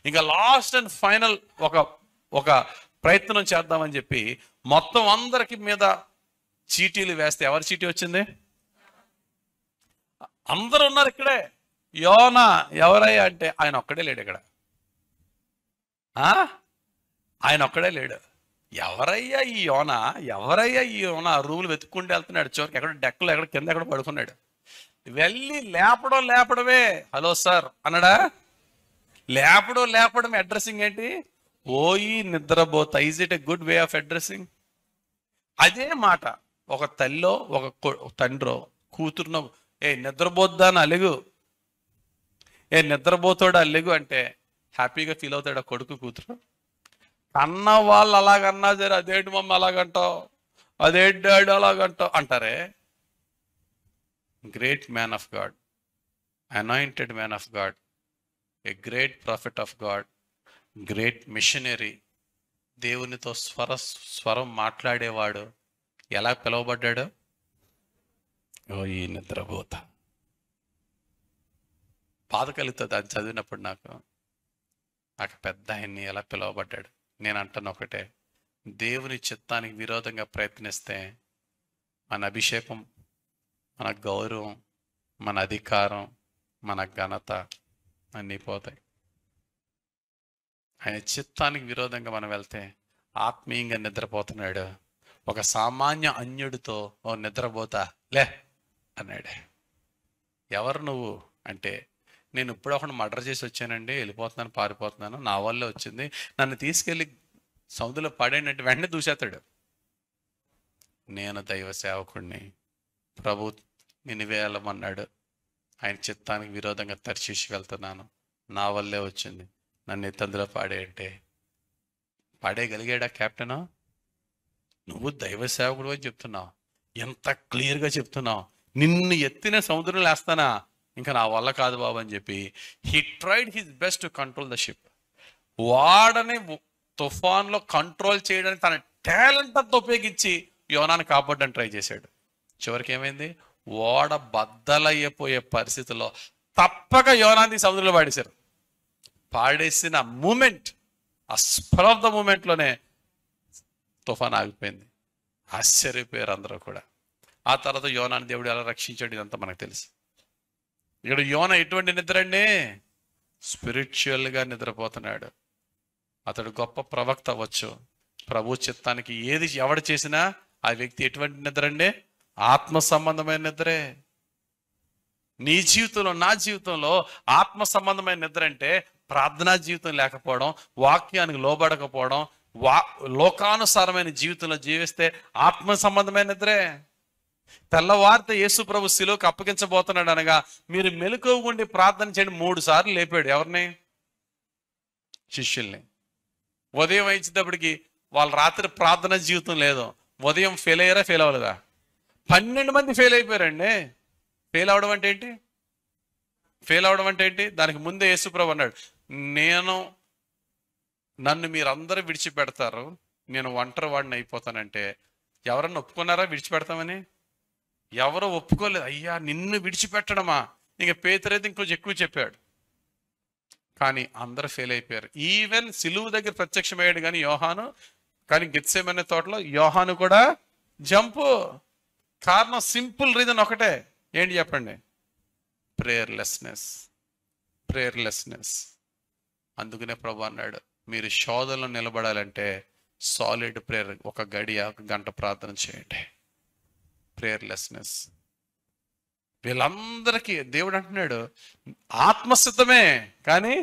A: ఇంకా లాస్ట్ అండ్ ఫైనల్ ఒక ప్రయత్నం చేద్దామని చెప్పి మొత్తం అందరికి మీద చీటీలు వేస్తే ఎవరి చీటీ వచ్చింది? అందరూ ఉన్నారు ఇక్కడే. యోనా ఎవరయ్యా అంటే ఆయన ఒక్కడే లేడు ఇక్కడ. ఆయన ఒక్కడే లేడు. ఎవరయ్యా ఈ యోనా? ఎవరయ్యా ఈ యోనా? రూములు వెతుక్కుంటూ వెళ్తున్నాడు. చివరికి ఎక్కడ డెక్కలో ఎక్కడ కింద ఎక్కడ పడుకున్నాడు. వెళ్ళి లేపడమే హలో సార్ అన్నాడా? లేపడం అడ్రస్సింగ్ ఏంటి? ఓయి నిద్రపోతా. Is it a good way of addressing? అదే మాట ఒక తల్లో ఒక తండ్రో కూతురునో, ఏ నిద్రపోద్దా అని అలుగు, ఏ నిద్రపోతాడు అల్లుగు అంటే హ్యాపీగా ఫీల్ అవుతాడు ఆ కొడుకు కూతురు. అన్న వాళ్ళు అలాగన్నా సరే, అదేంటి మమ్మీ అలాగంటావు, అదేంటి డాడీ అలాగంటావు అంటారే. Great man of God, anointed man of God, a great prophet of God, great missionary, దేవునితో స్వరం మాట్లాడేవాడు ఎలా పిలువబడ్డాడు? ఓ ఈ నిద్రపోత. బాధ కలుగుతుంది అది చదివినప్పుడు. నాకు పెద్ద ఆయన్ని ఎలా పిలువబడ్డాడు. నేను అంటాను ఒకటే, దేవుని చిత్తానికి విరోధంగా ప్రయత్నిస్తే మన అభిషేకం, మన గౌరవం, మన అధికారం, మన ఘనత అన్నీ పోతాయి. ఆయన చిత్తానికి విరోధంగా మనం వెళ్తే ఆత్మీయంగా నిద్రపోతున్నాడు. ఒక సామాన్య అన్యుడితో ఓ నిద్రపోతా లే అన్నాడు. ఎవరు నువ్వు అంటే, నేను ఇప్పుడు ఒకటి మర్డర్ చేసి వచ్చానండి, వెళ్ళిపోతున్నాను, పారిపోతున్నాను, నా వల్లే వచ్చింది, నన్ను తీసుకెళ్ళి సముద్రంలో పడేయండి వెంటనే దూసేస్తాడు. నేను దైవ సేవకుడిని, ప్రభు నిన్ను వెళ్ళమన్నాడు, ఆయన చిత్తానికి విరోధంగా తర్షీషు వెళ్తున్నాను, నా వల్లే వచ్చింది, నన్ను ఎత్తందులో పాడేయంటే పాడేయగలిగాడా కెప్టెను? నువ్వు దైవ సేవకుడు అని చెప్తున్నావు, ఎంత క్లియర్గా చెప్తున్నావు, నిన్ను ఎత్తిన సముద్రంలో వేస్తానా, ఇంకా నా వల్ల కాదు బాబు అని చెప్పి he tried his best to control the ship. వాడని తుఫాన్లో కంట్రోల్ చేయడానికి తన టాలెంట్ అంతా ఉపయోగించి యోనాను కాపాడడానికి ట్రై చేశాడు. చివరికి ఏమైంది? ఓడ బద్దలయ్యిపోయే పరిస్థితిలో తప్పక యోనాన్ని సముద్రంలో పాడేశారు. పాడేసిన మూమెంట్, ఆ స్పెల్ ఆఫ్ ద మూమెంట్లోనే తుఫాన్ ఆగిపోయింది. ఆశ్చర్యపోయారు అందరూ కూడా. ఆ తర్వాత యోనాని దేవుడు ఎలా రక్షించాడు ఇదంతా మనకు తెలుసు. ఇక్కడ యోన ఎటువంటి నిద్ర అండి? స్పిరిచువల్గా నిద్రపోతున్నాడు. అతడు గొప్ప ప్రవక్త అవ్వచ్చు, ప్రభు చిత్తానికి ఎవడు చేసినా ఆ వ్యక్తి ఎటువంటి నిద్ర అండి? ఆత్మ సంబంధమైన నిద్రే. నీ జీవితంలో, నా జీవితంలో ఆత్మ సంబంధమైన నిద్ర అంటే ప్రార్థనా జీవితం లేకపోవడం, వాక్యానికి లోబడకపోవడం, లోకానుసారమైన జీవితంలో జీవిస్తే ఆత్మ సంబంధమైన నిద్రే. తెల్లవారితే యేసు ప్రభు శిలువకు అప్పగించబోతున్నాడు అనగా మీరు మెలకువగా ఉండి ప్రార్థన చేయండి 3 సార్లు లేపాడు. ఎవరిని? శిష్యుల్ని. ఉదయం వచ్చేటప్పటికి వాళ్ళ రాత్రి ప్రార్థన జీవితం లేదు. ఉదయం ఫెయిల్ అయ్యారా? ఫెయిల్ అవ్వలేదా? 12 మంది ఫెయిల్ అయిపోయారండి. ఫెయిల్ అవడం అంటే ఏంటి? ఫెయిల్ అవడం అంటే ఏంటి? దానికి ముందే యేసుప్రభు అన్నాడు, నన్ను మీరందరూ విడిచిపెడతారు, నేను ఒంటరి వాడిని అయిపోతానంటే ఎవరన్నా ఒప్పుకున్నారా విడిచిపెడతామని? ఎవరో ఒప్పుకోలేదు. అయ్యా నిన్ను విడిచిపెట్టడమా? ఇంక పేతురైతే ఇంకొంచెం ఎక్కువ చెప్పాడు. కానీ అందరూ ఫెయిల్ అయిపోయారు. ఈవెన్ సిలువు దగ్గర ప్రత్యక్షమయ్యాడు కానీ యోహాను, కానీ గెత్సేమనే తోటలో యోహాను కూడా జంపు. కారణం సింపుల్ రీజన్ ఒకటే. ఏంటి చెప్పండి? ప్రేయర్లెస్నెస్. అందుకనే ప్రభు అన్నాడు, మీరు శోధనలో నిలబడాలంటే సాలిడ్ ప్రేయర్, ఒక గంట ప్రార్థన చేయండి. ప్రేయర్లెస్నెస్. వీళ్ళందరికీ దేవుడు అంటున్నాడు ఆత్మసిద్ధమే కానీ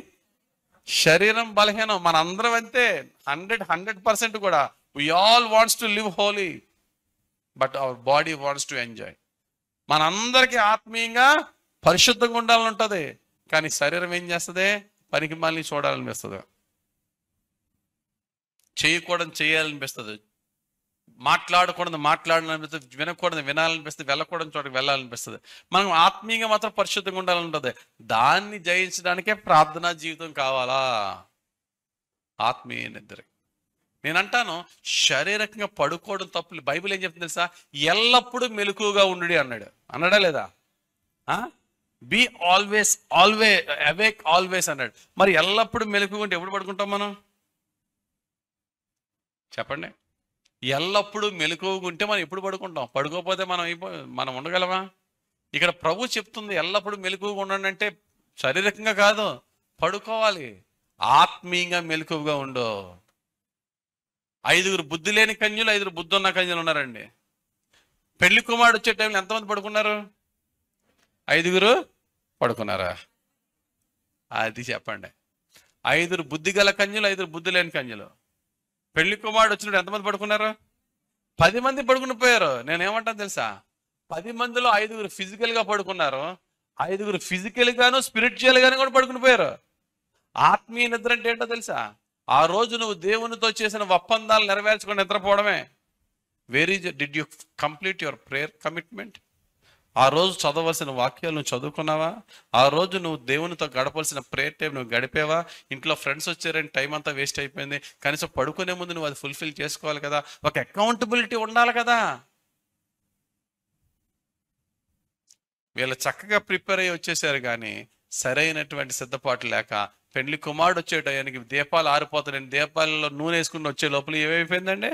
A: శరీరం బలహీనం. మనందరం అంతే 100% కూడా. we all wants to live holy but our body wants to enjoy. మనందరికీ ఆత్మీయంగా పరిశుద్ధంగా ఉండాలని ఉంటుంది, కానీ శరీరం ఏం చేస్తుంది? పనికి మళ్ళీ చూడాలనిపిస్తుంది, చేయకూడదు చేయాలనిపిస్తుంది, మాట్లాడకూడదు మాట్లాడాలనిపిస్తుంది, వినకూడదు వినాలనిపిస్తుంది, వెళ్ళకూడదు చోటకి వెళ్ళాలనిపిస్తుంది. మనం ఆత్మీయంగా మాత్రం పరిశుద్ధంగా ఉండాలంటుంది. దాన్ని జయించడానికే ప్రార్థనా జీవితం కావాలా? ఆత్మీయ నిద్ర. నేను అంటాను శారీరకంగా పడుకోవడం తప్పు. బైబిల్ ఏం చెప్తుంది తెలుసా? ఎల్లప్పుడూ మెలకువగా ఉండు అన్నాడు. అన్నాడా లేదా? బీ ఆల్వేస్ అవేక్ ఆల్వేస్ అన్నాడు. మరి ఎల్లప్పుడూ మెలకువగా ఉంటే ఎప్పుడు పడుకుంటాం మనం? చెప్పండి. ఎల్లప్పుడూ మెలకువగా ఉంటే మనం ఎప్పుడు పడుకుంటాం? పడుకోకపోతే మనం ఉండగలమా? ఇక్కడ ప్రభు చెప్తుంది ఎల్లప్పుడూ మెలకువగా ఉండండి అంటే శారీరకంగా కాదు, పడుకోవాలి. ఆత్మీయంగా మెలకువగా ఉండు. 5 బుద్ధి లేని కన్యలు, 5 బుద్ధి ఉన్న కన్యలు ఉన్నారండి. పెళ్లి కుమారుడు వచ్చే టైంలో ఎంతమంది పడుకున్నారు? 5 పడుకున్నారా? అది చెప్పండి. 5 బుద్ధి గల కన్యలు, 5 బుద్ధి లేని కన్యలు. పెళ్లి కుమారుడు వచ్చినప్పుడు ఎంతమంది పడుకున్నారు? 10 మంది పడుకుని పోయారు. నేనేమంటాను తెలుసా? 10 మందిలో 5 ఫిజికల్గా పడుకున్నారు, 5 ఫిజికల్ గాను స్పిరిచువల్ గాను కూడా పడుకుని పోయారు. ఆత్మీయ నిద్ర అంటే ఏంటో తెలుసా? ఆ రోజు నువ్వు దేవునితో చేసిన ఒప్పందాలు నెరవేర్చుకొని నిద్రపోవడమే. Did you complete your prayer commitment? ఆ రోజు చదవలసిన వాక్యాలు నువ్వు చదువుకున్నావా? ఆ రోజు నువ్వు దేవునితో గడపవలసిన ప్రేయర్ టైం నువ్వు గడిపేవా? ఇంట్లో ఫ్రెండ్స్ వచ్చారని టైం అంతా వేస్ట్ అయిపోయింది. కనీసం పడుకునే ముందు నువ్వు అది ఫుల్ఫిల్ చేసుకోవాలి కదా. ఒక అకౌంటబిలిటీ ఉండాలి కదా. వీళ్ళు చక్కగా ప్రిపేర్ అయ్యి వచ్చేసారు కానీ సరైనటువంటి సిద్ధపాటు లేక పెళ్లి కుమారుడు వచ్చే టయానికి దీపాలు ఆరిపోతాడని దీపాలలో నూనె వేసుకుని వచ్చే లోపల ఏమైపోయిందండి?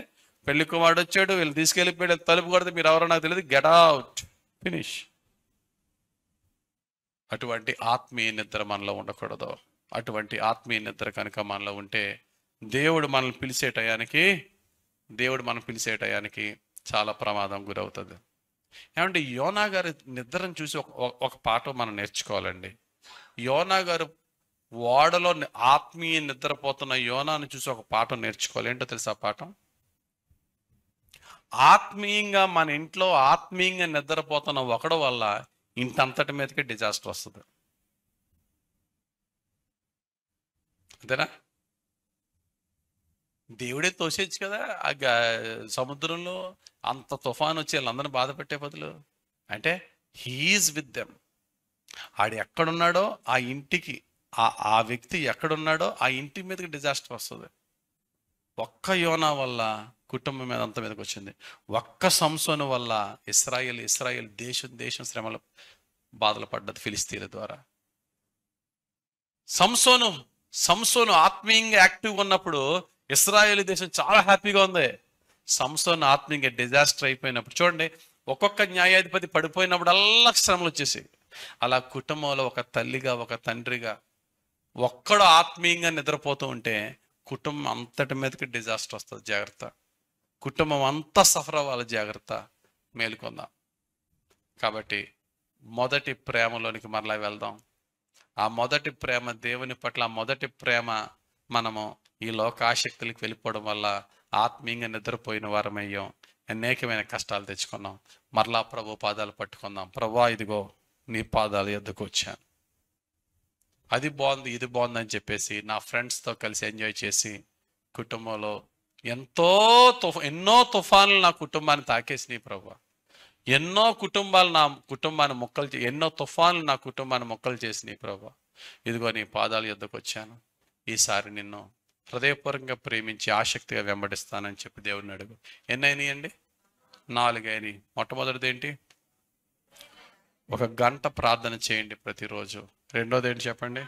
A: పెళ్లి కుమారుడు వచ్చాడు, వీళ్ళు తీసుకెళ్ళిపోయాడు, తలుపు కొడితే మీరు ఎవరో నాకు తెలియదు, గెట్ అవుట్, ఫినిష్. అటువంటి ఆత్మీయ నిద్ర మనలో ఉండకూడదు. అటువంటి ఆత్మీయ నిద్ర కనుక మనలో ఉంటే దేవుడు మనం పిలిచే టయానికి చాలా ప్రమాదం గురవుతుంది. ఏమంటే యోనా గారి నిద్రను చూసి ఒక పాఠం మనం నేర్చుకోవాలండి. యోనా గారు ఓడలో ఆత్మీయ నిద్రపోతున్న యోనాను చూసి ఒక పాఠం నేర్చుకోవాలి. ఏంటో తెలుసా పాఠం? ఆత్మీయంగా మన ఇంట్లో ఆత్మీయంగా నిద్రపోతున్న ఒకడు వల్ల ఇంటంతటి మీదకి డిజాస్టర్ వస్తుంది. అంతేనా? దేవుడే తోసేచ్చు కదా ఆ సముద్రంలో. అంత తుఫాను వచ్చి వాళ్ళందరినీ బాధ పెట్టే బదులు అంటే హీఈస్ విత్ దెమ్. ఆడు ఎక్కడున్నాడో ఆ ఇంటికి, ఆ వ్యక్తి ఎక్కడున్నాడో ఆ ఇంటి మీదకి డిజాస్టర్ వస్తుంది. ఒక్క యోనా వల్ల కుటుంబం మీద అంత మీదకి వచ్చింది. ఒక్క సంసోను వల్ల ఇస్రాయేల్ దేశం శ్రమలు బాధలు పడ్డది ఫిలిస్తీన్ల ద్వారా. సంసోను ఆత్మీయంగా యాక్టివ్గా ఉన్నప్పుడు ఇస్రాయేల్ దేశం చాలా హ్యాపీగా ఉంది. సంసోను ఆత్మీయంగా డిజాస్టర్ అయిపోయినప్పుడు చూడండి, ఒక్కొక్క న్యాయాధిపతి పడిపోయినప్పుడల్లా శ్రమలు వచ్చేసి, అలా కుటుంబంలో ఒక తల్లిగా ఒక తండ్రిగా ఒక్కడు ఆత్మీయంగా నిద్రపోతూ ఉంటే కుటుంబం అంతటి మీదకి డిజాస్టర్ వస్తుంది. జాగ్రత్త. కుటుంబం అంతా సఫర్ అవ్వాలి. జాగ్రత్త. మేలుకొందాం. కాబట్టి మొదటి ప్రేమలోనికి మరలా వెళ్దాం. ఆ మొదటి ప్రేమ దేవుని పట్ల, ఆ మొదటి ప్రేమ మనము ఈ లోకాశక్తులకు వెళ్ళిపోవడం వల్ల ఆత్మీయంగా నిద్రపోయిన వారమయ్యాం. అనేకమైన కష్టాలు తెచ్చుకున్నాం. మరలా ప్రభు పాదాలు పట్టుకుందాం. ప్రభా, ఇదిగో నీ పాదాల యొద్దకు వచ్చాను. అది బాగుంది, ఇది బాగుంది అని చెప్పేసి నా ఫ్రెండ్స్తో కలిసి ఎంజాయ్ చేసి కుటుంబంలో ఎన్నో తుఫాన్లు నా కుటుంబాన్ని తాకేసినాయి ప్రభా. ఎన్నో కుటుంబాలు నా కుటుంబాన్ని ఎన్నో తుఫాన్లు నా కుటుంబాన్ని మొక్కలు చేసినాయి ప్రభా. ఇదిగో నీ పాదాల యొద్దకు వచ్చాను. ఈసారి నిన్ను హృదయపూర్వకంగా ప్రేమించి ఆసక్తిగా వెంబడిస్తానని చెప్పి దేవుడిని అడుగు. ఎన్నైనాయండి? 4 అయినాయి. మొట్టమొదటిది ఏంటి? 1 గంట ప్రార్థన చేయండి ప్రతిరోజు. రెండోది ఏంటి చెప్పండి?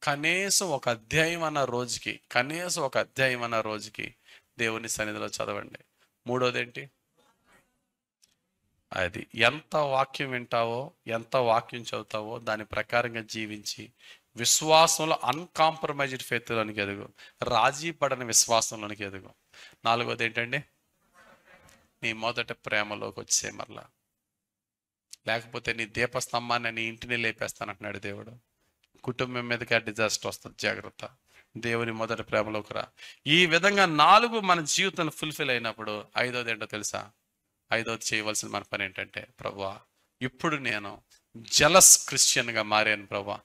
A: కనీసం 1 అధ్యాయం అన్న రోజుకి దేవుని సన్నిధిలో చదవండి. మూడోది ఏంటి? అది ఎంత వాక్యం వింటావో, ఎంత వాక్యం చదువుతావో దాని ప్రకారంగా జీవించి విశ్వాసంలో అన్కాంప్రమైజ్డ్ ఫెయిత్లోనికి ఎదుగు, రాజీ పడని విశ్వాసంలోనికి ఎదుగు. 4వది ఏంటండి? నీ మొదట ప్రేమలోకి వచ్చే మరలా, లేకపోతే నీ దీపస్తంభాన్ని నీ ఇంటిని లేపేస్తానంటున్నాడు దేవుడు. కుటుంబం మీదకి డిజాస్టర్ వస్తుంది, జాగ్రత్త. దేవుని మొదటి ప్రేమలోకి రా. ఈ విధంగా 4 మన జీవితంలో ఫుల్ఫిల్ అయినప్పుడు 5వది ఏంటో తెలుసా? 5వది చేయవలసిన మన పని ఏంటంటే, ప్రభువా ఇప్పుడు నేను జలస్ క్రిస్టియన్గా మారాను ప్రభా,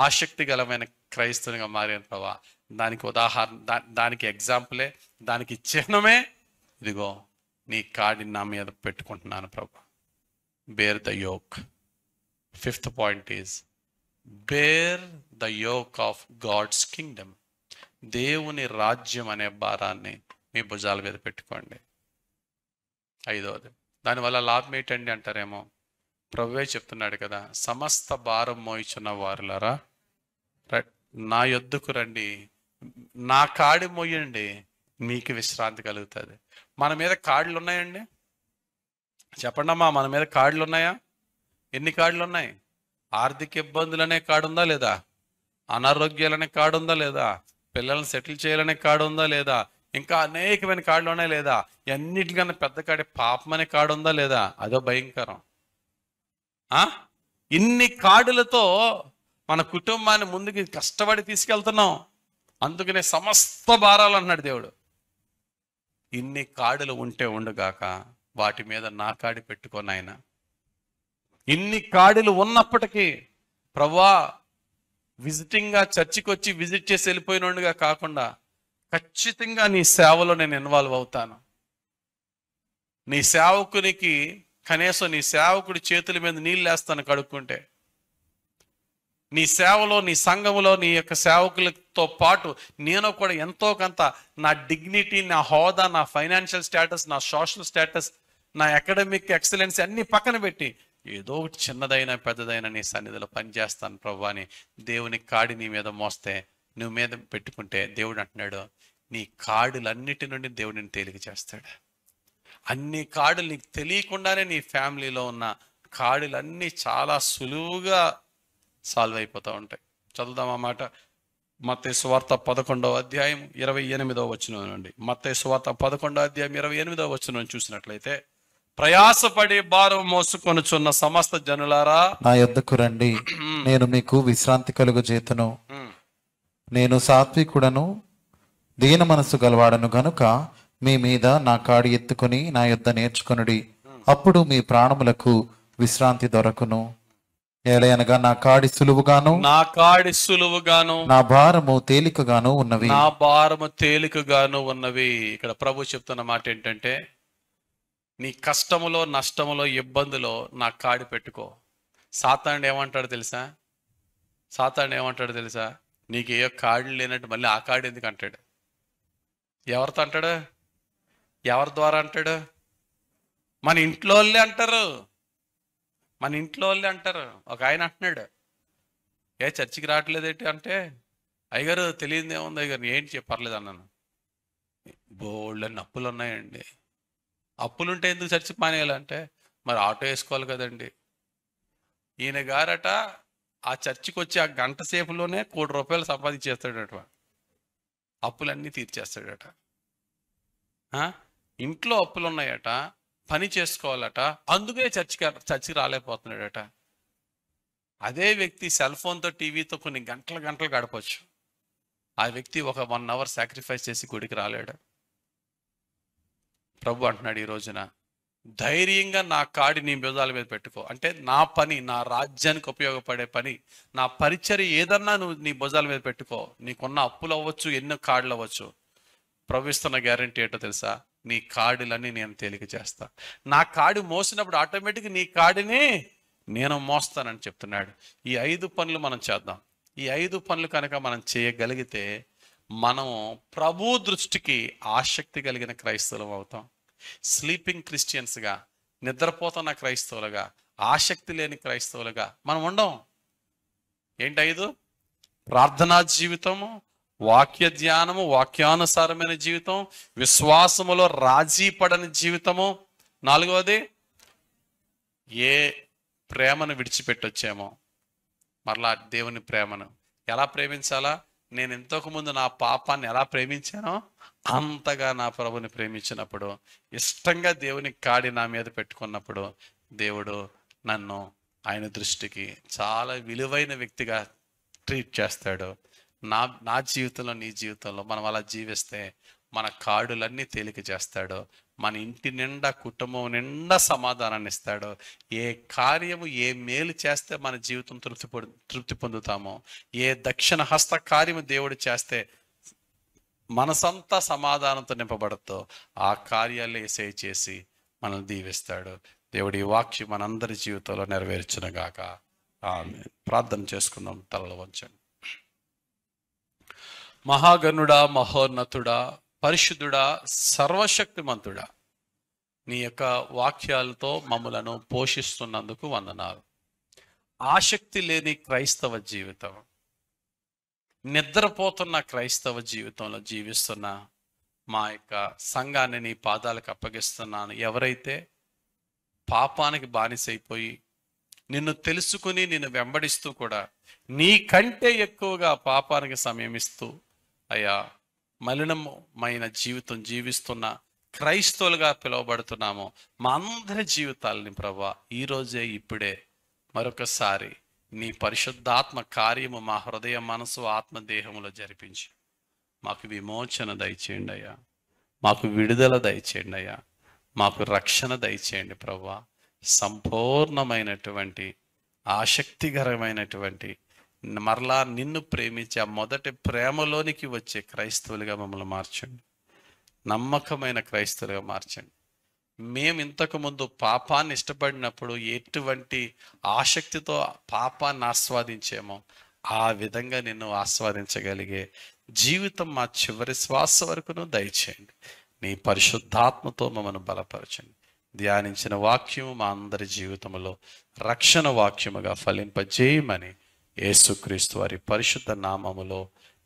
A: ఆసక్తి గలమైన క్రైస్తవునిగా మారాను ప్రభా. దానికి ఉదాహరణ, దానికి ఎగ్జాంపులే, దానికి చిహ్నమే ఇదిగో నీ కాడిని నా మీద పెట్టుకుంటున్నాను ప్రభా. Bear the yoke. 5th point is bear the yoke of God's kingdom. దేవుని రాజ్యం అనే భారాన్ని మీ భుజాల మీద పెట్టుకోండి. 5వది. దానివల్ల లాభం ఏంటండి అంటారేమో, ప్రభువే చెప్తున్నాడు కదా, సమస్త భారం మోయిచున్న వారులారా నా యొద్దకు రండి, నా కాడి మోయండి, మీకు విశ్రాంతి కలుగుతుంది. మన మీద కాడులు ఉన్నాయండి? చెప్పండి అమ్మా, మన మీద కాడులు ఉన్నాయా? ఎన్ని కాడులు ఉన్నాయి? ఆర్థిక ఇబ్బందులనే కాడు ఉందా లేదా? అనారోగ్యాలనే కాడు ఉందా లేదా? పిల్లల్ని సెటిల్ చేయాలనే కాడు ఉందా లేదా? ఇంకా అనేకమైన కాడులు ఉన్నాయి లేదా? అన్నిటికన్నా పెద్ద కాడి పాపం అనే కాడు ఉందా లేదా? అదో భయంకరం. ఇన్ని కాడులతో మన కుటుంబాన్ని ముందుకు కష్టపడి తీసుకెళ్తున్నాం. అందుకనే సమస్త భారాలు అన్నాడు దేవుడు. ఇన్ని కాడులు ఉంటే ఉండుగాక వాటి మీద నా కాడి పెట్టుకొని ఆయన. ఇన్ని కాడులు ఉన్నప్పటికీ ప్రభువా, విజిటింగ్గా చర్చికి వచ్చి విజిట్ చేసి వెళ్ళిపోయినోడుగా కాకుండా ఖచ్చితంగా నీ సేవలో నేను ఇన్వాల్వ్ అవుతాను. నీ సేవకునికి కనీసం నీ సేవకుడి చేతుల మీద నీళ్ళు వేస్తాను కడుక్కుంటే. నీ సేవలో, నీ సంఘములో, నీ యొక్క సేవకులతో పాటు నేను కూడా ఎంతో కొంత నా డిగ్నిటీ, నా హోదా, నా ఫైనాన్షియల్ స్టేటస్, నా సోషల్ స్టేటస్, నా అకాడమిక్ ఎక్సలెన్స్ అన్ని పక్కన పెట్టి ఏదో ఒకటి చిన్నదైనా పెద్దదైనా నీ సన్నిధిలో పనిచేస్తాను ప్రభు అని దేవుని కాడి నీ మీద మోస్తే, నువ్వు మీద పెట్టుకుంటే దేవుడు అంటున్నాడు, నీ కాడులన్నిటి నుండి దేవుడు నిన్ను తేలిక చేస్తాడు. అన్ని కాడులు నీకు తెలియకుండానే నీ ఫ్యామిలీలో ఉన్న కాడులన్నీ చాలా సులువుగా సాల్వ్ అయిపోతూ ఉంటాయి. చదువుదాం ఆ మాట. మత్తయి సువార్త 11వ అధ్యాయం 28వ వచనం నుండి. మత్తయి సువార్త 11వ అధ్యాయం 28వ వచనం చూసినట్లయితే, ప్రయాసపడి భారం మోసుకొనుచున్న సమస్త జనులారా
B: నా యొద్దకు రండి, నేను మీకు విశ్రాంతి కలుగజేతును. నేను సాత్వికుడను, దీన మనసు గలవాడను గనుక మీ మీద నా కాడి ఎత్తుకొని నా యొద్ద నేర్చుకొనుడి, అప్పుడు మీ ప్రాణములకు విశ్రాంతి దొరకును. ఏలయనగా నా కాడి సులువుగాను నా భారము తేలికగాను
A: ఉన్నవి. ఇక్కడ ప్రభు చెప్తున్న మాట ఏంటంటే, నీ కష్టములో, నష్టములో, ఇబ్బందులో నా కాడి పెట్టుకో. సాతానుడు ఏమంటాడు తెలుసా? నీకు ఏ కాడి లేనట్టు మళ్ళీ ఆ కాడి ఎందుకు అంటాడు? ఎవరితో అంటాడు? ఎవరి ద్వారా అంటాడు? మన ఇంట్లో వాళ్ళే అంటారు. ఒక ఆయన అంటున్నాడు, ఏ చర్చికి రావట్లేదేంటి అంటే, అయ్యగారు తెలియదు ఏముంది అయ్యగారు, ఏంటి చెప్పర్లేదు అన్నాను. బోల్డన్ని అప్పులు ఉన్నాయండి. అప్పులుంటే ఎందుకు చర్చికి మానేయాలంటే, మరి ఆటో వేసుకోవాలి కదండి. ఈయన గారట ఆ చర్చికి వచ్చి ఆ గంట సేపులోనే ₹1 కోటి సంపాదించేస్తాడట, అప్పులన్నీ తీర్చేస్తాడట. ఇంట్లో అప్పులు ఉన్నాయట, పని చేసుకోవాలట, అందుకే చర్చికి రాలేకపోతున్నాడట. అదే వ్యక్తి సెల్ ఫోన్తో, టీవీతో కొన్ని గంటలు గడపచ్చు. ఆ వ్యక్తి ఒక 1 అవర్ సాక్రిఫైస్ చేసి గుడికి రాలేడు. ప్రభు అంటున్నాడు ఈ రోజున, ధైర్యంగా నా కాడి నీ భుజాల మీద పెట్టుకో. అంటే నా పని, నా రాజ్యానికి ఉపయోగపడే పని, నా పరిచర్య ఏదన్నా నువ్వు నీ భుజాల మీద పెట్టుకో. నీకున్న అప్పులు అవ్వచ్చు, ఎన్నో కాడులు అవ్వచ్చు. ప్రవహిస్తున్న గ్యారంటీ ఏంటో తెలుసా? నీ కాడులన్నీ నేను తేలిక చేస్తా. నా కాడి మోసినప్పుడు ఆటోమేటిక్గా నీ కాడిని నేను మోస్తానని చెప్తున్నాడు. ఈ 5 పనులు మనం చేద్దాం. ఈ 5 పనులు కనుక మనం చేయగలిగితే మనం ప్రభు దృష్టికి ఆసక్తి కలిగిన క్రైస్తవులం అవుతాం. స్లీపింగ్ క్రిస్టియన్స్గా, నిద్రపోతున్న క్రైస్తవులుగా, ఆసక్తి లేని క్రైస్తవులుగా మనం ఉండం. ఏంటి 5? ప్రార్థనా జీవితము, వాక్య ధ్యానము, వాక్యానుసారమైన జీవితం, విశ్వాసములో రాజీ పడని జీవితము. 4వది, ఏ ప్రేమను విడిచిపెట్టొచ్చామో మరలా దేవుని ప్రేమను ఎలా ప్రేమించాలా? నేను ఇంతకుముందు నా పాపాన్ని ఎలా ప్రేమించానో అంతగా నా ప్రభుని ప్రేమించినప్పుడు, ఇష్టంగా దేవుని కాడి నా మీద పెట్టుకున్నప్పుడు దేవుడు నన్ను ఆయన దృష్టికి చాలా విలువైన వ్యక్తిగా ట్రీట్ చేస్తాడు. నా జీవితంలో, నీ జీవితంలో మనం అలా జీవిస్తే మన కాడులన్నీ తేలిక చేస్తాడు. మన ఇంటి నిండా, కుటుంబం నిండా సమాధానాన్ని ఇస్తాడు. ఏ కార్యము, ఏ మేలు చేస్తే మన జీవితం తృప్తి పొందుతామో, ఏ దక్షిణ హస్త కార్యము దేవుడు చేస్తే మనసంతా సమాధానంతో నింపబడతో, ఆ కార్యాలు యేసయ్య చేసి మనల్ని దీవిస్తాడు. దేవుడి వాక్యం మనందరి జీవితంలో నెరవేర్చునుగాక. ఆమేన్. ప్రార్థన చేసుకుందాం. తలలు వంచండి. మహాగణుడా, మహోన్నతుడా, పరిశుద్ధుడా, సర్వశక్తిమంతుడా, నీ యొక్క వాక్యాలతో మమ్ములను పోషిస్తున్నందుకు వందనాలు. ఆసక్తి లేని క్రైస్తవ జీవితం, నిద్రపోతున్న క్రైస్తవ జీవితంలో జీవిస్తున్న మా యొక్క సంఘాన్ని నీ పాదాలకు అప్పగిస్తున్నాను. ఎవరైతే పాపానికి బానిసైపోయి నిన్ను తెలుసుకుని నిన్ను వెంబడిస్తూ కూడా నీకంటే ఎక్కువగా పాపానికి సమయమిస్తూ అయ్యా మలినమైన జీవితం జీవిస్తున్న క్రైస్తవులుగా పిలువబడుతున్నాము, మా అందరి జీవితాలని ప్రభువా ఈరోజే, ఇప్పుడే మరొకసారి నీ పరిశుద్ధాత్మ కార్యము మా హృదయ, మనసు, ఆత్మదేహములో జరిపించి మాకు విమోచన దయచేయండి అయ్యా, మాకు విడుదల దయచేయండి అయ్యా, మాకు రక్షణ దయచేయండి ప్రభువా. సంపూర్ణమైనటువంటి ఆసక్తికరమైనటువంటి మరలా నిన్ను ప్రేమించే ఆ మొదటి ప్రేమలోనికి వచ్చే క్రైస్తవులుగా మమ్మల్ని మార్చండి. నమ్మకమైన క్రైస్తవులుగా మార్చండి. మేము ఇంతకుముందు పాపాన్ని ఇష్టపడినప్పుడు ఎటువంటి ఆసక్తితో పాపాన్ని ఆస్వాదించామో ఆ విధంగా నిన్ను ఆస్వాదించగలిగే జీవితం మా చివరి శ్వాస వరకును దయచేయండి. నీ పరిశుద్ధాత్మతో మమ్మల్ని బలపరచండి. ధ్యానించిన వాక్యము మా అందరి జీవితంలో రక్షణ వాక్యముగా ఫలింపజేయమని యేసుక్రీస్తు వారి పరిశుద్ధ నామములో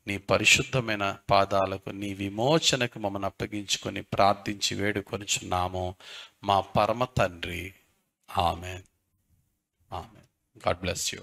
A: నీ పరిశుద్ధమైన పాదాలకు, నీ విమోచనకు మమ్మల్ని అప్పగించుకొని ప్రార్థించి వేడుకొనుచున్నాము మా పరమ తండ్రి. Amen. Amen. God bless you.